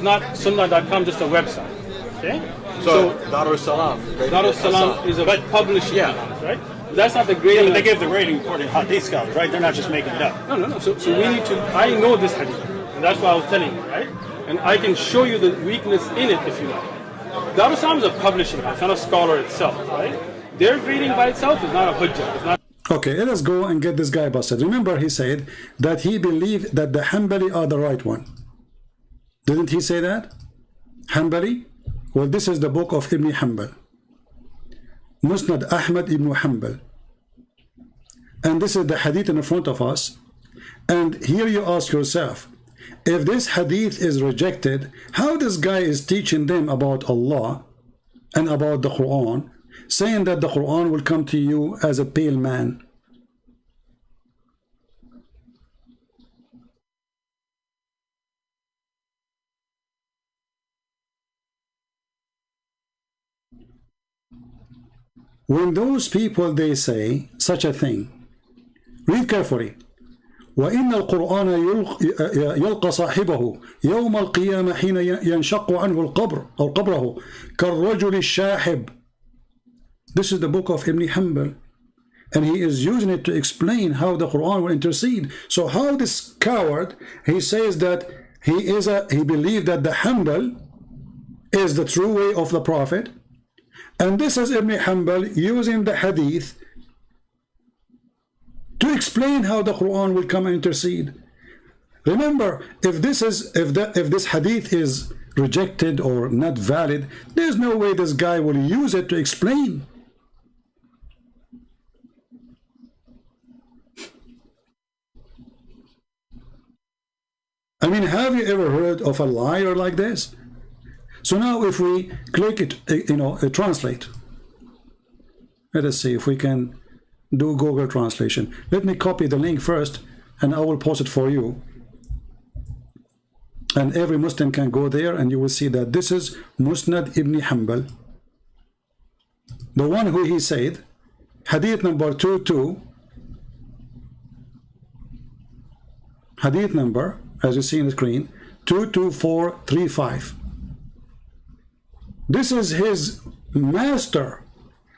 C: not Sunnah.com, just a website. Okay?
D: So Darus Salam.
C: Darus Salam is a publishing house, right? That's not the grading.
B: Yeah, but they give the rating according to hadith scholars, right? They're not just making it up.
C: No. So we need to. I know this hadith, and that's why I was telling you, right? And I can show you the weakness in it if you like. Darus Salam is a publishing house, not a scholar itself, right? Their grading by itself is not a hujjah. It's not.
A: Okay, let us go and get this guy busted. Remember, he said that he believed that the Hanbali are the right one. Didn't he say that? Hanbali? Well, this is the book of Ibn Hanbal. Musnad Ahmad ibn Hanbal. And this is the hadith in front of us. And here you ask yourself, if this hadith is rejected, how this guy is teaching them about Allah and about the Quran, saying that the Quran will come to you as a pale man. When those people, they say such a thing, read carefully. وإن القرآن يلقى صاحبه يوم القيامة حين ينشق عنه القبر أو قبره كالرجل الشاحب. This is the book of Ibn Hanbal, and he is using it to explain how the Quran will intercede. So how this coward, he says that he believed that the Hanbal is the true way of the Prophet, and this is Ibn Hanbal using the hadith to explain how the Quran will come and intercede. Remember, if this hadith is rejected or not valid, there's no way this guy will use it to explain. I mean, have you ever heard of a liar like this? So now if we click it, translate. Let us see if we can do Google translation. Let me copy the link first, and I will post it for you. And every Muslim can go there, and you will see that this is Musnad Ibn Hanbal, the one who he said, hadith number 22, hadith number, as you see on the screen, 22435. This is his master,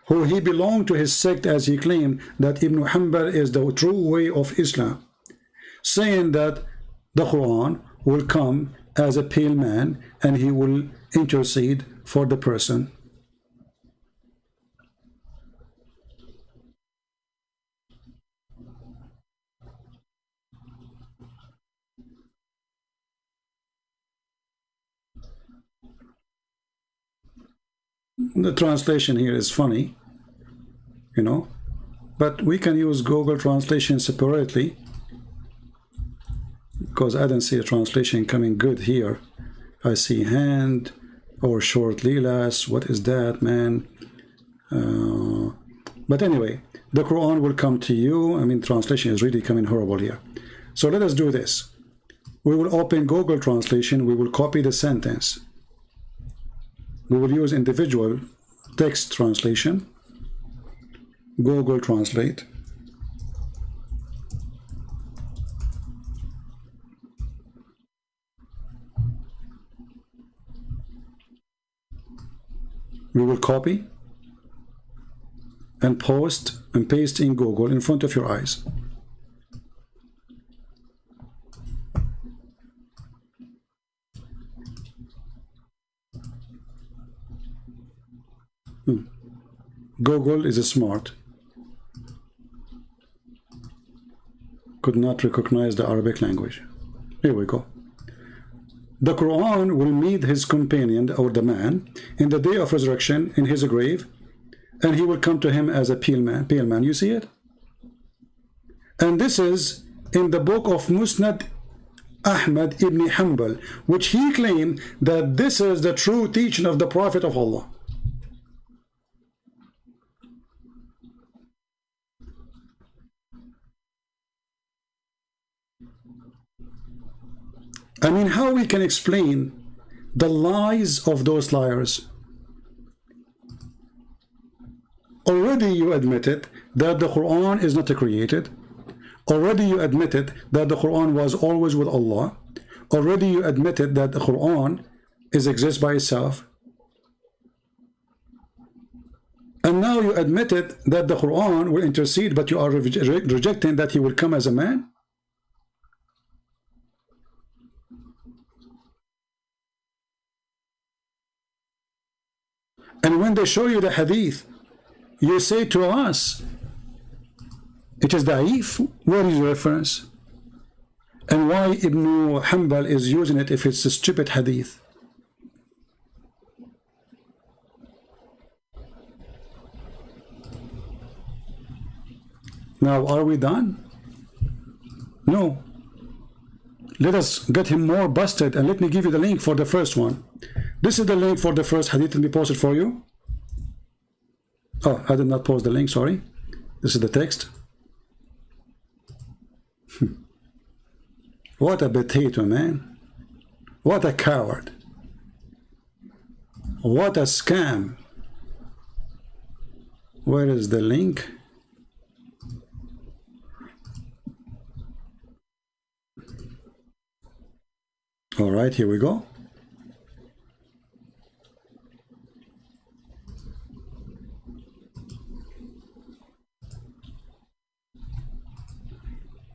A: who he belonged to his sect, as he claimed that Ibn Hanbal is the true way of Islam, saying that the Quran will come as a pale man and he will intercede for the person. The translation here is funny, but we can use Google translation separately, because I don't see a translation coming good here. I see hand or short lilas. What is that, man? But anyway, the Quran will come to you. I mean, translation is really coming horrible here. So let us do this. We will open Google translation. We will copy the sentence. We will use individual text translation. Google Translate. We will copy and post and paste in Google in front of your eyes. Google is smart. Could not recognize the Arabic language. Here we go. The Quran will meet his companion, or the man, in the day of resurrection in his grave, and he will come to him as a pale man. You see it? And this is in the book of Musnad Ahmad ibn Hanbal, which he claimed that this is the true teaching of the Prophet of Allah. I mean, how we can explain the lies of those liars? Already you admitted that the Quran is not created. Already you admitted that the Quran was always with Allah. Already you admitted that the Quran exists by itself. And now you admitted that the Quran will intercede, but you are rejecting that he will come as a man. And when they show you the hadith, you say to us, it is da'if. Where is the reference? And why Ibn Hanbal is using it if it's a stupid hadith? Now, are we done? No. Let us get him more busted, and let me give you the link for the first one. This is the link for the first hadith to be posted for you. Oh, I did not post the link, sorry. This is the text. What a potato, man. What a coward. What a scam. Where is the link? All right, here we go.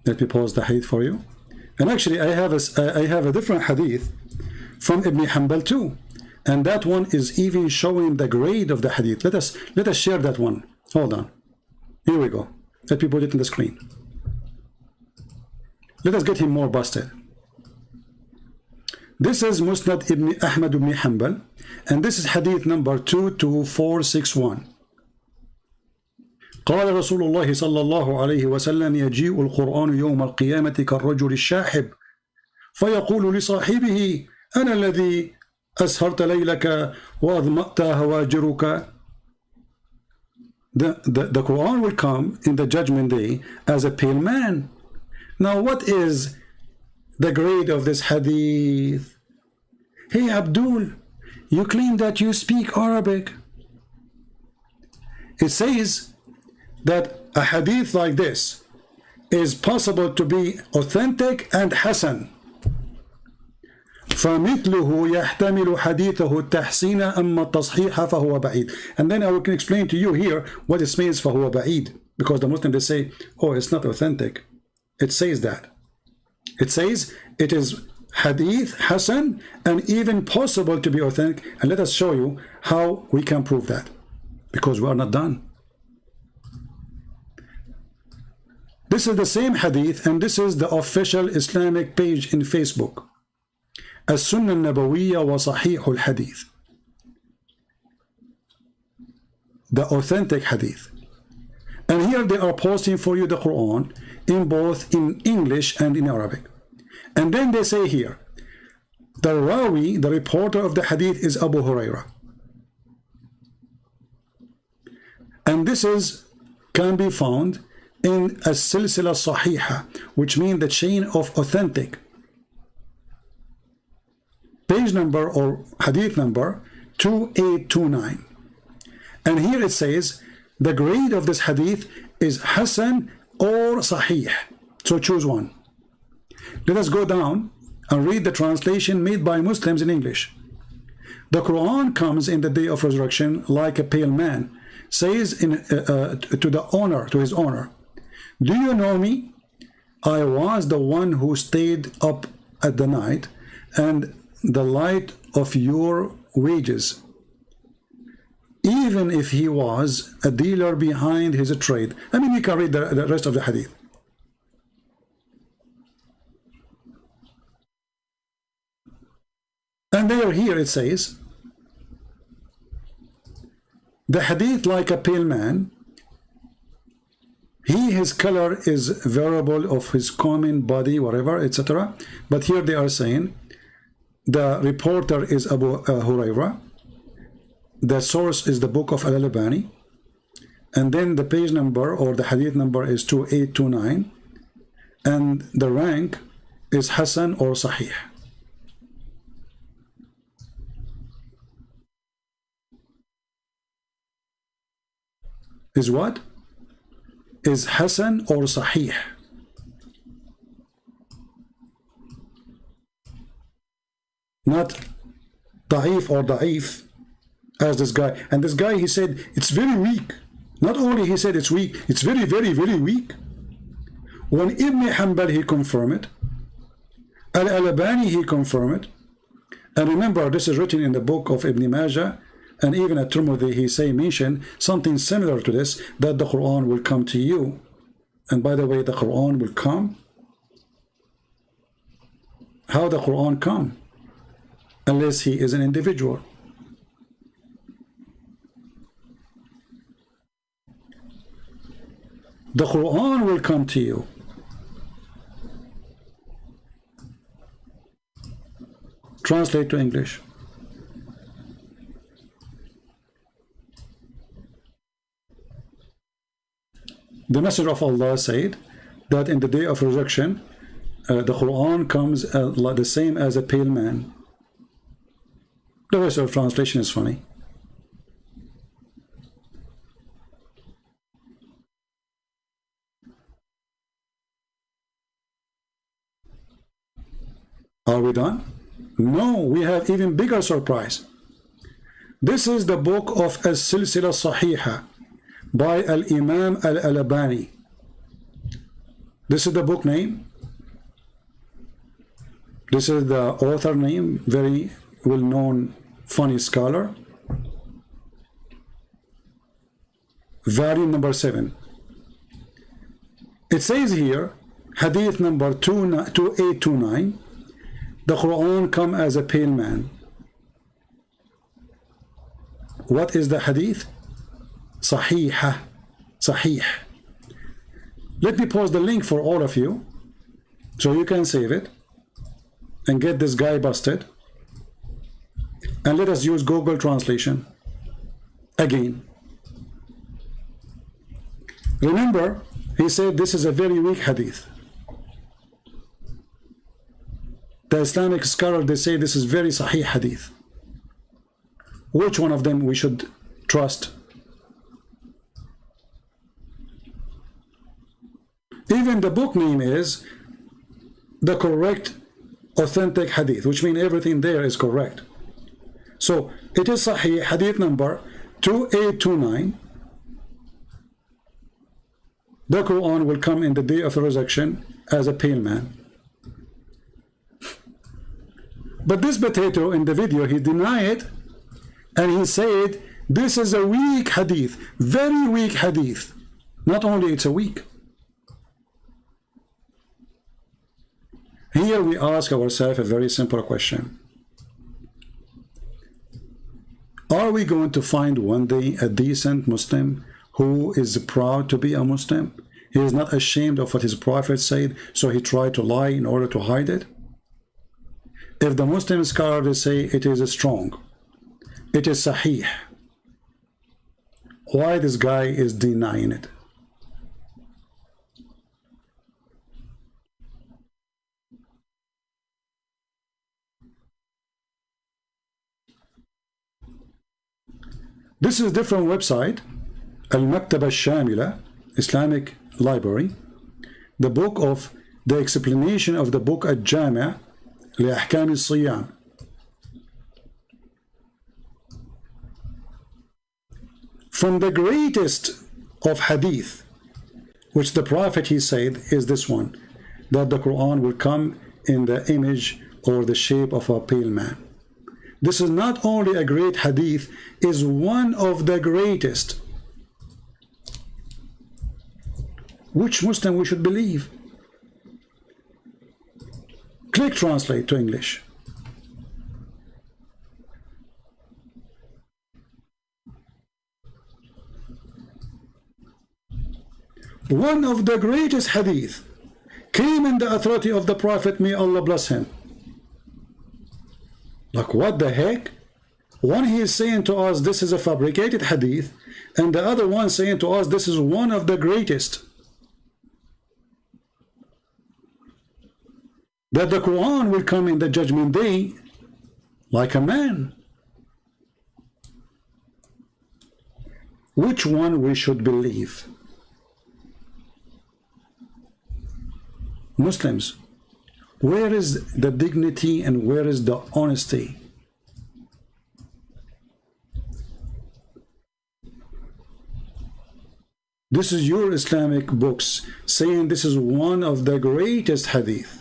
A: Let me pause the hadith for you. And actually, I have a different hadith from Ibn Hanbal too, and that one is even showing the grade of the hadith. Let us share that one. Hold on. Here we go. Let me put it on the screen. Let us get him more busted. This is Musnad Ibn Ahmad ibn Hanbal, and this is hadith number 22461. قال رسول الله صلى الله عليه وسلم يجيء القرآن يوم القيامة كالرجل الشاحب فيقول لصاحبه أنا الذي أسهرت ليلك وأظمأت هواجرك. The Quran will come in the judgment day as a pale man. Now what is the grade of this hadith? Hey Abdul, you claim that you speak Arabic. It says that a hadith like this is possible to be authentic and hasan. فَمِثْلُهُ يَحْتَمِلُ حَدِيثَهُ التَّحْسِينَ أَمَّا التَّصْحِيحَ فَهُوَ بَعِيد. And then I can explain to you here what it means فَهُوَ بَعِيد, because the Muslims, they say, oh, it's not authentic. It says that. It says it is hadith, hasan, and even possible to be authentic. And let us show you how we can prove that, because we are not done. This is the same hadith, and this is the official Islamic page in Facebook. السنة النبوية وصحيح الحديث. The authentic hadith. And here they are posting for you the Quran in both in English and in Arabic. And then they say here, the Rawi, the reporter of the hadith, is Abu Huraira. And this can be found in a silsila sahiha, which means the chain of authentic. Page number or hadith number 2829. And here it says the grade of this hadith is Hasan or Sahih. So choose one. Let us go down and read the translation made by Muslims in English. The Quran comes in the day of resurrection like a pale man, says to his owner, do you know me? I was the one who stayed up at the night and the light of your wages, even if he was a dealer behind his trade. I mean, you can read the rest of the hadith. And here it says, the hadith like a pale man, his color is variable of his common body, whatever, etc. But here they are saying, the reporter is Abu Huraira. The source is the book of Al-Albani. And then the page number or the hadith number is 2829. And the rank is Hasan or Sahih. Is what? Is Hasan or Sahih. Not Da'if or Da'if as this guy. And this guy, he said it's very weak. Not only he said it's weak, it's very, very, very weak. When Ibn Hanbal, he confirmed it. Al-Albani, he confirmed it. And remember, this is written in the book of Ibn Majah, and even at Tirmidhi, he mention something similar to this, that the Quran will come to you. And by the way, the Quran will come. How the Quran come? Unless he is an individual. The Quran will come to you. Translate to English. the Messenger of Allah said that in the day of resurrection, the Quran comes like the same as a pale man. The rest of translation is funny. Are we done? No, we have even bigger surprise. This is the book of As-Silsila Sahiha by Al-Imam Al-Albani. This is the book name. This is the author name, very well-known funny scholar. Volume number 7. It says here, Hadith number 2829, the Quran come as a pale man. What is the hadith? Sahiha. Sahih. Let me post the link for all of you so you can save it and get this guy busted. And let us use Google translation again. Remember, he said this is a very weak hadith. The Islamic scholar, they say this is very sahih hadith. Which one of them we should trust? Even the book name is the correct authentic hadith, which means everything there is correct. So it is sahih, hadith number 2829. The Quran will come in the day of the resurrection as a pale man. But this potato in the video, he denied it, and he said this is a weak hadith, very weak hadith. Not only it's a weak. Here we ask ourselves a very simple question. Are we going to find one day a decent Muslim who is proud to be a Muslim? He is not ashamed of what his prophet said, so he tried to lie in order to hide it? If the Muslim scholars say it is strong, it is sahih, why this guy is denying it? This is a different website, Al-Maktaba Al-Shamila, Islamic Library, the book of the explanation of the book Al-Jami' لأحكام الصيام. From the greatest of hadith, which the Prophet, he said, is this one, that the Quran will come in the image or the shape of a pale man. This is not only a great hadith, is one of the greatest. Which Muslim we should believe? Click translate to English. One of the greatest hadith came in the authority of the Prophet, may Allah bless him. Like what the heck? One he is saying to us this is a fabricated hadith, and the other one saying to us this is one of the greatest. That the Quran will come in the judgment day like a man. Which one we should believe? Muslims, where is the dignity and where is the honesty? This is your Islamic books saying this is one of the greatest hadith.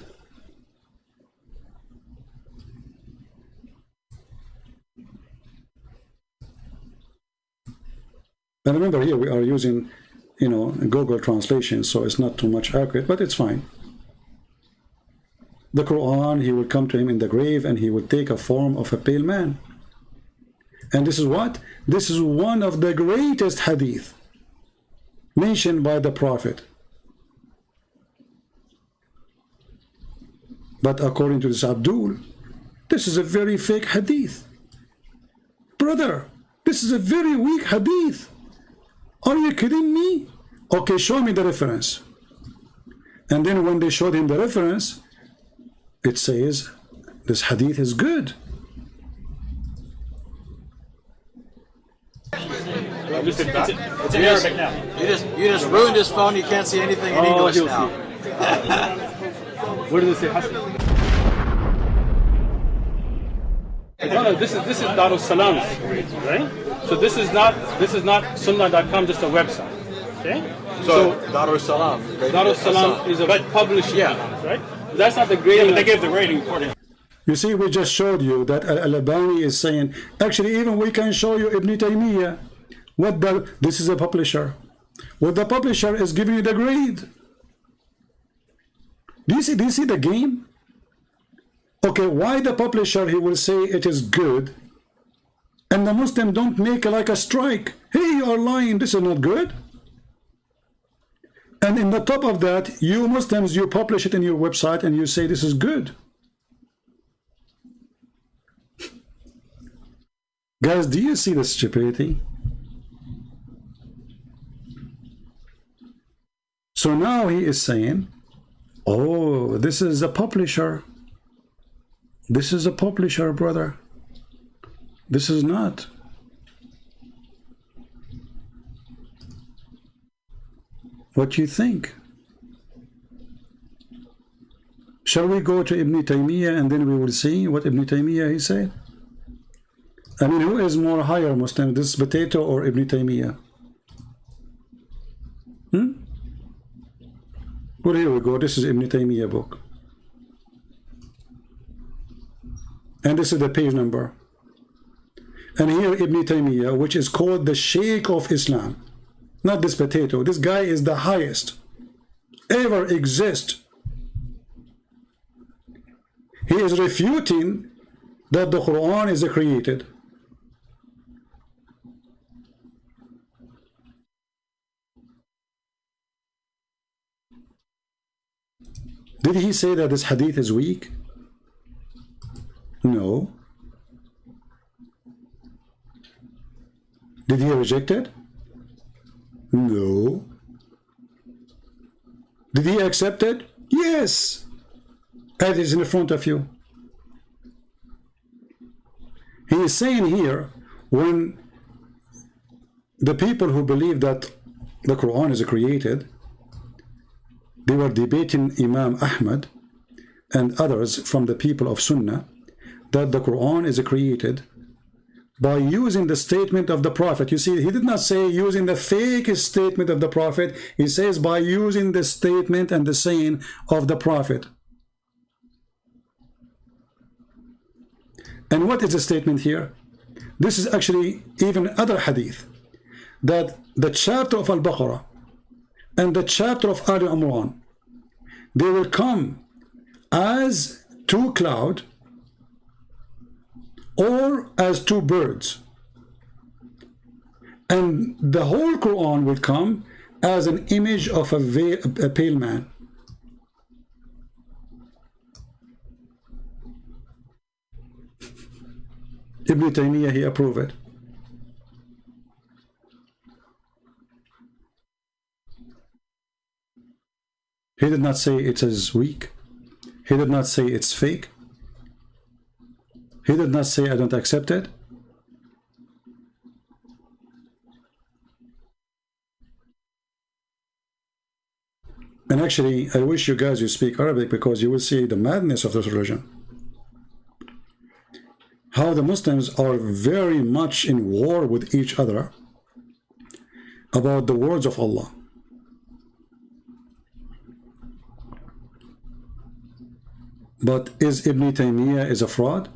A: And remember, here we are using, Google translation, so it's not too much accurate, but it's fine. The Quran, he will come to him in the grave and he will take a form of a pale man. And this is what? This is one of the greatest hadith mentioned by the Prophet. But according to this Abdul, this is a very fake hadith. Brother, this is a very weak hadith. Are you kidding me? Okay, show me the reference. And then when they showed him the reference, it says this hadith is good.
C: It's in
D: Arabic now. You just ruined his phone. You can't see anything in English now.
C: Where does it say Hasan? No, this is Darus Salam, right? So this is not Sunnah.com, just a website. Okay?
D: So Darus Salam.
C: Darus Salam is a publishing house, right? That's not the grading.
B: But they gave the rating according.
A: You see, we just showed you that Al-Albani is saying, actually, even we can show you Ibn Taymiyyah. This is a publisher. What the publisher is giving you the grade. Do you see the game? Okay, why the publisher, he will say it is good, and the Muslim don't make like a strike. Hey, you are lying, this is not good. And in the top of that, you Muslims, you publish it in your website and you say this is good. Guys, do you see the stupidity? So now he is saying, oh, this is a publisher. This is a publisher, brother. This is not. What do you think? Shall we go to Ibn Taymiyyah and then we will see what Ibn Taymiyyah he said? I mean, who is more higher Muslim, this potato or Ibn Taymiyyah? Well, here we go. This is Ibn Taymiyyah book. And this is the page number. And here Ibn Taymiyyah, which is called the Sheikh of Islam. Not this potato. This guy is the highest ever exist. He is refuting that the Quran is created. Did he say that this hadith is weak? No. Did he reject it? No. Did he accept it? Yes. It is in front of you. He is saying here, when the people who believe that the Quran is created, they were debating Imam Ahmad and others from the people of Sunnah that the Quran is created by using the statement of the Prophet. You see, he did not say using the fake statement of the Prophet. He says by using the statement and the saying of the Prophet. And what is the statement here? This is actually even other hadith, that the chapter of Al-Baqarah and the chapter of Ali Imran, they will come as two clouds or as two birds, and the whole Quran will come as an image of a pale man. Ibn Taymiyyah, he approved it. He did not say it is weak. He did not say it's fake. He did not say I don't accept it. And actually, I wish you guys you speak Arabic, because you will see the madness of this religion. How the Muslims are very much in war with each other about the words of Allah. But is Ibn Taymiyyah is a fraud?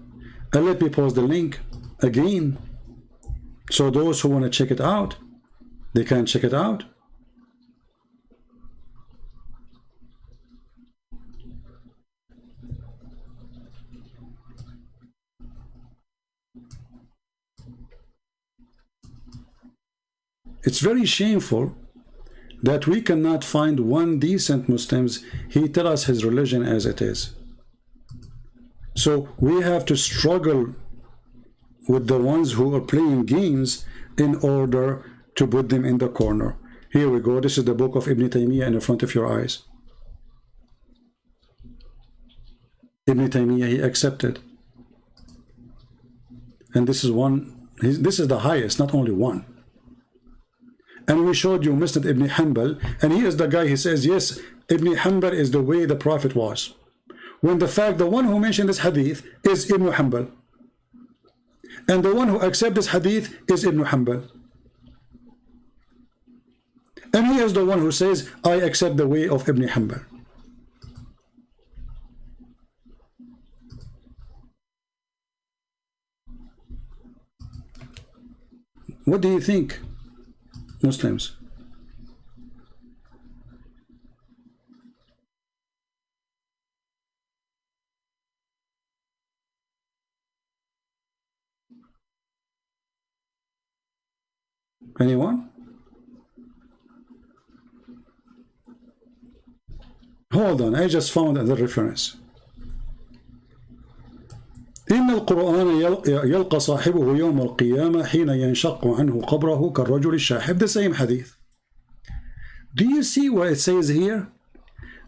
A: And let me post the link again, so those who want to check it out, they can check it out. It's very shameful that we cannot find one decent Muslims. He tell us his religion as it is. So we have to struggle with the ones who are playing games in order to put them in the corner. Here we go. This is the book of Ibn Taymiyyah in front of your eyes. Ibn Taymiyyah, he accepted. And this is one, this is the highest, not only one. And we showed you Musnad Ibn Hanbal, and he is the guy, he says, yes, Ibn Hanbal is the way the Prophet was. When the fact, the one who mentioned this hadith is Ibn Hanbal. And the one who accepts this hadith is Ibn Hanbal. And he is the one who says, I accept the way of Ibn Hanbal. What do you think, Muslims? Anyone? Hold on, I just found another reference. إن القرآن يلقى صاحبه يوم القيامة حين ينشق عنه قبره كالرجل الشاحب. The same hadith. Do you see what it says here?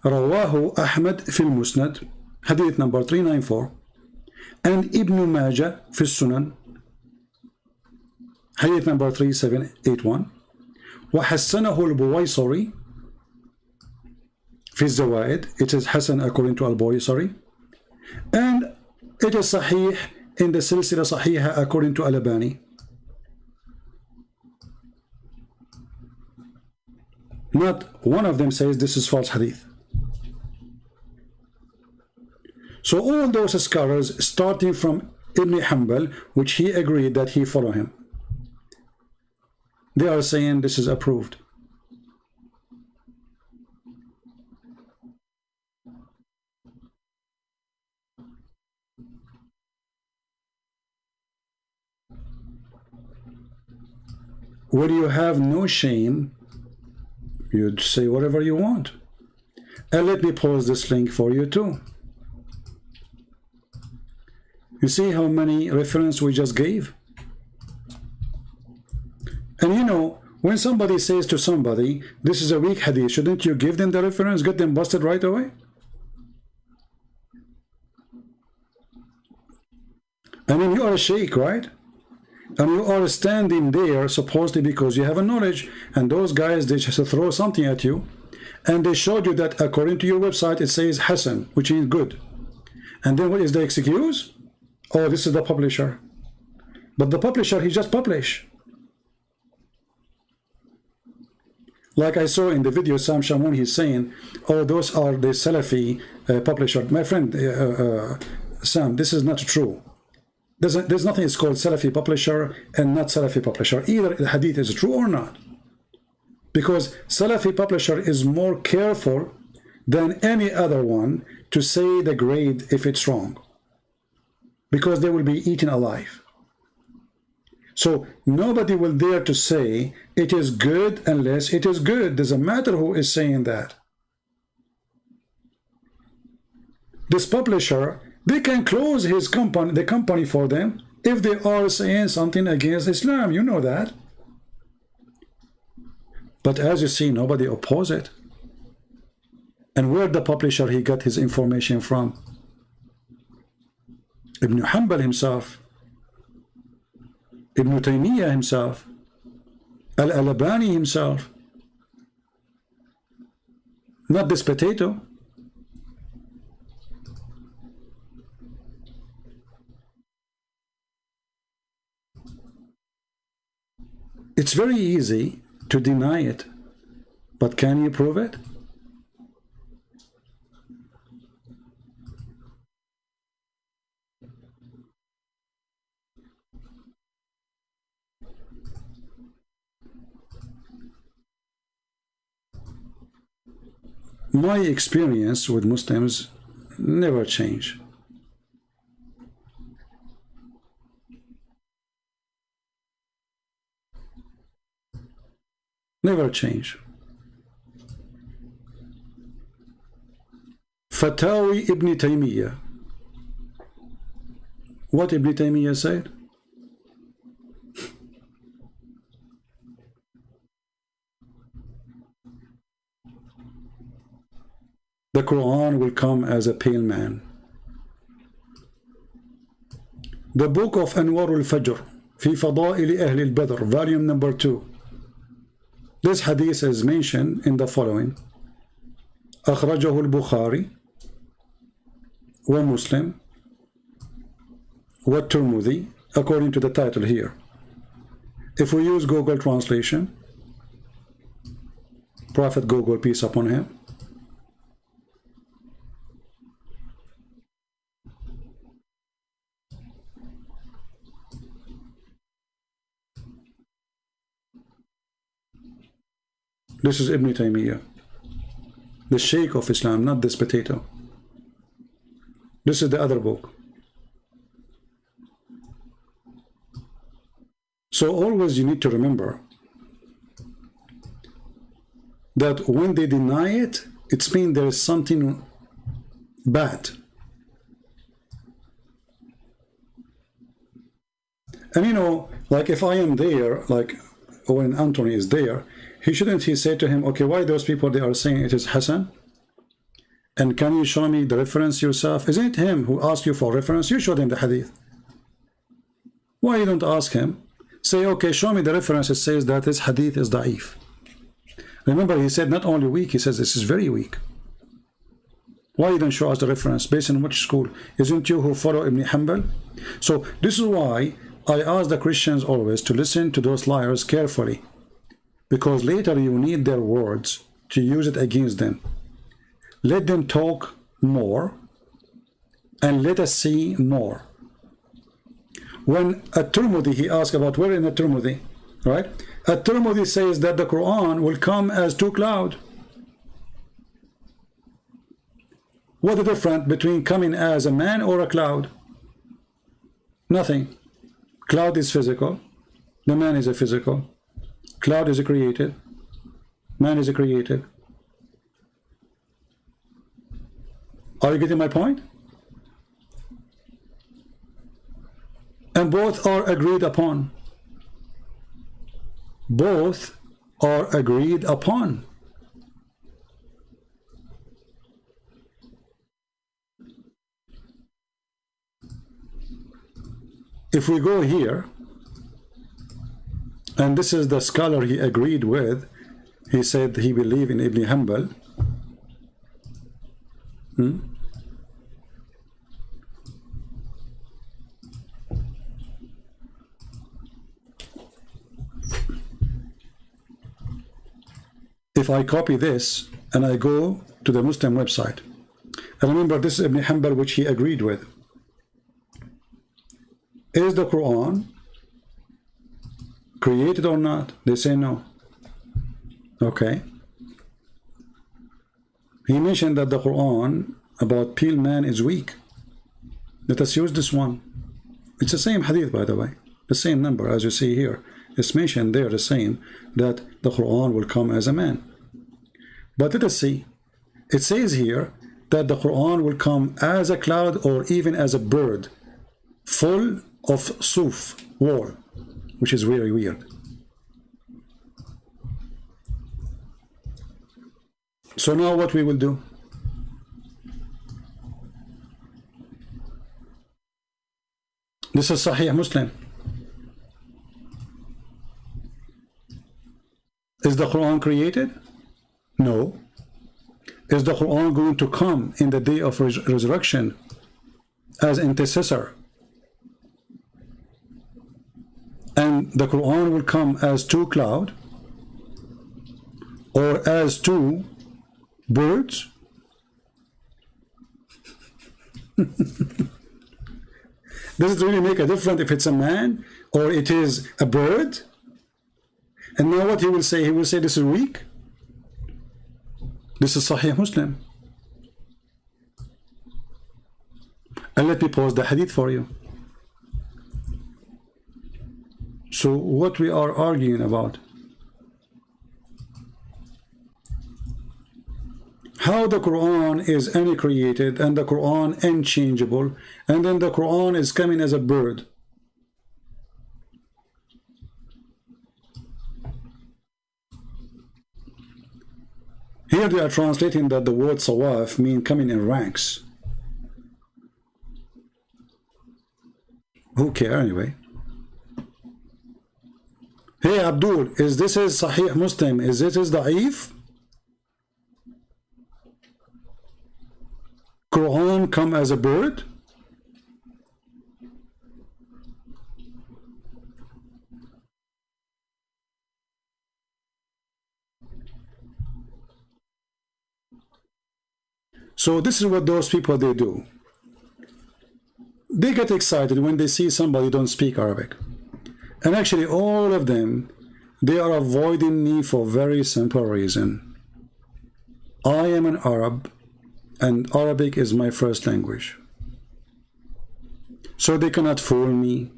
A: رواه أحمد في المسند hadith number 394 and Ibn Majah في السنن hadith number 3781 وحسنه البويصري في الزوائد. It is Hasan according to al-Buwaysari, and it is Sahih in the Silsila Sahiha according to Al-Albani. Not one of them says this is false hadith. So all those scholars, starting from Ibn Hanbal, which he agreed that he follow him, they are saying this is approved. Where you have no shame, you'd say whatever you want. And let me pause this link for you too. You see how many references we just gave? And you know, when somebody says to somebody, this is a weak hadith, shouldn't you give them the reference, get them busted right away? I mean, you are a sheikh, right? And you are standing there supposedly because you have a knowledge, and those guys, they just throw something at you, and they showed you that according to your website it says Hasan, which is good. And then what is the excuse? Oh, this is the publisher. But the publisher, he just published. Like I saw in the video, Sam Shamoun, he's saying, oh, those are the Salafi publisher. My friend Sam, this is not true. There's nothing is called Salafi publisher and not Salafi publisher. Either the hadith is true or not. Because Salafi publisher is more careful than any other one to say the grade if it's wrong. Because they will be eaten alive. So nobody will dare to say it is good unless it is good. Doesn't matter who is saying that. This publisher, they can close his company, the company for them, if they are saying something against Islam. You know that. But as you see, nobody oppose it. And where the publisher he got his information from? Ibn Hanbal himself, Ibn Taymiyyah himself, Al-Albani himself. Not this potato. It's very easy to deny it, but can you prove it? My experience with Muslims never change. Never change. Fatawi Ibn Taymiyyah. What Ibn Taymiyyah said? the Quran will come as a pale man. The book of Anwar al-Fajr في فضائل أهل البدر, volume number 2. This hadith is mentioned in the following: أخرجه البخاري ومسلم والترمذي, according to the title here. If we use Google translation, Prophet Google, peace upon him, this is Ibn Taymiyyah, the Sheikh of Islam, not this potato. This is the other book. So always you need to remember that when they deny it, it's mean there is something bad. And you know, like if I am there, like when Anthony is there, he shouldn't he say to him, okay, why those people they are saying it is Hassan? And can you show me the reference yourself? Isn't it him who asked you for reference? You showed him the hadith. Why you don't ask him? Say, okay, show me the reference. It says that this hadith is da'if. Remember, he said not only weak, he says this is very weak. Why you don't show us the reference? Based on which school? Isn't you who follow Ibn Hanbal? So this is why I ask the Christians always to listen to those liars carefully, because later you need their words to use it against them. Let them talk more and let us see more. When At-Tirmidhi, he asked about where in At-Tirmidhi, right? At-Tirmidhi says that the Quran will come as two clouds. What is the difference between coming as a man or a cloud? Nothing. Cloud is physical. The man is a physical. Cloud is a created. Man is a created. Are you getting my point? And both are agreed upon. Both are agreed upon. If we go here, and this is the scholar he agreed with, he said he believed in Ibn Hanbal. If I copy this and I go to the Muslim website, and remember this is Ibn Hanbal which he agreed with. Is the Quran created or not? They say no. Okay. He mentioned that the Quran about pale man is weak. Let us use this one. It's the same hadith, by the way. The same number as you see here. It's mentioned there the same, that the Quran will come as a man. But let us see. It says here that the Quran will come as a cloud or even as a bird, full of suf, wool, which is very weird. So now what we will do? This is Sahih Muslim. Is the Quran created? No. Is the Quran going to come in the day of resurrection as intercessor? And the Quran will come as two clouds or as two birds? Does it really make a difference if it's a man or it is a bird? And now what he will say? He will say this is weak. This is Sahih Muslim. And let me pause the hadith for you. So what we are arguing about? How the Quran is uncreated and the Quran unchangeable, and then the Quran is coming as a bird. Here they are translating that the word sawaf mean coming in ranks. Who care anyway? Hey Abdul, is this is Sahih Muslim? Is this is Da'if? Quran come as a bird? So this is what those people they do. They get excited when they see somebody don't speak Arabic. And actually all of them, they are avoiding me for a very simple reason. I am an Arab and Arabic is my first language. So they cannot fool me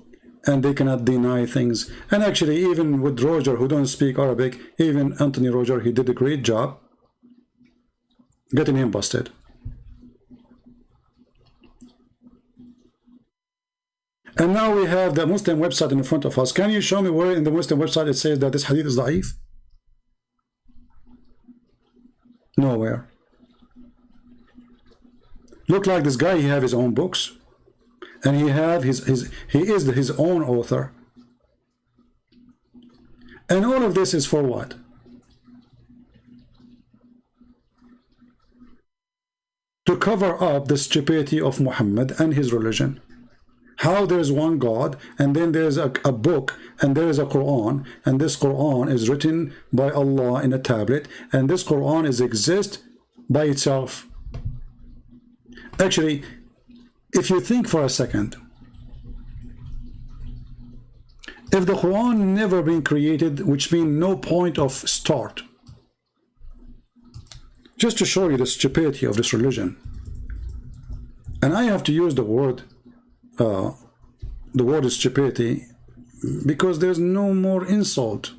A: and they cannot deny things. And actually even with Roger who don't speak Arabic, even Anthony Roger, he did a great job getting him busted. And now we have the Muslim website in front of us. Can you show me where in the Muslim website it says that this hadith is da'if? Nowhere. Look like this guy, he have his own books. And he is his own author. And all of this is for what? To cover up the stupidity of Muhammad and his religion. How there's one God, and then there's a book, and there is a Quran, and this Quran is written by Allah in a tablet, and this Quran exists by itself. Actually, if you think for a second, if the Quran never been created, which means no point of start, just to show you the stupidity of this religion, and I have to use the word is stupidity because there's no more insult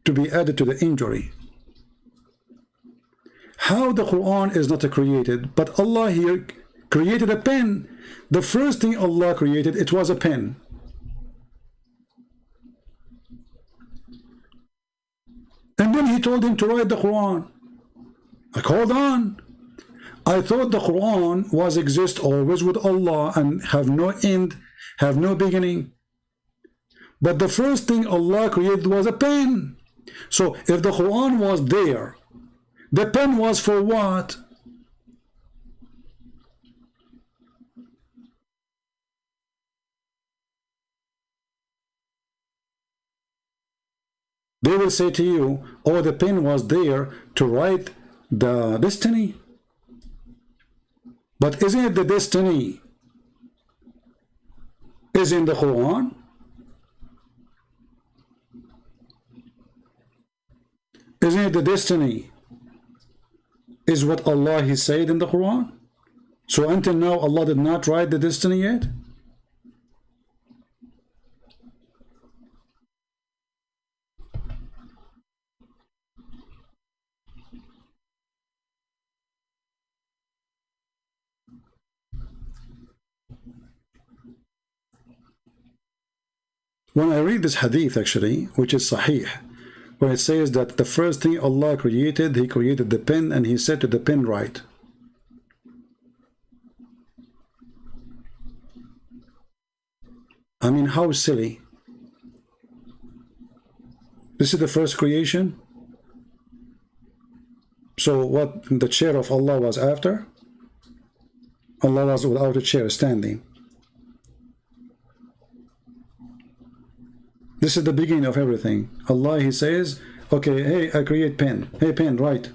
A: to be added to the injury. How the Quran is not created, but Allah here created a pen. The first thing Allah created, it was a pen. And then he told him to write the Quran. Like, hold on. I thought the Quran was exist always with Allah and have no end, have no beginning. But the first thing Allah created was a pen. So if the Quran was there, the pen was for what? They will say to you, oh, the pen was there to write the destiny. But isn't it the destiny is in the Quran? Isn't it the destiny is what Allah He said in the Quran? So until now Allah did not write the destiny yet? When I read this hadith actually, which is Sahih, where it says that the first thing Allah created, He created the pen and He said to the pen, write. I mean, how silly. This is the first creation. So what the chair of Allah was after? Allah was without a chair, standing. This is the beginning of everything. Allah, He says, okay, hey, I create pen. Hey, pen, write.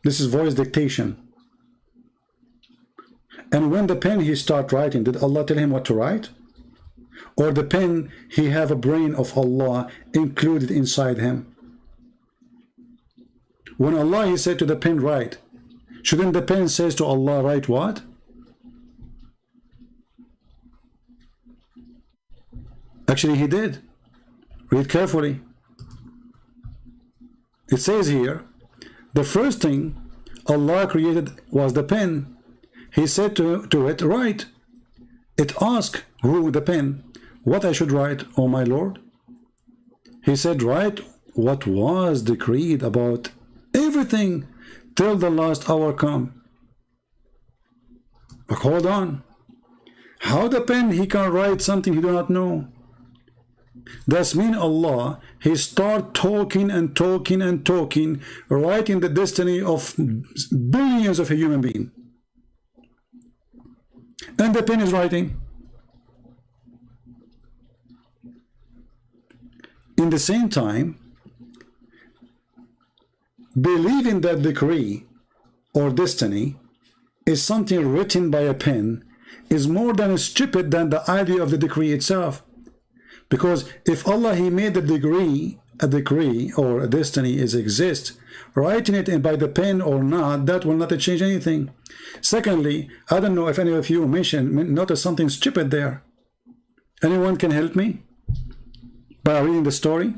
A: This is voice dictation. And when the pen he start writing, did Allah tell him what to write? Or the pen, he have a brain of Allah included inside him? When Allah, He said to the pen, write, shouldn't the pen says to Allah, write what? Actually, He did. Read carefully. It says here, the first thing Allah created was the pen. He said to it, write. It asked who the pen, what I should write, O my Lord? He said, write what was decreed about everything till the last hour come. But hold on. How the pen he can write something he do not know? That's mean Allah, he start talking and talking and talking, writing the destiny of billions of a human being. And the pen is writing. In the same time, believing that decree or destiny is something written by a pen is more than stupid than the idea of the decree itself. Because if Allah, he made the a decree or a destiny exist, writing it in by the pen or not, that will not change anything. Secondly, I don't know if any of you notice something stupid there. Anyone can help me by reading the story?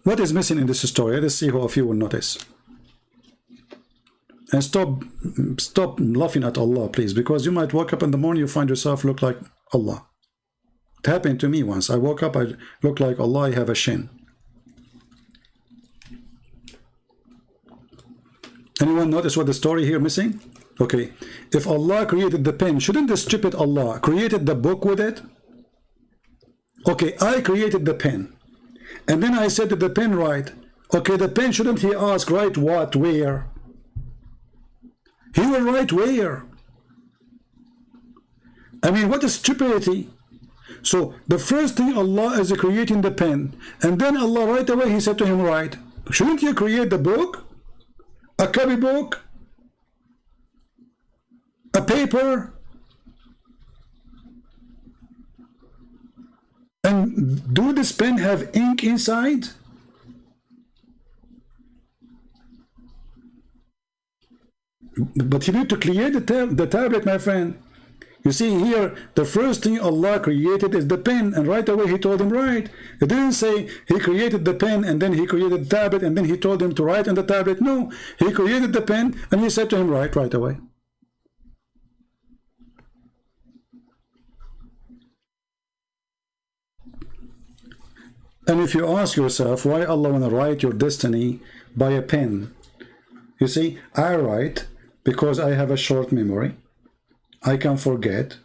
A: What is missing in this story? Let's see who of you will notice. And stop laughing at Allah, please, because you might wake up in the morning, you find yourself look like Allah. It happened to me once. I woke up, I look like Allah, I have a shin. Anyone notice what the story here missing? Okay, if Allah created the pen, shouldn't the stupid Allah created the book with it? Okay, I created the pen, and then I said to the pen, write. Okay, the pen, shouldn't he ask, write what, where? He will write where? I mean, what a stupidity. So the first thing, Allah is creating the pen, and then Allah right away he said to him, write. Shouldn't you create the book? A copybook? A paper? And do this pen have ink inside? But you need to create the tablet, my friend. You see here, the first thing Allah created is the pen, and right away he told him write. It didn't say he created the pen and then he created the tablet and then he told him to write on the tablet. No, he created the pen and he said to him write right away. And if you ask yourself why Allah want to write your destiny by a pen, you see, I write because I have a short memory. I can forget.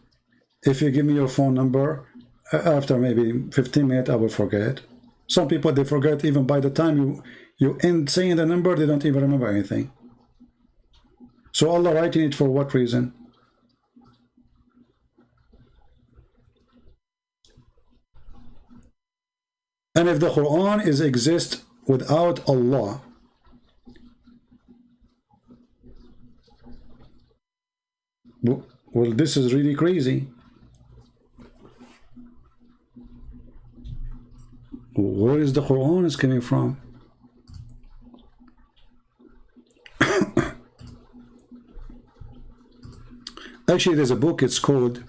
A: If you give me your phone number, after maybe 15 minutes, I will forget. Some people, they forget even by the time you end saying the number, they don't even remember anything. So Allah writing it for what reason? And if the Quran exists without Allah, well, this is really crazy. Where is the Quran is coming from? Actually, there's a book, it's called,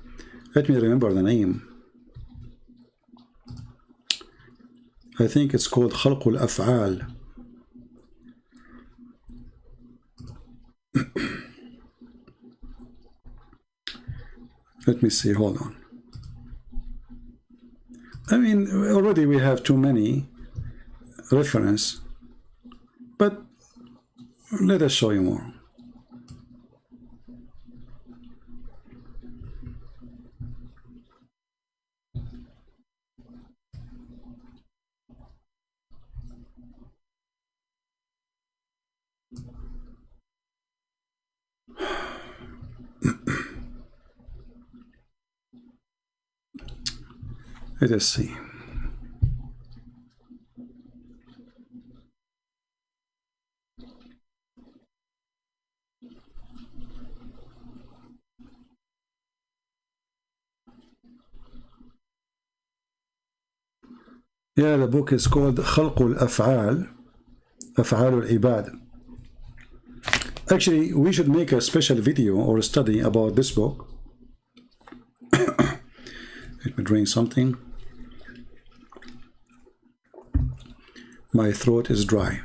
A: let me remember the name. I think it's called خلق الأفعال. Let me see, hold on. I mean, already we have too many reference, but let us show you more. Let us see. Yeah, the book is called خلق الأفعال أفعال العباد. Actually, we should make a special video or a study about this book. Let me drink something. My throat is dry.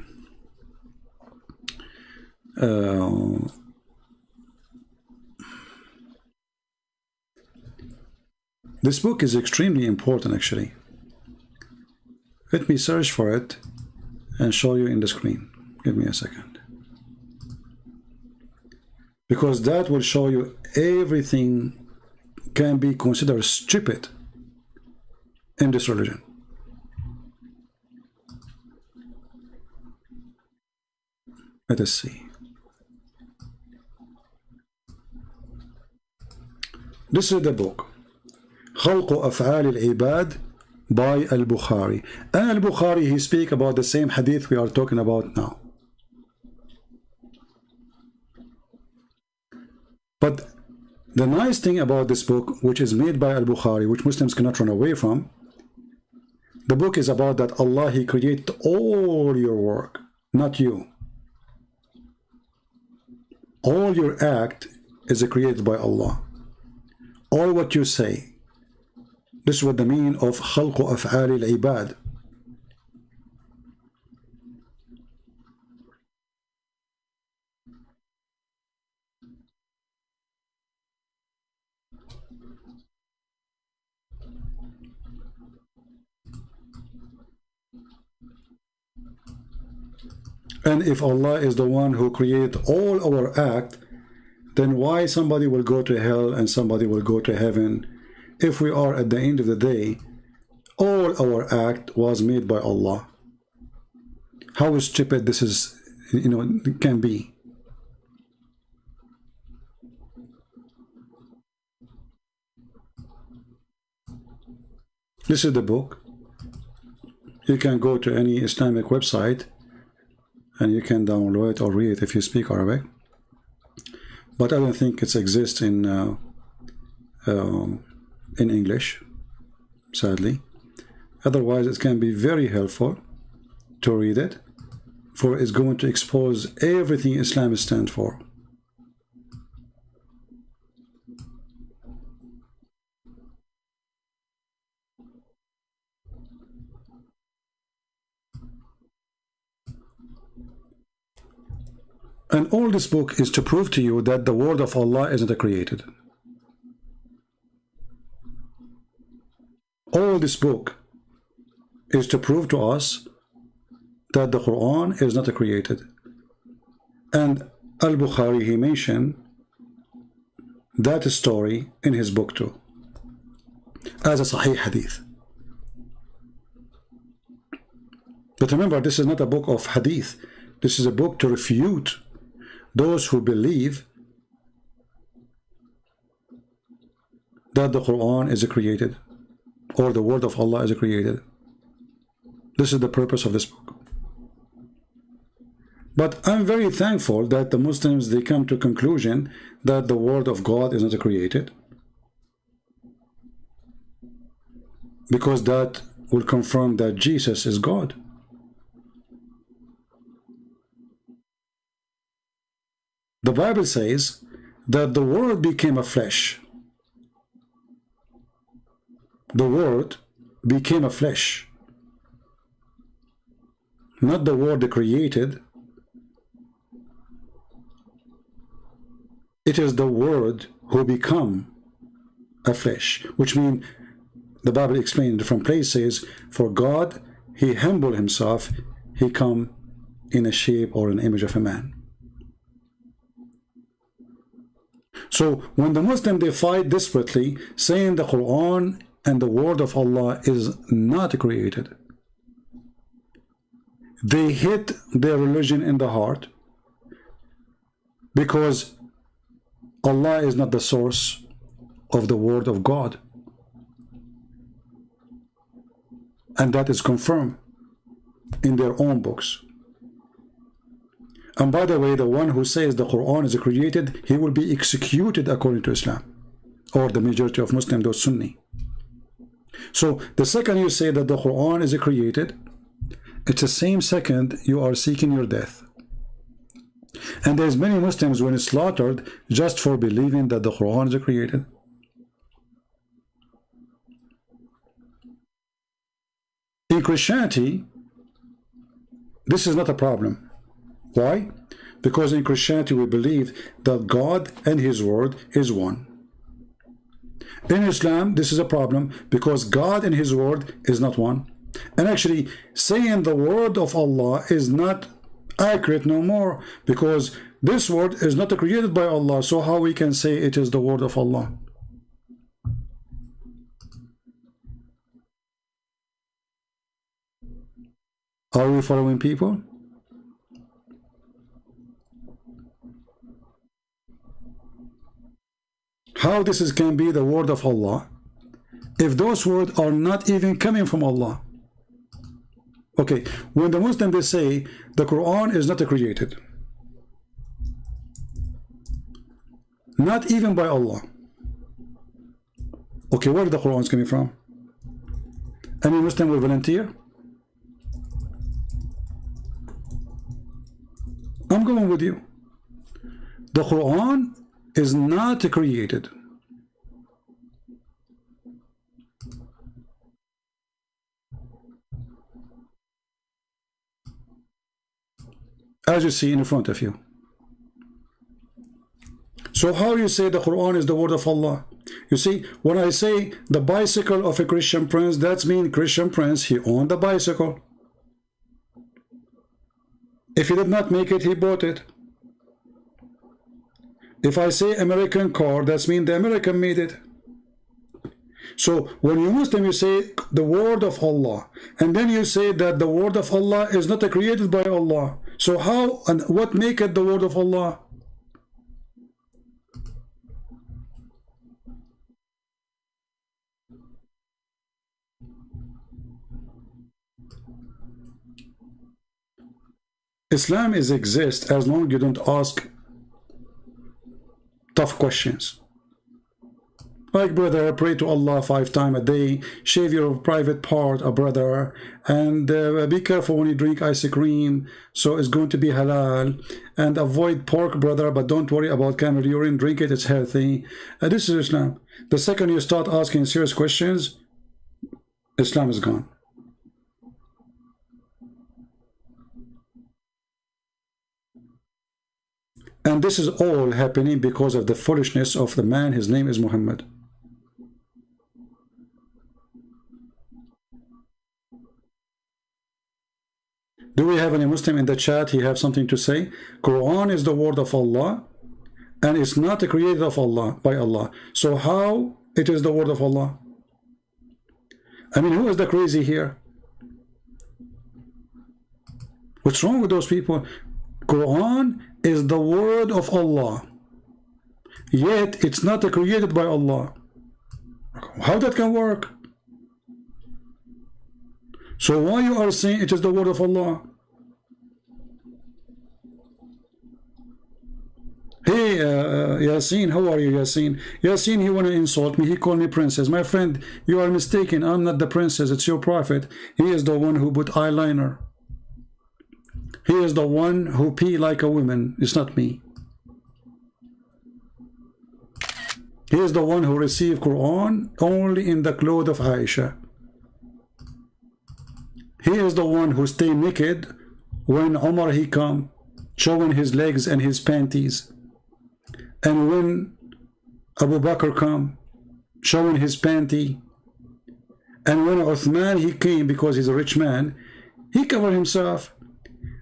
A: This book is extremely important, actually. Let me search for it and show you in the screen. Give me a second. Because that will show you everything can be considered stupid in this religion. Let us see. This is the book خلق أفعال العباد by Al-Bukhari. And Al-Bukhari, he speak about the same hadith we are talking about now. But the nice thing about this book, which is made by Al-Bukhari, which Muslims cannot run away from, the book is about that Allah, He created all your work, not you. All your act is created by Allah. All what you say. This is what the meaning of خلق أفعال العباد. And if Allah is the one who created all our act, then why somebody will go to hell and somebody will go to heaven if we are at the end of the day, all our act was made by Allah? How stupid this is, can be. This is the book. You can go to any Islamic website and you can download it or read it if you speak Arabic. But I don't think it exists in English, sadly. Otherwise, it can be very helpful to read it, for it's going to expose everything Islam stands for. And all this book is to prove to you that the word of Allah isn't created. All this book is to prove to us that the Quran is not created. And Al-Bukhari, he mentioned that story in his book too, as a Sahih Hadith. But remember, this is not a book of Hadith. This is a book to refute those who believe that the Quran is created or the word of Allah is created. This is the purpose of this book. But I'm very thankful that the Muslims, they come to conclusion that the word of God is not created, because that will confirm that Jesus is God. The Bible says that the Word became a flesh. The Word became a flesh. Not the Word created. It is the Word who become a flesh. Which means, the Bible explains in different places, for God, He humbled Himself, He come in a shape or an image of a man. So when the Muslim, they fight desperately, saying the Quran and the word of Allah is not created, they hit their religion in the heart, because Allah is not the source of the word of God. And that is confirmed in their own books. And by the way, the one who says the Quran is created, he will be executed according to Islam, or the majority of Muslims, those Sunni. So the second you say that the Quran is created, it's the same second you are seeking your death. And there's many Muslims when it's slaughtered just for believing that the Quran is created. In Christianity, this is not a problem. Why? Because in Christianity we believe that God and His word is one. In Islam, this is a problem because God and His word is not one. And actually, saying the word of Allah is not accurate no more, because this word is not created by Allah. So how we can say it is the word of Allah? Are we following, people? How this can be the word of Allah if those words are not even coming from Allah? Okay, when the Muslims, they say the Quran is not created, not even by Allah. Okay, where the Quran is coming from? Any Muslim will volunteer? I'm going with you. The Quran is not created. As you see in front of you. So how you say the Quran is the word of Allah? You see, when I say the bicycle of a Christian prince, that means Christian prince, he owned the bicycle. If he did not make it, he bought it. If I say American car, that means the American made it. So when you Muslim, you say the word of Allah, and then you say that the word of Allah is not created by Allah. So how and what make it the word of Allah? Islam is exist as long as you don't ask tough questions. Like, brother, pray to Allah 5 times a day, shave your private part, brother, and be careful when you drink ice cream, so it's going to be halal, and avoid pork, brother, but don't worry about camel urine, drink it, it's healthy. This is Islam. The second you start asking serious questions, Islam is gone. And this is all happening because of the foolishness of the man, his name is Muhammad. Do we have any Muslim in the chat? He have something to say? Quran is the word of Allah, and it's not created of Allah by Allah. So how it is the word of Allah? I mean, who is the crazy here? What's wrong with those people? Quran is the word of Allah, yet it's not created by Allah. How that can work? So why you are saying it is the word of Allah? Hey, Yasin, how are you, Yasin? Yasin, he want to insult me. He called me princess. My friend, you are mistaken. I'm not the princess. It's your prophet. He is the one who put eyeliner. He is the one who pee like a woman. It's not me. He is the one who received Quran only in the clothes of Aisha. He is the one who stay naked when Umar he come, showing his legs and his panties. And when Abu Bakr come, showing his panty. And when Uthman he came, because he's a rich man, he covered himself.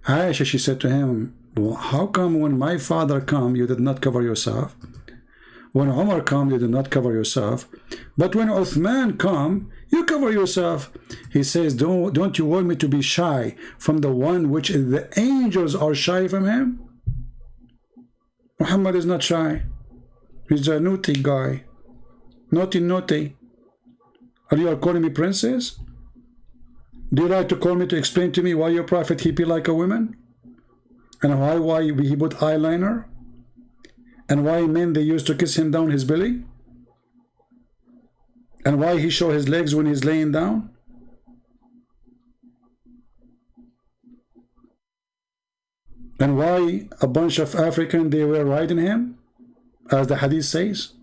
A: Aisha, she said to him, well, how come when my father come, you did not cover yourself? When Umar come, you did not cover yourself. But when Uthman come, you cover yourself. He says, don't you want me to be shy from the one which the angels are shy from him? Muhammad is not shy. He's a naughty guy. Naughty, naughty. Are you calling me princess? Do you like to call me to explain to me why your prophet he be like a woman? And why he put eyeliner? And why men they used to kiss him down his belly? And why he show his legs when he's laying down? And why a bunch of African they were riding him, as the hadith says?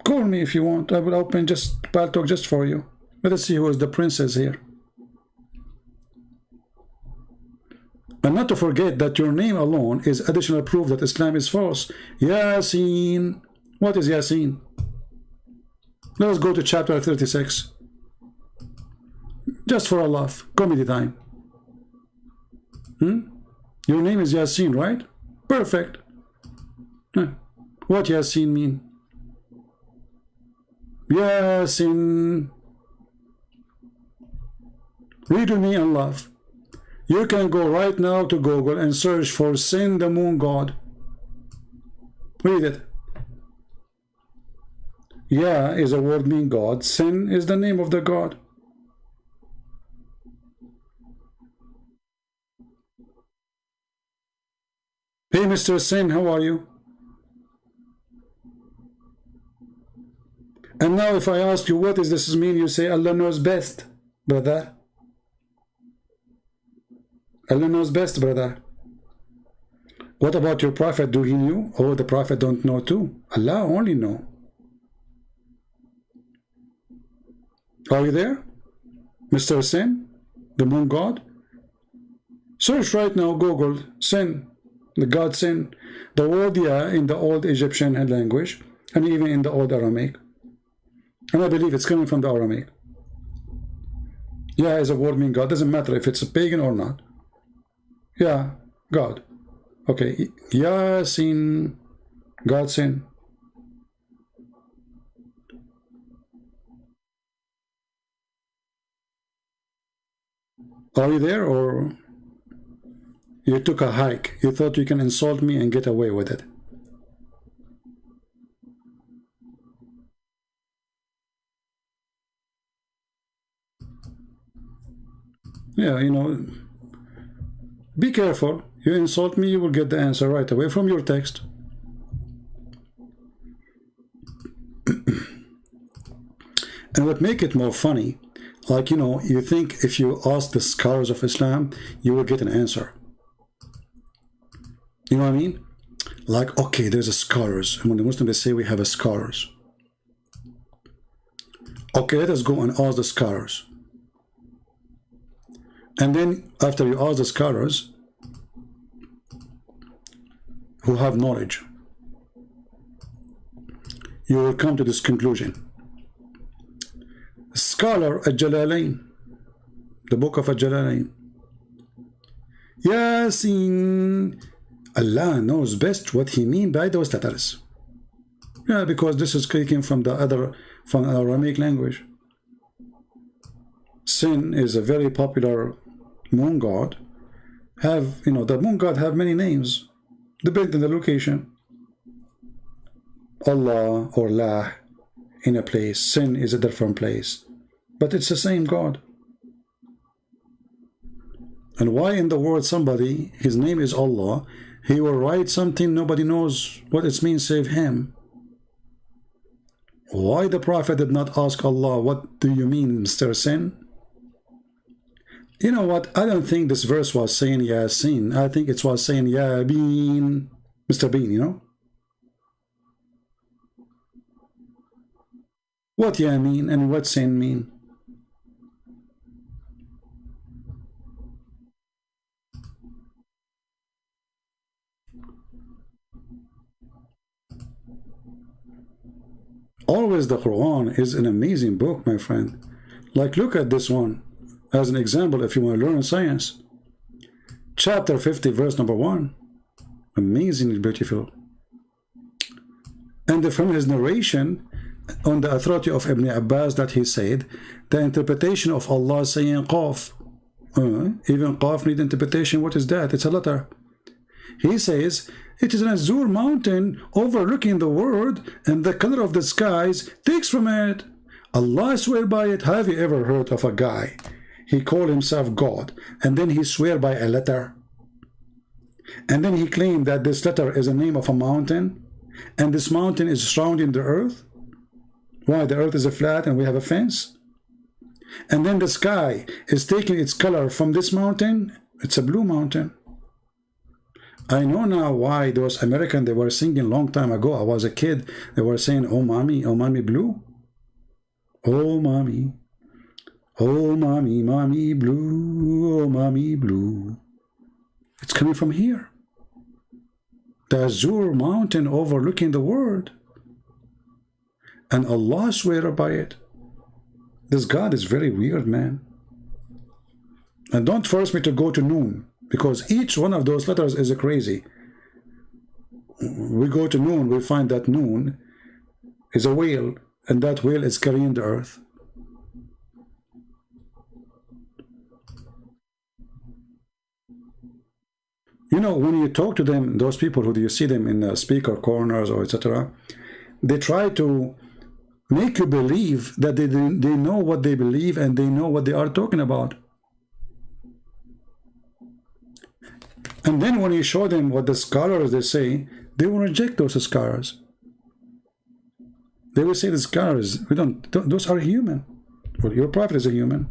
A: Call me if you want. I will open just Paltalk just for you. Let us see who is the princess here. And not to forget that your name alone is additional proof that Islam is false. Yasin. What is Yasin? Let us go to chapter 36. Just for a laugh. Comedy time. Your name is Yasin, right? Perfect. What Yasin mean? Yasin. Read with me and laugh. You can go right now to Google and search for Sin, the moon god. Read it. Ya is a word mean God. Sin is the name of the god. Hey, Mr. Sin, how are you? And now if I ask you what does this mean, you say Allah knows best, brother. Allah knows best, brother. What about your prophet? Do he know? Oh, the prophet don't know too. Allah only know. Are you there, Mr. Sin, the moon god? Search right now, Google, Sin, the god Sin. The word Ya in the old Egyptian language, and even in the old Aramaic. And I believe it's coming from the Aramaic. Ya is a word meaning God. Doesn't matter if it's a pagan or not. Yeah, God. Okay, Yasin, God Sin. Are you there, or you took a hike? You thought you can insult me and get away with it? Yeah, you know, be careful. You insult me, you will get the answer right away from your text. And what make it more funny, like, you know, you think if you ask the scholars of Islam, you will get an answer. You know what I mean? Like, okay, there's a scholars. And when the Muslims, they say we have a scholars. Okay, let us go and ask the scholars. And then after you ask the scholars who have knowledge, you will come to this conclusion. Scholar Al-Jalalain, the book of Al-Jalalain. Yasin, Allah knows best what he means by those letters. Yeah, because this is taken from the Aramaic language. Sin is a very popular moon god. Have, you know, the moon god have many names, depending on the location. Allah or La in a place, Sin is a different place, but it's the same God. And why in the world somebody, his name is Allah, he will write something nobody knows what it means save him? Why the Prophet did not ask Allah, what do you mean, Mr. Sin? You know what? I don't think this verse was saying Yasin. I think it was saying Ya Bean, Mr. Bean, you know? What Ya mean and what Sin mean? Always the Quran is an amazing book, my friend. Like, look at this one as an example if you want to learn science. Chapter 50, verse number 1. Amazingly beautiful. And from his narration, on the authority of Ibn Abbas, that he said, the interpretation of Allah saying Qaf. Even Qaf need interpretation. What is that? It's a letter. He says, it is an azure mountain overlooking the world, and the color of the skies takes from it. Allah swear by it. Have you ever heard of a guy? He called himself God, and then he swear by a letter. And then he claimed that this letter is the name of a mountain, and this mountain is surrounding the earth. Why? The earth is a flat and we have a fence. And then the sky is taking its color from this mountain. It's a blue mountain. I know now why those Americans, they were singing a long time ago. I was a kid. They were saying, oh mommy blue. Oh mommy blue, oh mommy blue. It's coming from here. The azure mountain overlooking the world. And Allah swear by it. This God is very weird, man. And don't force me to go to Noon, because each one of those letters is crazy. We go to Noon, we find that Noon is a whale, and that whale is carrying the earth. You know, when you talk to them, those people who you see them in the speaker corners or etc., they try to make you believe that they know what they believe and they know what they are talking about. And then when you show them what the scholars they say, they will reject those scholars. They will say the scholars, those are human. Well, your prophet is a human,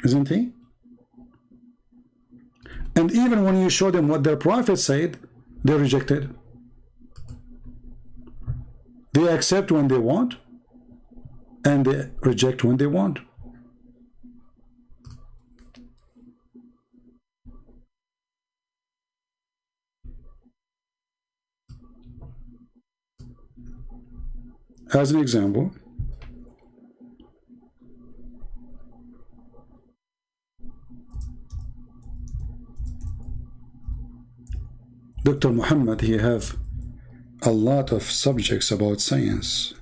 A: isn't he? And even when you show them what their prophet said, they reject it. They accept when they want, and they reject when they want. As an example, Dr. Muhammad, he have a lot of subjects about science.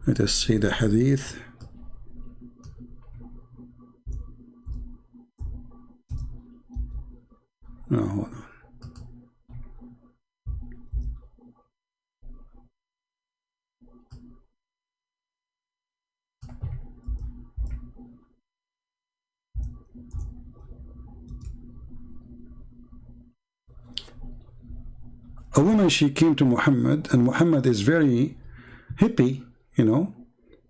A: Let us see the hadith. No, hold on. A woman, she came to Muhammad, and Muhammad is very hippie, you know.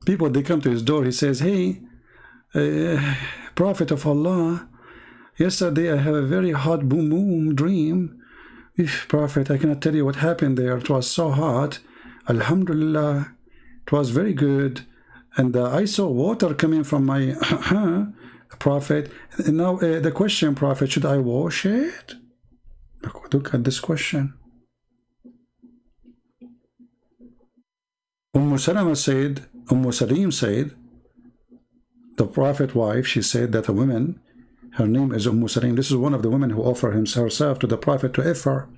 A: People, they come to his door, he says, hey, Prophet of Allah, yesterday I have a very hot boom boom dream. Prophet, I cannot tell you what happened there. It was so hot. Alhamdulillah, it was very good. And I saw water coming from my Prophet. And now the question, Prophet, should I wash it? Look at this question. Salim said, the Prophet wife, she said that a woman, her name is Salim. This is one of the women who offered herself to the Prophet to offer.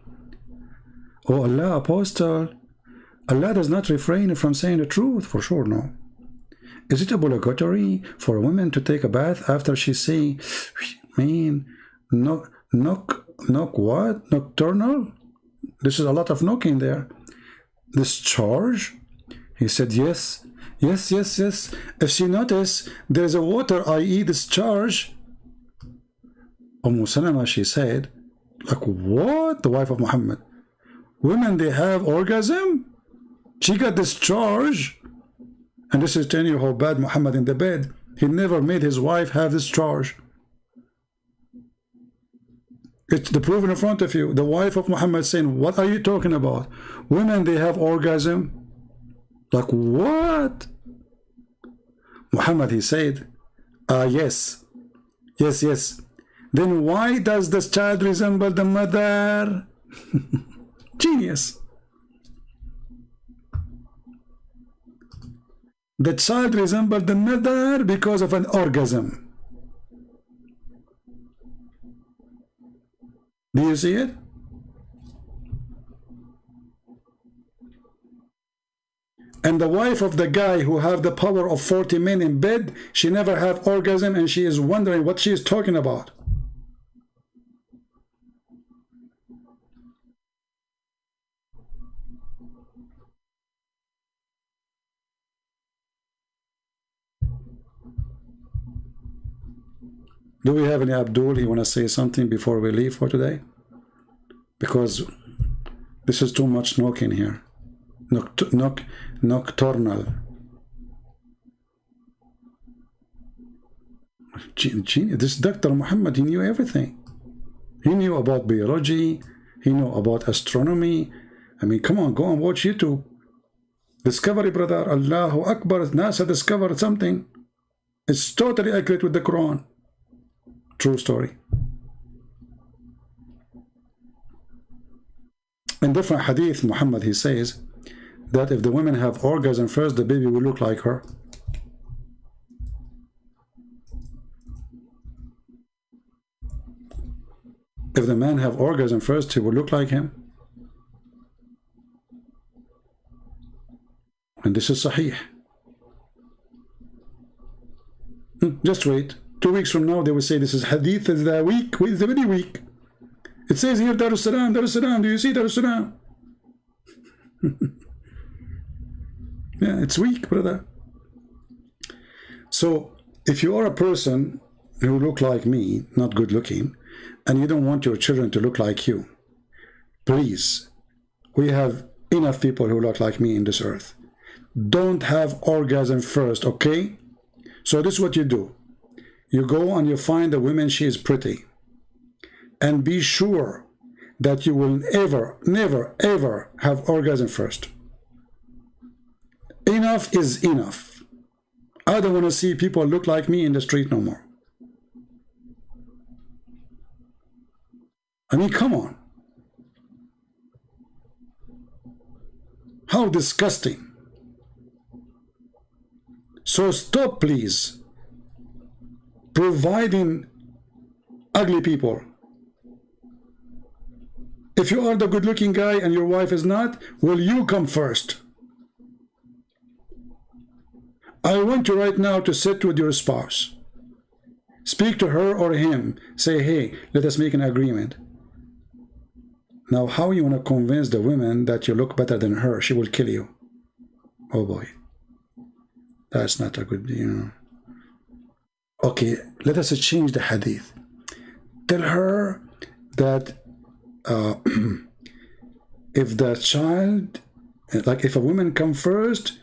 A: Oh Allah, Apostle, Allah does not refrain from saying the truth, for sure, no. Is it obligatory for a woman to take a bath after she say, knock what? Nocturnal? This is a lot of knocking there. Discharge? He said, yes. If she notice there is a water, i.e. discharge. Salama, she said, like, what? The wife of Muhammad. Women, they have orgasm? She got discharge? And this is telling you how bad Muhammad in the bed. He never made his wife have discharge. It's the proof in front of you. The wife of Muhammad saying, what are you talking about? Women, they have orgasm? Like, what? Muhammad, he said, yes. Then why does this child resemble the mother? Genius. The child resembled the mother because of an orgasm. Do you see it? And the wife of the guy who have the power of 40 men in bed, she never have orgasm, and she is wondering what she is talking about. Do we have any Abdul? You want to say something before we leave for today? Because this is too much knocking here. Nocturnal. This Dr. Muhammad, he knew everything. He knew about biology. He knew about astronomy. I mean, come on, go and watch YouTube. Discovery, brother. Allahu Akbar. NASA discovered something. It's totally accurate with the Quran. True story. In different hadith, Muhammad, he says that if the women have orgasm first, the baby will look like her. If the man have orgasm first, he will look like him. And this is sahih. Just wait. 2 weeks from now, they will say this is hadith is the weak. It's very weak. It says here, Dar es-Salam, Dar es-Salam. Do you see Dar es-Salam? Yeah, it's weak, brother. So, if you are a person who look like me, not good looking, and you don't want your children to look like you, please, we have enough people who look like me in this earth. Don't have orgasm first, okay? So this is what you do. You go and you find a woman, she is pretty. And be sure that you will never, ever have orgasm first. Enough is enough. I don't want to see people look like me in the street no more. I mean, come on. How disgusting. So stop, please, providing ugly people. If you are the good-looking guy and your wife is not, will you come first? I want you right now to sit with your spouse. Speak to her or him. Say, hey, let us make an agreement. Now, how you want to convince the woman that you look better than her? She will kill you. Oh boy. That's not a good, Okay, let us change the hadith. Tell her that if the child, like if a woman come first,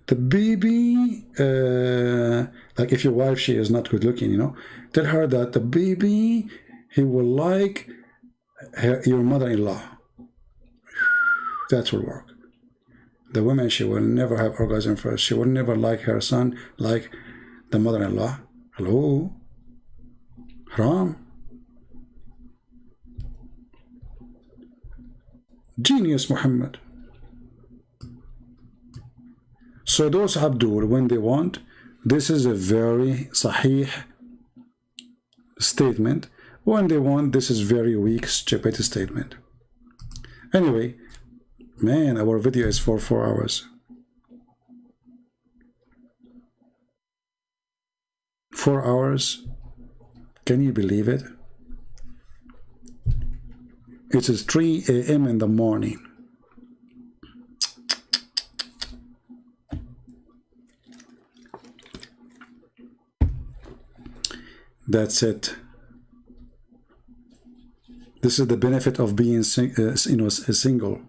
A: the baby, like if your wife, she is not good looking, tell her that the baby, he will like your mother-in-law. That will work. The woman, she will never have orgasm first. She will never like her son like the mother-in-law. Hello? Haram. Genius, Muhammad. So those Abdul, when they want, this is a very sahih statement. When they want, this is very weak, stupid statement. Anyway, man, our video is for 4 hours. 4 hours? Can you believe it? It is 3 a.m. in the morning. That's it. This is the benefit of being single.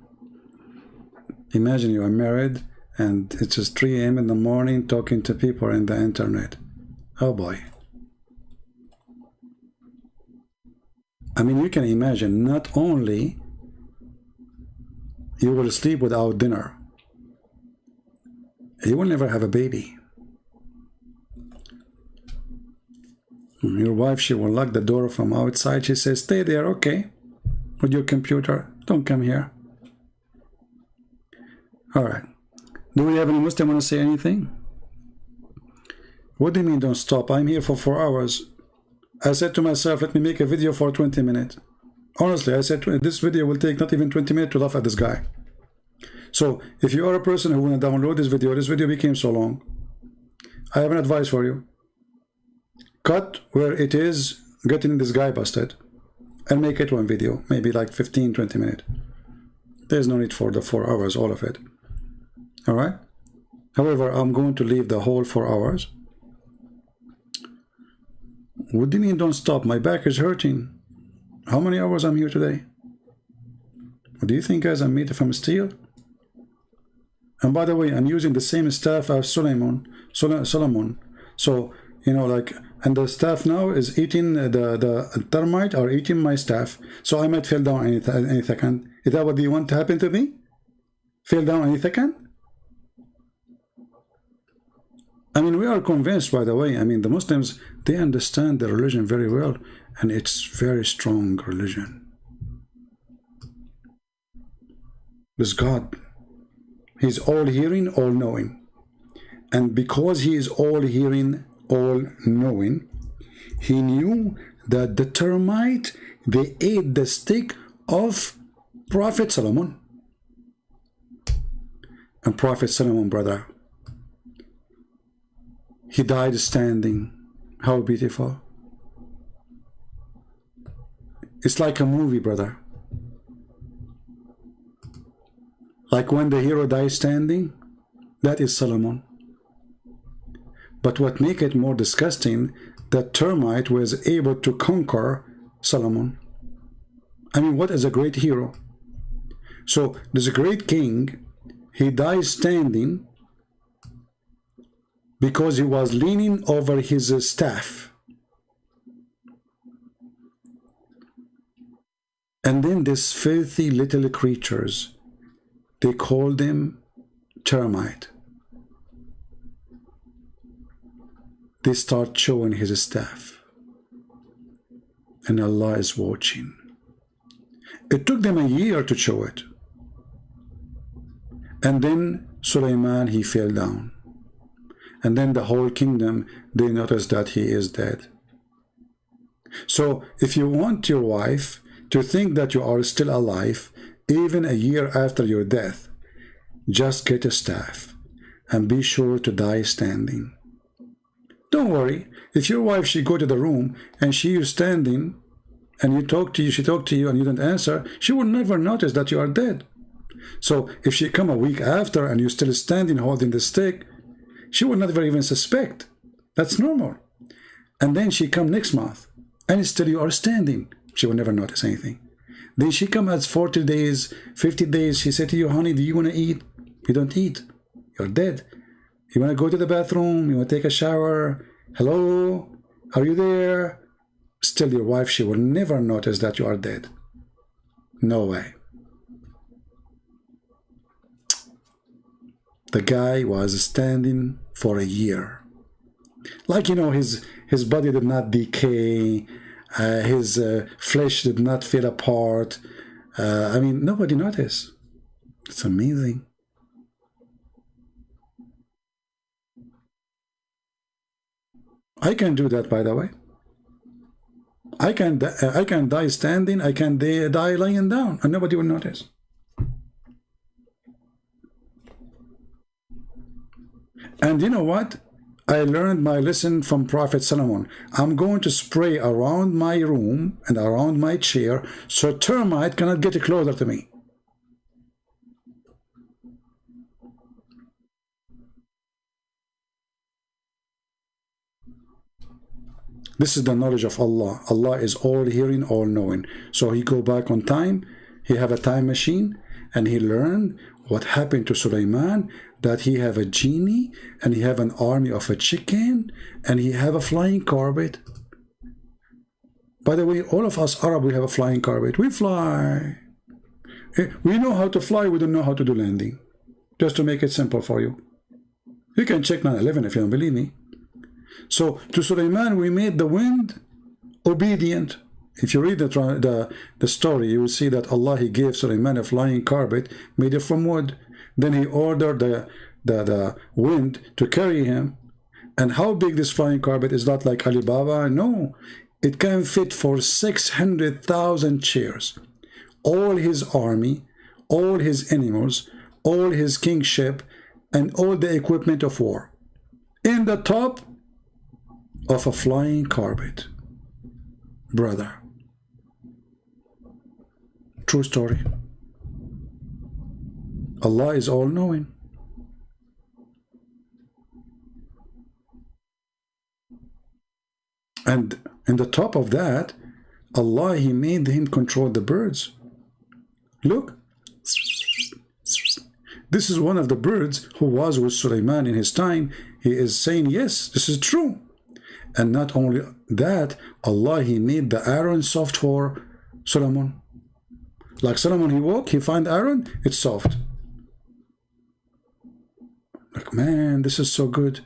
A: Imagine you are married and it's just 3 a.m. in the morning talking to people in the internet. Oh boy. I mean, you can imagine, not only you will sleep without dinner, you will never have a baby. Your wife, she will lock the door from outside. She says, stay there, okay, with your computer. Don't come here. All right. Do we have any Muslim want to say anything? What do you mean don't stop? I'm here for 4 hours. I said to myself, let me make a video for 20 minutes. Honestly, I said this video will take not even 20 minutes to laugh at this guy. So if you are a person who want to download this video became so long, I have an advice for you. Cut where it is getting this guy busted and make it one video, maybe like 15-20 minutes. There's no need for the 4 hours, all of it. All right? However, I'm going to leave the whole 4 hours. What do you mean don't stop? My back is hurting. How many hours I'm here today? Do you think, guys, I'm made from steel? And by the way, I'm using the same staff as Solomon. So, like, and the staff now is eating the termite or eating my staff. So I might fall down any second. Is that what you want to happen to me? Fall down any second? I mean, we are convinced, by the way. I mean, the Muslims, they understand the religion very well, and it's very strong religion. With God, He's all hearing, all knowing. And because He is all hearing, all knowing, He knew that the termite, they ate the stick of Prophet Solomon. And Prophet Solomon, brother, he died standing. How beautiful. It's like a movie, brother. Like when the hero dies standing, that is Solomon. But what makes it more disgusting, that termite was able to conquer Solomon. I mean, what is a great hero? So there's a great king, he dies standing because he was leaning over his staff. And then these filthy little creatures, they call them termite. They start chewing his staff. And Allah is watching. It took them a year to chew it. And then Sulaiman, he fell down. And then the whole kingdom, they noticed that he is dead. So if you want your wife to think that you are still alive, even a year after your death, just get a staff and be sure to die standing. Don't worry, if your wife, she go to the room and she is standing and you talk to you, she talk to you and you don't answer, she will never notice that you are dead. So if she come a week after and you're still standing holding the stick, she will never even suspect. That's normal. And then she come next month and still you are standing. She will never notice anything. Then she come at 40 days, 50 days. She said to you, honey, do you want to eat? You don't eat. You're dead. You want to go to the bathroom? You want to take a shower? Hello? Are you there? Still your wife, she will never notice that you are dead. No way. The guy was standing for a year. Like, you know, his body did not decay. His flesh did not fall apart. I mean, nobody noticed. It's amazing. I can do that, by the way. I can die standing. I can die lying down, and nobody will notice. And you know what? I learned my lesson from Prophet Solomon. I'm going to spray around my room and around my chair so termite cannot get closer to me. This is the knowledge of Allah. Allah is all hearing, all knowing. So he go back on time, he have a time machine, and he learned what happened to Sulaiman, that he have a genie, and he have an army of a chicken, and he have a flying carpet. By the way, all of us Arab, we have a flying carpet. We fly. We know how to fly, we don't know how to do landing. Just to make it simple for you. You can check 9/11 if you don't believe me. So to Sulaiman, we made the wind obedient. If you read the story, you will see that Allah, he gave Sulaiman a flying carpet made it from wood. Then he ordered the wind to carry him. And how big this flying carpet is? Not like Alibaba. No, it can fit for 600,000 chairs. All his army, all his animals, all his kingship, and all the equipment of war in the top of a flying carpet. Brother, true story. Allah is all-knowing. And in the top of that, Allah, he made him control the birds. Look. This is one of the birds who was with Sulaiman in his time. He is saying, yes, this is true. And not only that, Allah, he made the iron soft for Solomon. Like Solomon, he walk, he find iron, it's soft. Like, man, this is so good.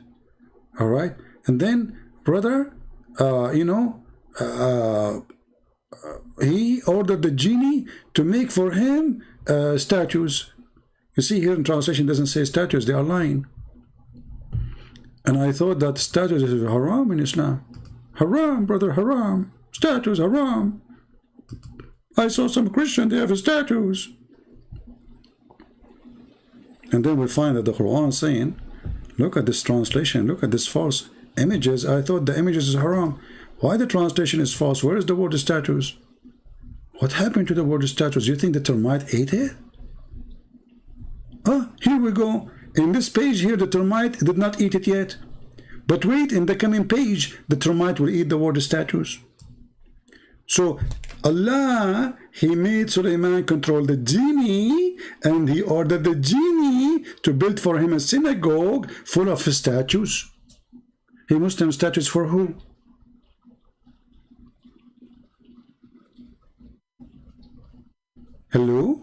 A: All right. And then, brother, you know, he ordered the genie to make for him statues. You see here in translation doesn't say statues, they are lying. And I thought that statues is haram in Islam. Haram, brother, haram. Statues, haram. I saw some Christian, they have statues. And then we find that the Quran is saying, look at this translation, look at this false images. I thought the images is haram. Why the translation is false? Where is the word statues? What happened to the word statues? You think the termite ate it? Ah, here we go. In this page here, the termite did not eat it yet. But wait, in the coming page, the termite will eat the word statues. So Allah, he made Sulaiman control the genie, and he ordered the genie to build for him a synagogue full of statues. Hey, Muslim statues for who? Hello?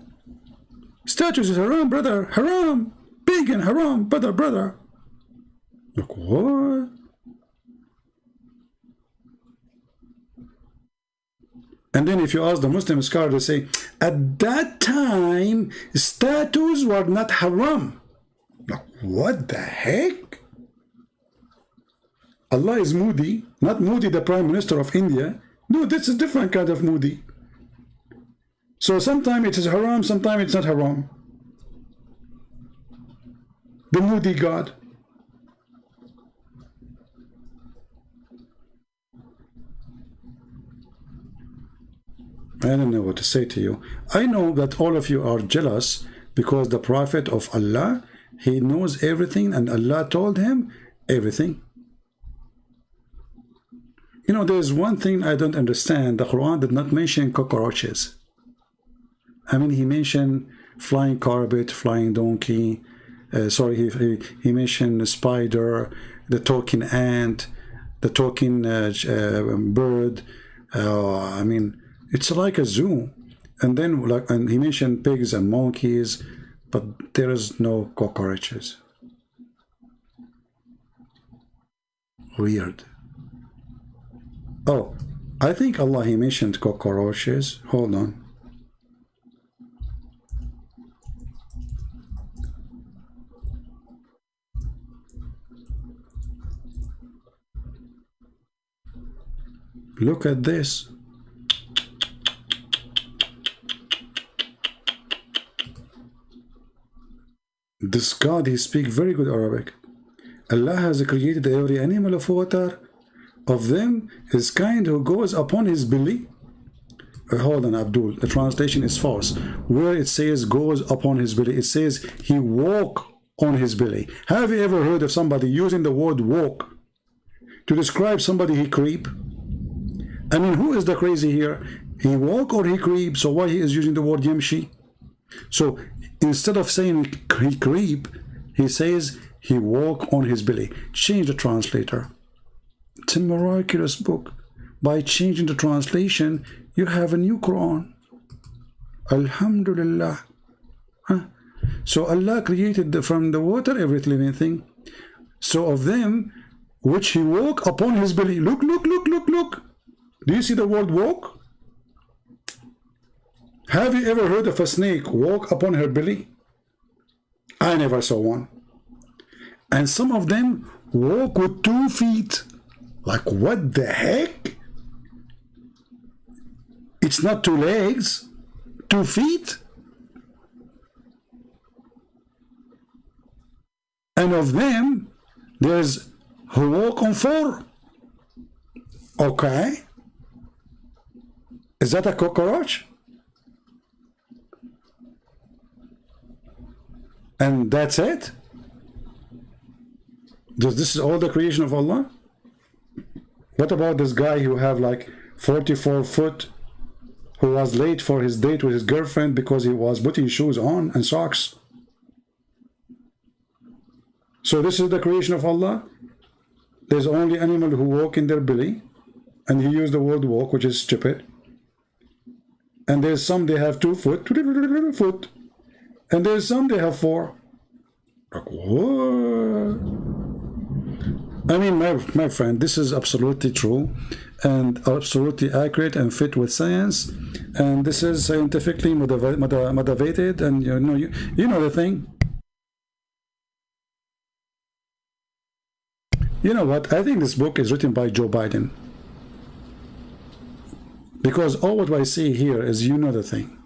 A: Statues is haram, brother. Haram. Pagan, haram, brother. Look, what? And then if you ask the Muslim scholar, they say, at that time, statues were not haram. Like, what the heck? Allah is Modi, not Modi, the Prime Minister of India. No, this is a different kind of Modi. So sometimes it is haram, sometimes it's not haram. The Modi God. I don't know what to say to you. I know that all of you are jealous because the Prophet of Allah, he knows everything and Allah told him everything. You know, there's one thing I don't understand. The Quran did not mention cockroaches. I mean, he mentioned flying carpet, flying donkey. He mentioned the spider, the talking ant, the talking bird. I mean, it's like a zoo. And then, and he mentioned pigs and monkeys, but there is no cockroaches. Weird. Oh, I think Allah, he mentioned cockroaches. Hold on. Look at this. This God, he speaks very good Arabic. Allah has created every animal of water. Of them, his kind who goes upon his belly. Hold on, Abdul. The translation is false. Where it says goes upon his belly, it says he walk on his belly. Have you ever heard of somebody using the word walk to describe somebody he creep? I mean, who is the crazy here? He walk or he creep? So why he is using the word yamshi? So instead of saying he creep, he says he walk on his belly. Change the translator. It's a miraculous book. By changing the translation, you have a new Quran. Alhamdulillah. Huh? So Allah created from the water every living thing. So of them, which he walk upon his belly. Look, look, look, look, look. Do you see the word walk? Have you ever heard of a snake walk upon her belly? I never saw one. And some of them walk with 2 feet. Like, what the heck? It's not 2 legs, 2 feet. And of them, there's who walk on 4. Okay. Is that a cockroach? And that's it? This is all the creation of Allah? What about this guy who have like 44 foot, who was late for his date with his girlfriend because he was putting shoes on and socks? So this is the creation of Allah? There's only animal who walk in their belly, and he used the word walk, which is stupid. And there's some they have 2 foot, and there's some they have 4. Like, what? I mean, my friend, this is absolutely true and absolutely accurate and fit with science, and this is scientifically motivated, and you know the thing. You know what? I think this book is written by Joe Biden, because all what I see here is the thing.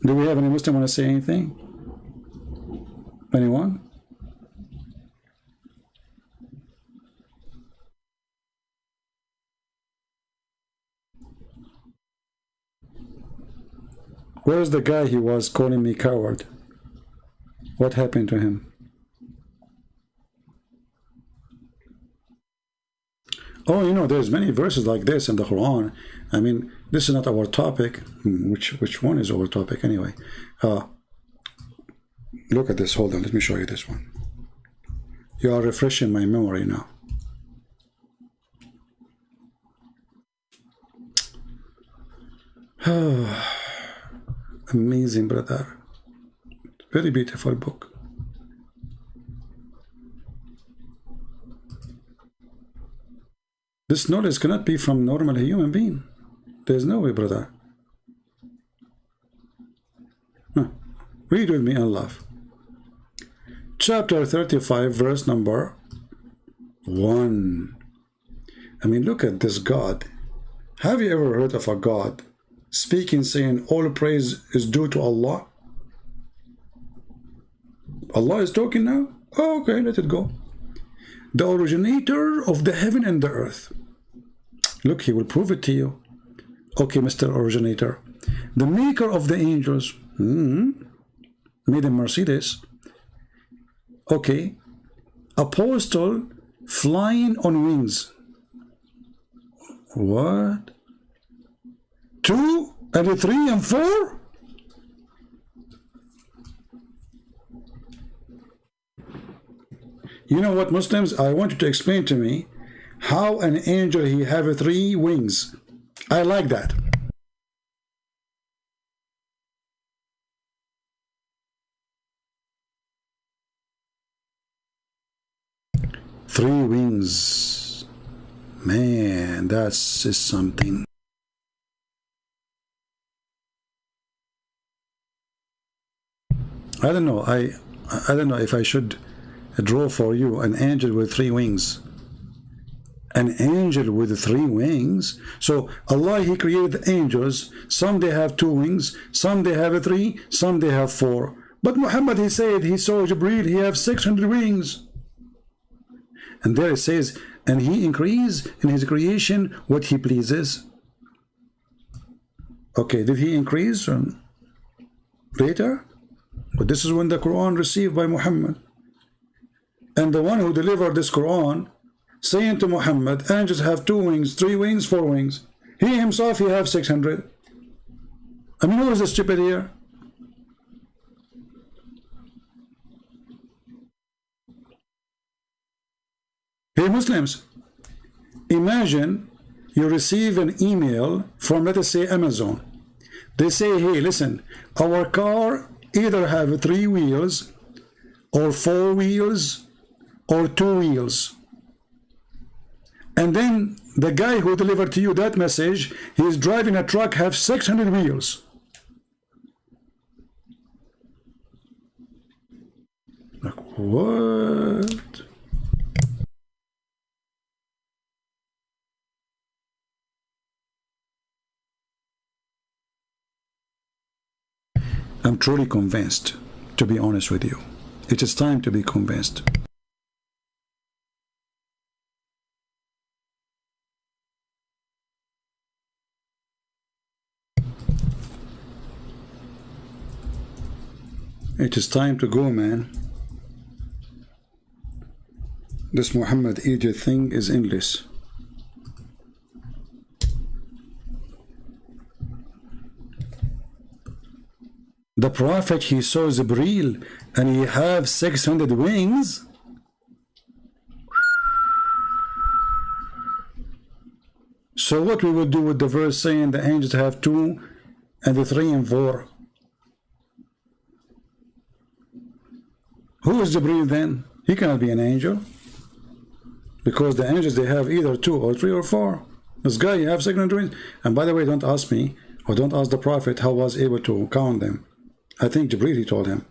A: Do we have any Muslim want to say anything? Anyone? Where's the guy he was calling me coward? What happened to him? Oh, there's many verses like this in the Quran. I mean, this is not our topic. Which one is our topic anyway? Look at this. Hold on. Let me show you this one. You are refreshing my memory now. Amazing, brother. Very beautiful book. This knowledge cannot be from normal human being. There's no way, brother. Read with me and laugh. Chapter 35, verse number 1. I mean, look at this God. Have you ever heard of a God speaking, saying, all praise is due to Allah? Allah is talking now? Oh, okay, let it go. The originator of the heaven and the earth. Look, he will prove it to you. Okay, Mr. Originator. The maker of the angels. Made in Mercedes. Okay. Apostle flying on wings. What? 2 and 3 and 4? You know what, Muslims? I want you to explain to me how an angel he have 3 wings. I like that. Three wings. Man, that's something. I don't know. I don't know if I should draw for you an angel with 3 wings. An angel with 3 wings. So Allah, he created the angels. Some they have 2 wings, some they have 3, some they have 4. But Muhammad, he said he saw Jibreel, he have 600 wings. And there it says, and he increased in his creation what he pleases. Okay, did he increase later? But this is when the Quran received by Muhammad. And the one who delivered this Quran, saying to Muhammad, angels have 2 wings, 3 wings, 4 wings. He himself, he have 600. I mean, who is the stupid here? Hey, Muslims, imagine you receive an email from, let us say, Amazon. They say, hey, listen, our car either have 3 wheels or 4 wheels or 2 wheels. And then the guy who delivered to you that message, he is driving a truck, have 600 wheels. Like, what? I'm truly convinced, to be honest with you. It is time to be convinced. It is time to go, man. This Muhammad Egypt thing is endless. The Prophet, he saw Jibreel and he have 600 wings. So what we would do with the verse saying the angels have 2 and 3 and 4? Who is Jibreel then? He cannot be an angel. Because the angels, they have either 2 or 3 or 4. This guy, you have second wings. And by the way, don't ask me, or don't ask the Prophet how was able to count them. I think Jibreel, he told him.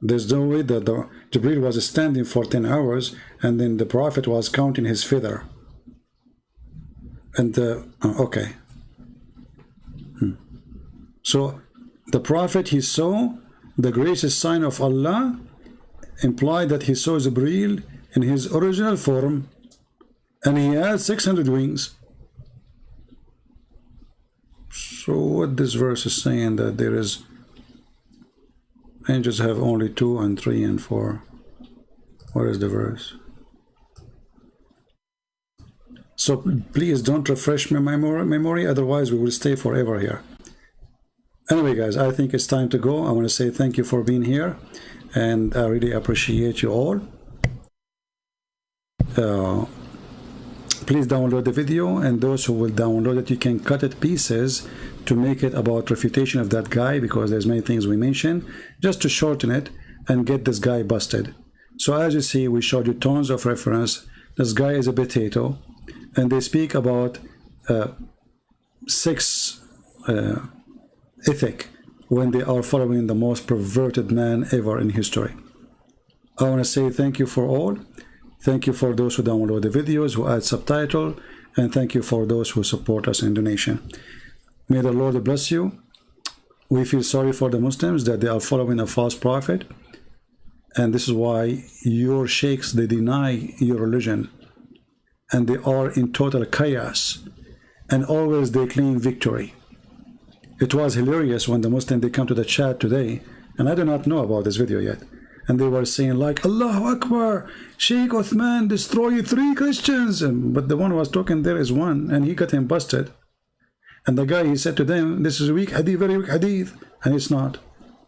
A: There's no way that Jibreel was standing for 10 hours and then the Prophet was counting his feather. And, okay. So, the Prophet, he saw the gracious sign of Allah, implied that he saw Jibreel in his original form, and he had 600 wings. So what this verse is saying, that there is angels have only 2 and 3 and 4. What is the verse? So please don't refresh my memory, otherwise we will stay forever here. Anyway guys, I think it's time to go. I want to say thank you for being here, and I really appreciate you all. Please download the video, and those who will download it, you can cut it pieces to make it about refutation of that guy, because there's many things we mentioned, just to shorten it and get this guy busted. So as you see, we showed you tons of reference. This guy is a potato, and they speak about 6 ethic when they are following the most perverted man ever in history. I want to say thank you for all. Thank you for those who download the videos, who add subtitle, and thank you for those who support us in donation. May the Lord bless you. We feel sorry for the Muslims that they are following a false prophet, and this is why your sheikhs, they deny your religion, and they are in total chaos, and always they claim victory. It was hilarious when the Muslims, they come to the chat today, and I do not know about this video yet, and they were saying like, Allahu Akbar, Sheikh Uthman destroyed 3 Christians, but the one who was talking there is one, and he got him busted. And the guy, he said to them, this is a weak hadith, very weak hadith, and it's not.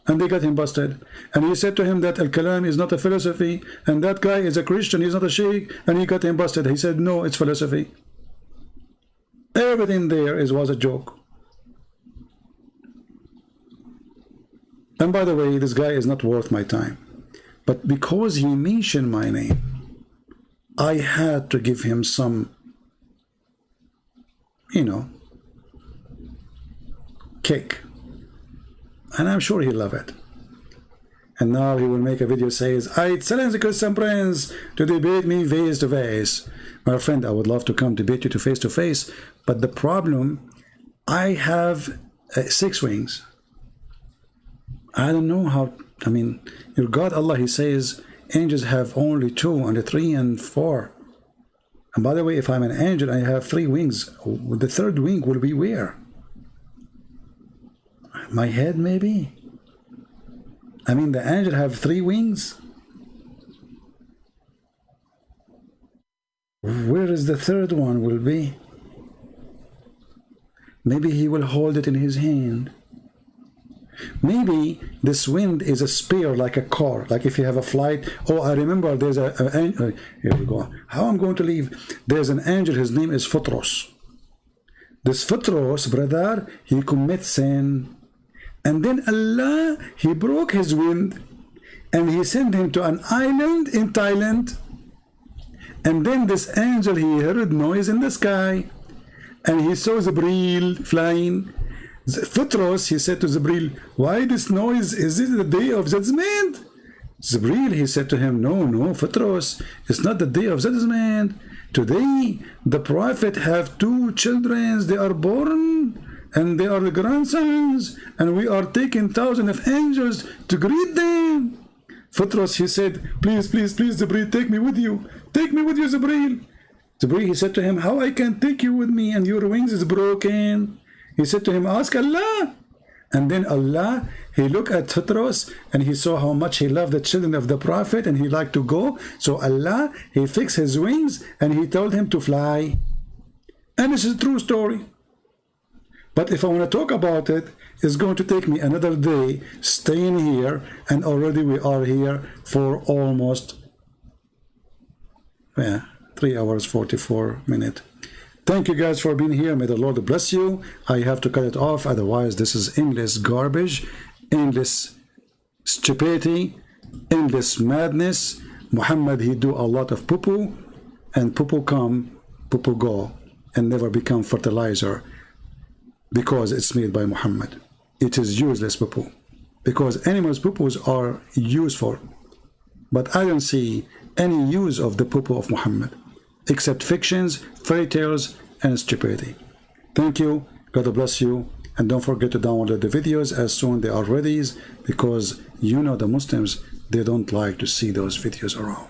A: And they got him busted. And he said to him that Al-Kalam is not a philosophy, and that guy is a Christian, he's not a Sheikh, and he got him busted. He said, no, it's philosophy. Everything there was a joke. And by the way, this guy is not worth my time. But because he mentioned my name, I had to give him some, you know, kick. And I'm sure he'll love it. And now he will make a video says, I challenge the Christian Prince to debate me face to face. My friend, I would love to come debate you to face, but the problem, I have 6 wings. I don't know how, I mean, your God Allah, he says angels have only 2 and 3 and 4. And by the way, if I'm an angel, I have 3 wings. The 3rd wing will be where? My head, maybe? I mean, the angel have 3 wings? Where is the 3rd one will be? Maybe he will hold it in his hand. Maybe this wind is a spear, like a car, like if you have a flight. Oh, I remember there's here we go. How I'm going to leave? There's an angel, his name is Futros. This Futros, brother, he commits sin. And then Allah, he broke his wind, and he sent him to an island in Thailand. And then this angel, he heard noise in the sky, and he saw Jibreel flying. Futros, he said to Jibreel, why this noise? Is this the day of judgment? Jibreel, he said to him, no, Futros, it's not the day of judgment. Today, the Prophet have 2 children, they are born, and they are the grandsons, and we are taking thousands of angels to greet them. Futros, he said, please, Jibreel, take me with you. Take me with you, Jibreel. Jibreel, he said to him, how I can take you with me, and your wings is broken? He said to him, ask Allah. And then Allah, he looked at Futros, and he saw how much he loved the children of the Prophet, and he liked to go. So Allah, he fixed his wings, and he told him to fly. And this is a true story. But if I want to talk about it, it's going to take me another day staying here, and already we are here for almost 3 hours 44 minutes. Thank you guys for being here. May the Lord bless you. I have to cut it off, otherwise this is endless garbage, endless stupidity, endless madness. Muhammad, he do a lot of poo-poo, and poo-poo come, poo-poo go, and never become fertilizer because it's made by Muhammad. It is useless poo-poo, because animals' poo-poos are useful, but I don't see any use of the poo-poo of Muhammad, except fictions, fairy tales, and stupidity. Thank you, God bless you, and don't forget to download the videos as soon as they are ready, because you know the Muslims, they don't like to see those videos around.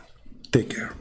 A: Take care.